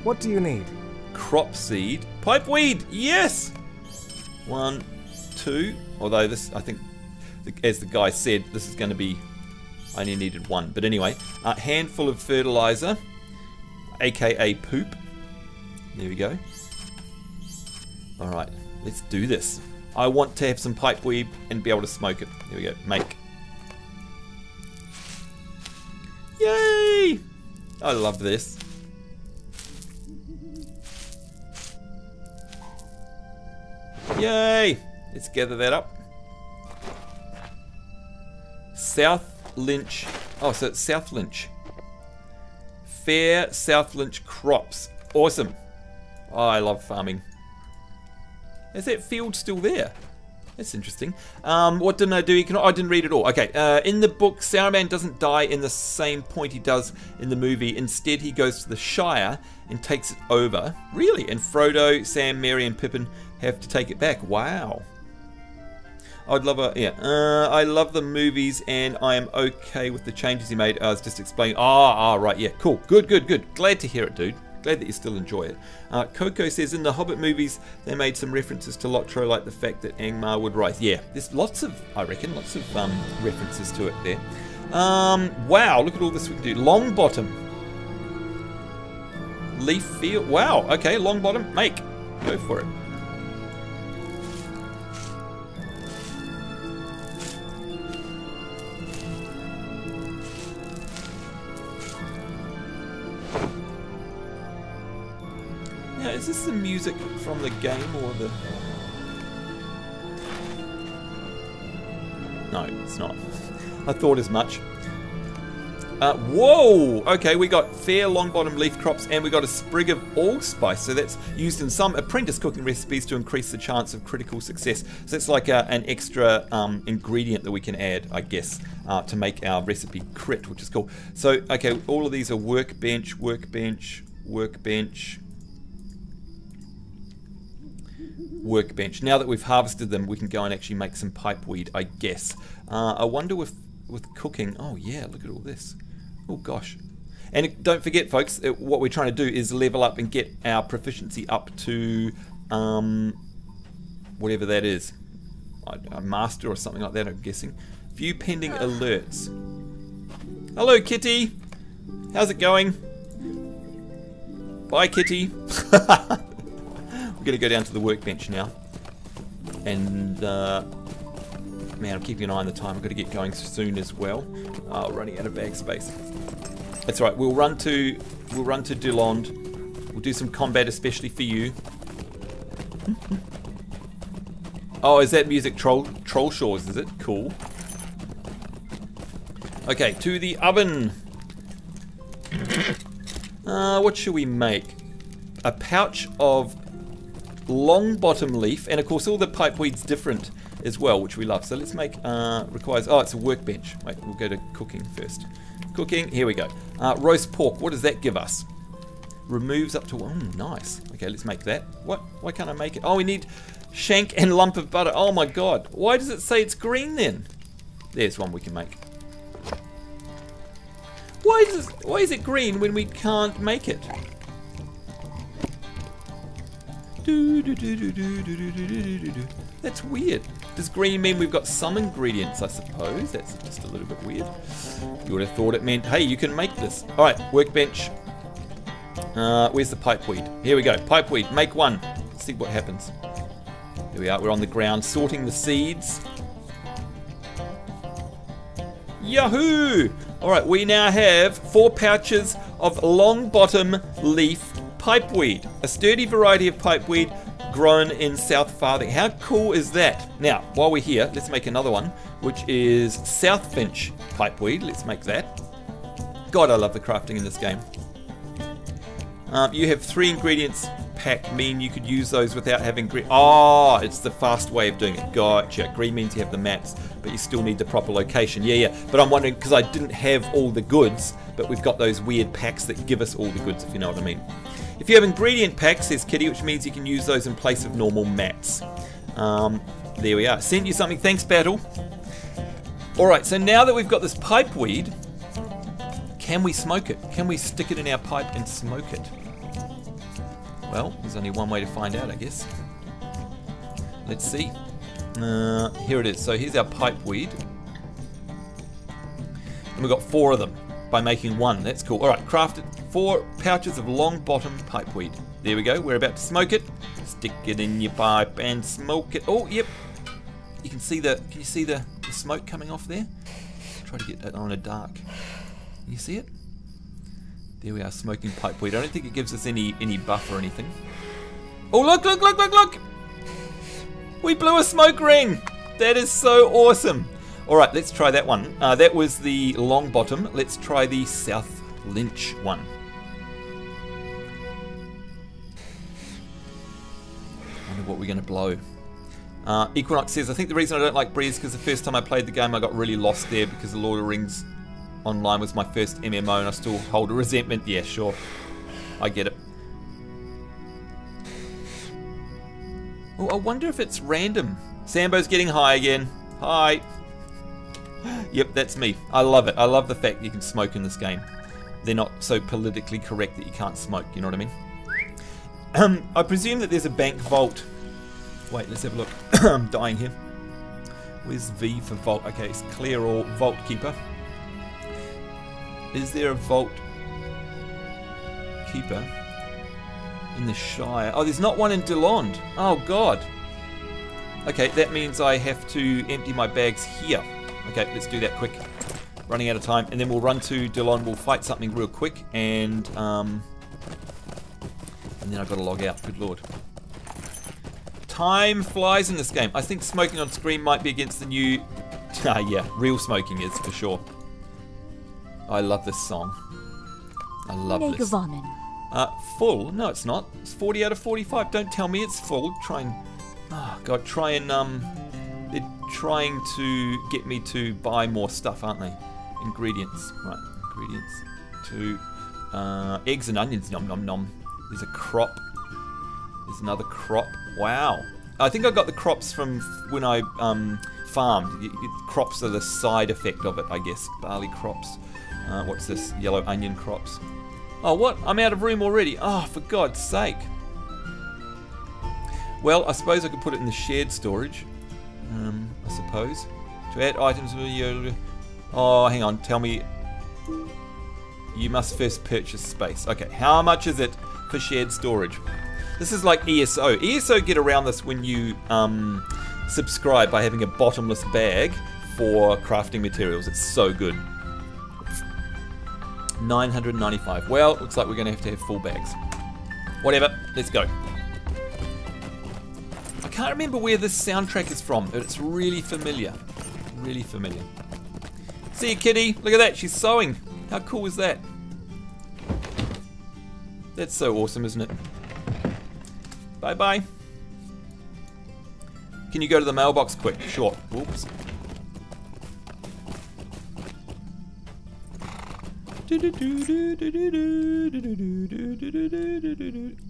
What do you need? Crop seed. Pipeweed! Yes! 1, 2. Although this, I think, as the guy said, this is going to be... I only needed 1. But anyway, a handful of fertilizer, aka poop. There we go. Alright, let's do this. I want to have some pipeweed and be able to smoke it. There we go. Make. Yay! I love this. Yay! Let's gather that up. South Lynch. Oh, so it's South Lynch. Fair South Lynch crops. Awesome. Oh, I love farming. Is that field still there? That's interesting. What didn't I do? I didn't read it all. Okay, in the book, Saruman doesn't die in the same point he does in the movie. Instead, he goes to the Shire and takes it over. Really? And Frodo, Sam, Merry, and Pippin have to take it back. Wow. I'd love a... Yeah. I love the movies, and I am okay with the changes he made. I was just explaining... right. Yeah, cool. Good, good, good. Glad to hear it, dude. Glad that you still enjoy it. Coco says, in the Hobbit movies, they made some references to Lotro, like the fact that Angmar would rise. Yeah, there's lots of, I reckon, lots of references to it there. Wow, look at all this we can do. Longbottom. Leaf field. Wow, okay, Longbottom. Make. Go for it. Now, is this the music from the game or the... No, it's not. I thought as much. Whoa! Okay, we got fair Longbottom leaf crops, and we got a sprig of allspice. So that's used in some apprentice cooking recipes to increase the chance of critical success. So it's like an extra ingredient that we can add, I guess, to make our recipe crit, which is cool. So, okay, all of these are workbench, workbench, workbench, workbench. Now that we've harvested them, we can go and actually make some pipeweed, I guess. I wonder with cooking... Oh yeah, look at all this. Oh gosh. And don't forget, folks, what we're trying to do is level up and get our proficiency up to whatever that is. A master or something like that, I'm guessing. View pending alerts. Hello, Kitty. How's it going? Bye, Kitty. We're going to go down to the workbench now. And, man, I'm keeping an eye on the time. I've got to get going soon as well. Oh, running out of bag space. That's right. We'll run to Dulond. We'll do some combat, especially for you. Oh, is that music Troll Shores, is it? Cool. Okay, to the oven. What should we make? A pouch of long bottom leaf, and of course all the pipeweed's different as well, which we love. So let's make, requires, oh, it's a workbench. Wait, we'll go to cooking first. Cooking, here we go. Roast pork, what does that give us? Removes up to, oh, nice. Okay, let's make that. What? Why can't I make it? Oh, we need shank and lump of butter. Oh my god. Why does it say it's green then? There's one we can make. Why is it green when we can't make it? That's weird. Does green mean we've got some ingredients, I suppose? That's just a little bit weird. You would have thought it meant, hey, you can make this. Alright, workbench. Where's the pipeweed? Here we go. Pipeweed, make one. Let's see what happens. Here we are, we're on the ground sorting the seeds. Yahoo! Alright, we now have 4 pouches of long bottom leaf pipeweed. A sturdy variety of pipeweed grown in South Farthing. How cool is that? Now, while we're here, let's make another one, which is South Finch pipeweed. Let's make that. God, I love the crafting in this game. You have 3 ingredients pack, mean you could use those without having green. Oh, it's the fast way of doing it. Gotcha. Green means you have the mats, but you still need the proper location. Yeah. But I'm wondering, because I didn't have all the goods, but we've got those weird packs that give us all the goods, if you know what I mean. If you have ingredient packs, says Kitty, which means you can use those in place of normal mats. There we are. Sent you something. Thanks, Battle. Alright, so now that we've got this pipeweed, can we smoke it? Can we stick it in our pipe and smoke it? Well, there's only one way to find out, I guess. Let's see. Here it is. So here's our pipeweed. And we've got 4 of them by making 1. That's cool. Alright, crafted 4 pouches of long bottom pipeweed. There we go. We're about to smoke it. Stick it in your pipe and smoke it. Oh, yep. You can see the, can you see the smoke coming off there? Try to get that on a dark. Can you see it? There we are, smoking pipeweed. I don't think it gives us any buff or anything. Oh, look! We blew a smoke ring! That is so awesome! Alright, let's try that one. That was the long bottom. Let's try the South Lynch one. I wonder what we're going to blow. Equinox says, I think the reason I don't like Bree is because the first time I played the game I got really lost there because the Lord of the Rings Online was my first MMO and I still hold a resentment. Yeah, sure. I get it. Oh, I wonder if it's random. Sambo's getting high again. Hi. Yep, that's me. I love it. I love the fact that you can smoke in this game. They're not so politically correct that you can't smoke, you know what I mean? I presume that there's a bank vault. Wait, let's have a look. I'm dying here. Where's V for vault? Okay, it's clear all. Vault keeper. Is there a vault keeper in the Shire? Oh, there's not one in Delond. Oh, God. Okay, that means I have to empty my bags here. Okay, let's do that quick. Running out of time. And then we'll run to Delond. We'll fight something real quick. And then I've got to log out. Good Lord. Time flies in this game. I think smoking on screen might be against the new... yeah, real smoking is for sure. I love this song. I love this. Full? No, it's not. It's 40 out of 45. Don't tell me it's full. Try and... Oh, God, try and... They're trying to get me to buy more stuff, aren't they? Ingredients. Right, ingredients. To... eggs and onions. Nom, nom, nom. There's a crop. There's another crop. Wow. I think I got the crops from when I farmed. Crops are the side effect of it, I guess. Barley crops. What's this? Yellow onion crops. Oh, what? I'm out of room already. Oh, for God's sake. Well, I suppose I could put it in the shared storage. I suppose. To add items... Oh, hang on. Tell me... You must first purchase space. Okay, how much is it for shared storage? This is like ESO. ESO get around this when you subscribe by having a bottomless bag for crafting materials. It's so good. 995. Well, looks like we're going to have full bags. Whatever, let's go. I can't remember where this soundtrack is from, but it's really familiar. Really familiar. See you, kitty. Look at that, she's sewing. How cool is that? That's so awesome, isn't it? Bye-bye. Can you go to the mailbox quick? Sure. Oops.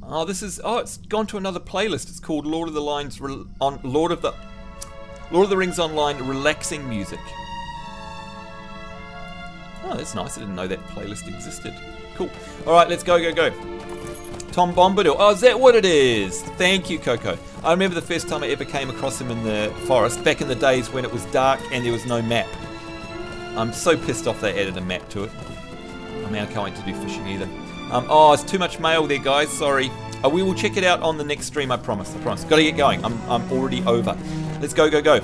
Oh, this is... Oh, it's gone to another playlist. It's called Lord of the Rings Online Relaxing Music. Oh, that's nice. I didn't know that playlist existed. Cool. Alright, let's go, go, go. Tom Bombadil. Oh, is that what it is? Thank you, Coco. I remember the first time I ever came across him in the forest, back in the days when it was dark and there was no map. I'm so pissed off they added a map to it. I mean, I can't wait to do fishing either. Oh, it's too much mail there, guys. Sorry. We will check it out on the next stream, I promise. I promise. Got to get going. I'm already over. Let's go, go, go.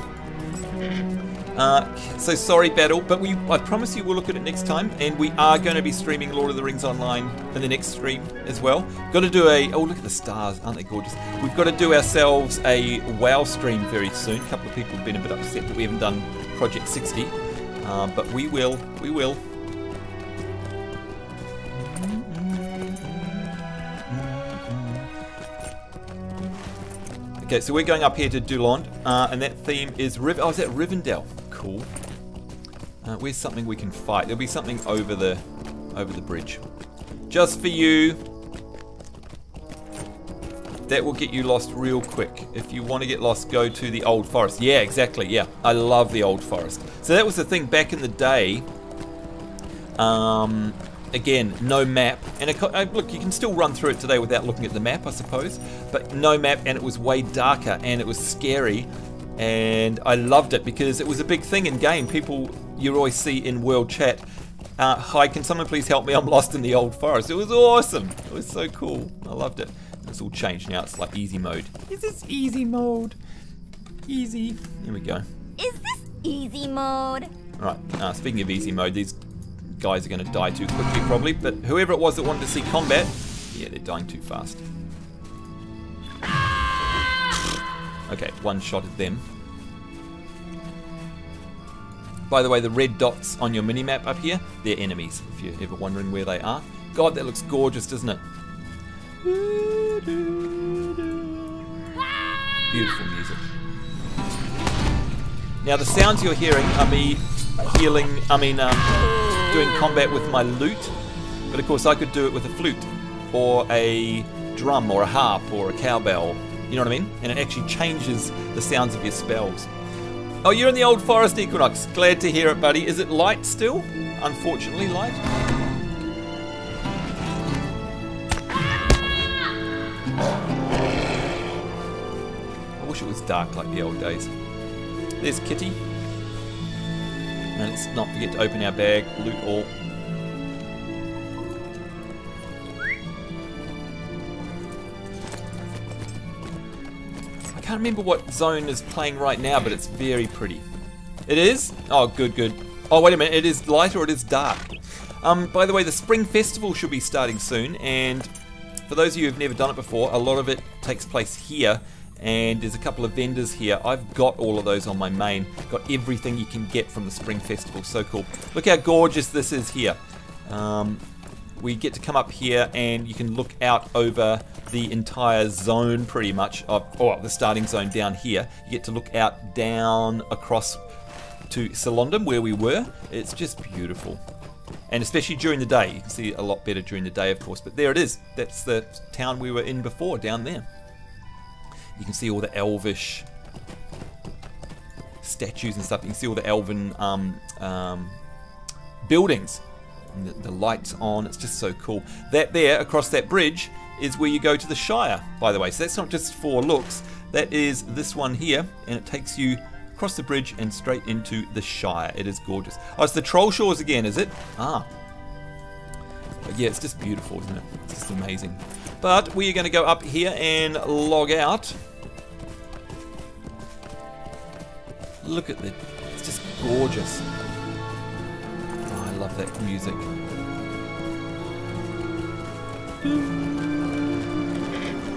So sorry, Battle, but I promise you we'll look at it next time, and we are going to be streaming Lord of the Rings Online in the next stream as well. Got to do a... Oh, look at the stars. Aren't they gorgeous? We've got to do ourselves a WoW stream very soon. A couple of people have been a bit upset that we haven't done Project 60, but we will. We will. Okay, so we're going up here to Dulond, and that theme is Oh, is that Rivendell? Cool. Where's something we can fight? There'll be something over the bridge. Just for you. That will get you lost real quick. If you want to get lost, go to the Old Forest. Yeah, exactly. Yeah, I love the Old Forest. So that was the thing back in the day. Again, no map, and look, you can still run through it today without looking at the map, I suppose, but no map, and it was way darker, and it was scary, and I loved it because it was a big thing in game. People you always see in world chat, hi, can someone please help me? I'm lost in the Old Forest. It was awesome. It was so cool. I loved it. It's all changed now. It's like easy mode. Is this easy mode? Easy. Here we go. Is this easy mode? All right. Speaking of easy mode, these guys are going to die too quickly probably, but whoever it was that wanted to see combat, yeah, they're dying too fast. Okay, one shot at them. By the way, the red dots on your mini-map up here, they're enemies, if you're ever wondering where they are. God, that looks gorgeous, doesn't it? Beautiful music. Now the sounds you're hearing are me doing combat with my lute, but of course I could do it with a flute or a drum or a harp or a cowbell, you know what I mean? And it actually changes the sounds of your spells. Oh, you're in the Old Forest, Equinox. Glad to hear it, buddy. Is it light still? Unfortunately light. I wish it was dark like the old days. There's Kitty. And let's not forget to open our bag, loot all. I can't remember what zone is playing right now, but it's very pretty. It is? Oh, good, good. Oh, wait a minute. It is light or it is dark. By the way, the Spring Festival should be starting soon, and for those of you who've never done it before, a lot of it takes place here. And there's a couple of vendors here. I've got all of those on my main. Got everything you can get from the Spring Festival. So cool. Look how gorgeous this is here. We get to come up here and you can look out over the entire zone pretty much. The starting zone down here. You get to look out down across to Salondum where we were. It's just beautiful. And especially during the day. You can see a lot better during the day, of course. But there it is. That's the town we were in before, down there. You can see all the elvish statues and stuff. You can see all the elven buildings. And the lights on. It's just so cool. That there, across that bridge, is where you go to the Shire, by the way. So that's not just for looks. That is this one here. And it takes you across the bridge and straight into the Shire. It is gorgeous. Oh, it's the Troll Shores again, is it? Ah. But yeah, it's just beautiful, isn't it? It's just amazing. But we are going to go up here and log out. Look at it. It's just gorgeous. Oh, I love that music.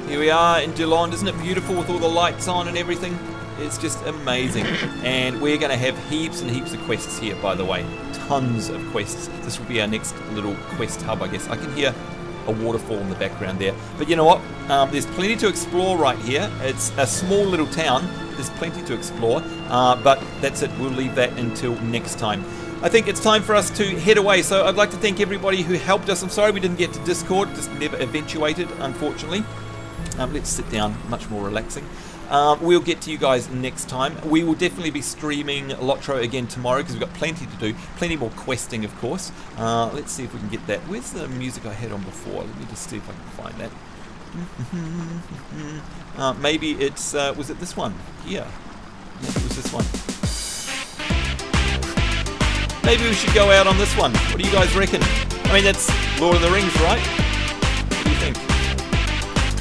Here we are in Dulond. Isn't it beautiful with all the lights on and everything? It's just amazing. And we're going to have heaps and heaps of quests here, by the way. Tons of quests. This will be our next little quest hub, I guess. I can hear a waterfall in the background there. But you know what? There's plenty to explore right here. It's a small little town. There's plenty to explore. But that's it. We'll leave that until next time. I think it's time for us to head away. So I'd like to thank everybody who helped us. I'm sorry we didn't get to Discord. Just never eventuated, unfortunately. Let's sit down. Much more relaxing. We'll get to you guys next time. We will definitely be streaming Lotro again tomorrow because we've got plenty to do. Plenty more questing, of course. Let's see if we can get that. Where's the music I had on before? Let me just see if I can find that. Maybe it's... was it this one? Yeah. Maybe it was this one. Maybe we should go out on this one. What do you guys reckon? I mean, that's Lord of the Rings, right? What do you think?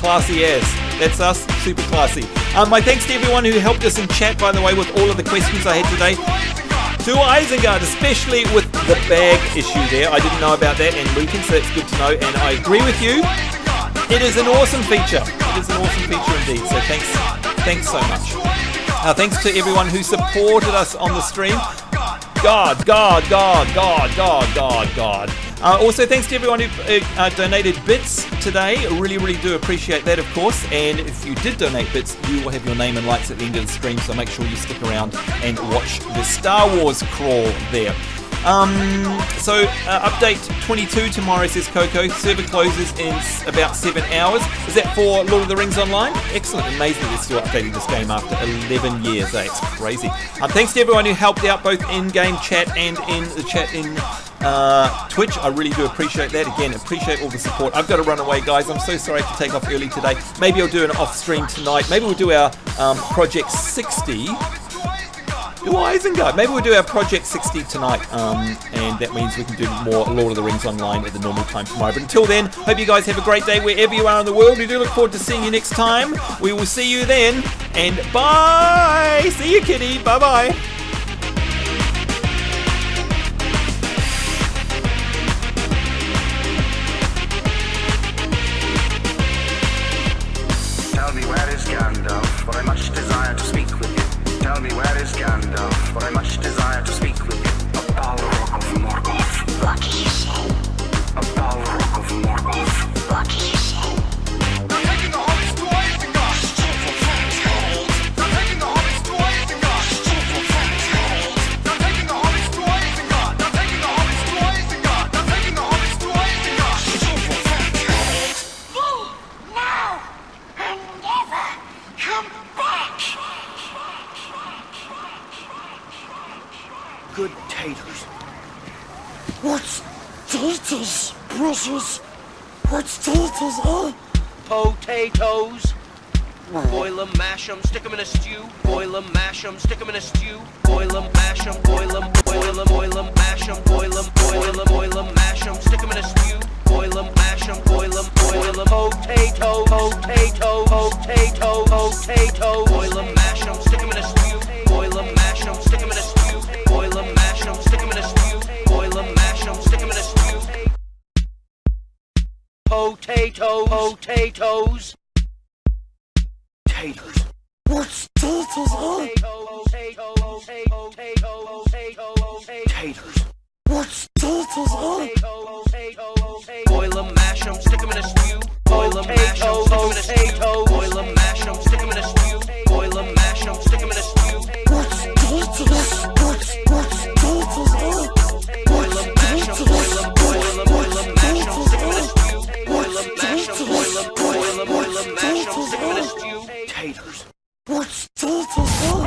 Classy as. That's us. Super classy. My thanks to everyone who helped us in chat, by the way, with all of the questions I had today. To Isengard, especially with the bag issue there. I didn't know about that and looting, so that's good to know. And I agree with you. It is an awesome feature. It is an awesome feature indeed. So thanks so much. Thanks to everyone who supported us on the stream. God. Also, thanks to everyone who donated bits today. Really do appreciate that, of course. And if you did donate bits, you will have your name and likes at the end of the stream. So make sure you stick around and watch the Star Wars crawl there. Update 22 tomorrow, says Coco. Server closes in about 7 hours. Is that for Lord of the Rings Online? Excellent. Amazing they're still updating this game after 11 years. It's crazy. Thanks to everyone who helped out both in-game chat and in the chat in Twitch. I really do appreciate that. Again, appreciate all the support. I've got to run away, guys. I'm so sorry to take off early today. Maybe I'll do an off-stream tonight. Maybe we'll do our Project 60. Isengard. Maybe we'll do our Project 60 tonight, and that means we can do more Lord of the Rings Online at the normal time tomorrow. But until then, hope you guys have a great day wherever you are in the world. We do look forward to seeing you next time. We will see you then, and bye! See you, kitty. Bye-bye. Tell me where is Gandalf, for I much desire to speak with you. Tell me where is Gandalf, for I much desire to speak with you. A Balrog of Morgoth. What did you say? A Balrog of Morgoth. What did you say? They're taking the hobbits to Isengard. Stupid factoid. They're taking the hobbits to Isengard. Stupid factoid. They're taking the hobbits to Isengard. They're taking the hobbits to Isengard. They're taking the hobbits to Isengard. Stupid factoid. Now and never come back. Good taters. What's taters, precious? What's taters, eh? Potatoes. Boil 'em, mash 'em, stick 'em in a stew. Boil 'em, mash 'em, stick 'em in a stew. Boil 'em, mash 'em, boil 'em, mash 'em, boil 'em, mash 'em, stick 'em in a stew. Boil 'em, mash 'em, boil 'em. Potato. Boil 'em, mash 'em, stick 'em in a stew. Boil 'em, mash 'em, stick 'em in a stew. Boil 'em, mash 'em, stick 'em in a stew. Boil 'em, mash 'em, stick 'em in a stew. Potatoes. Taters. What's taters, eh? Taters. What's taters, eh? Boil 'em, mash 'em, stick 'em in a stew. Boil 'em, mash 'em, stick 'em in a stew. Boil 'em, mash 'em, stick 'em in a stew. Boil 'em, mash 'em, stick 'em in a stew. What's taters? What's taters, eh? Boil 'em, mash 'em, boil 'em, mash 'em, stick 'em in a stew. Boil 'em, mash 'em, boil 'em, mash 'em, stick 'em in a stew. Taters. What's taters, eh?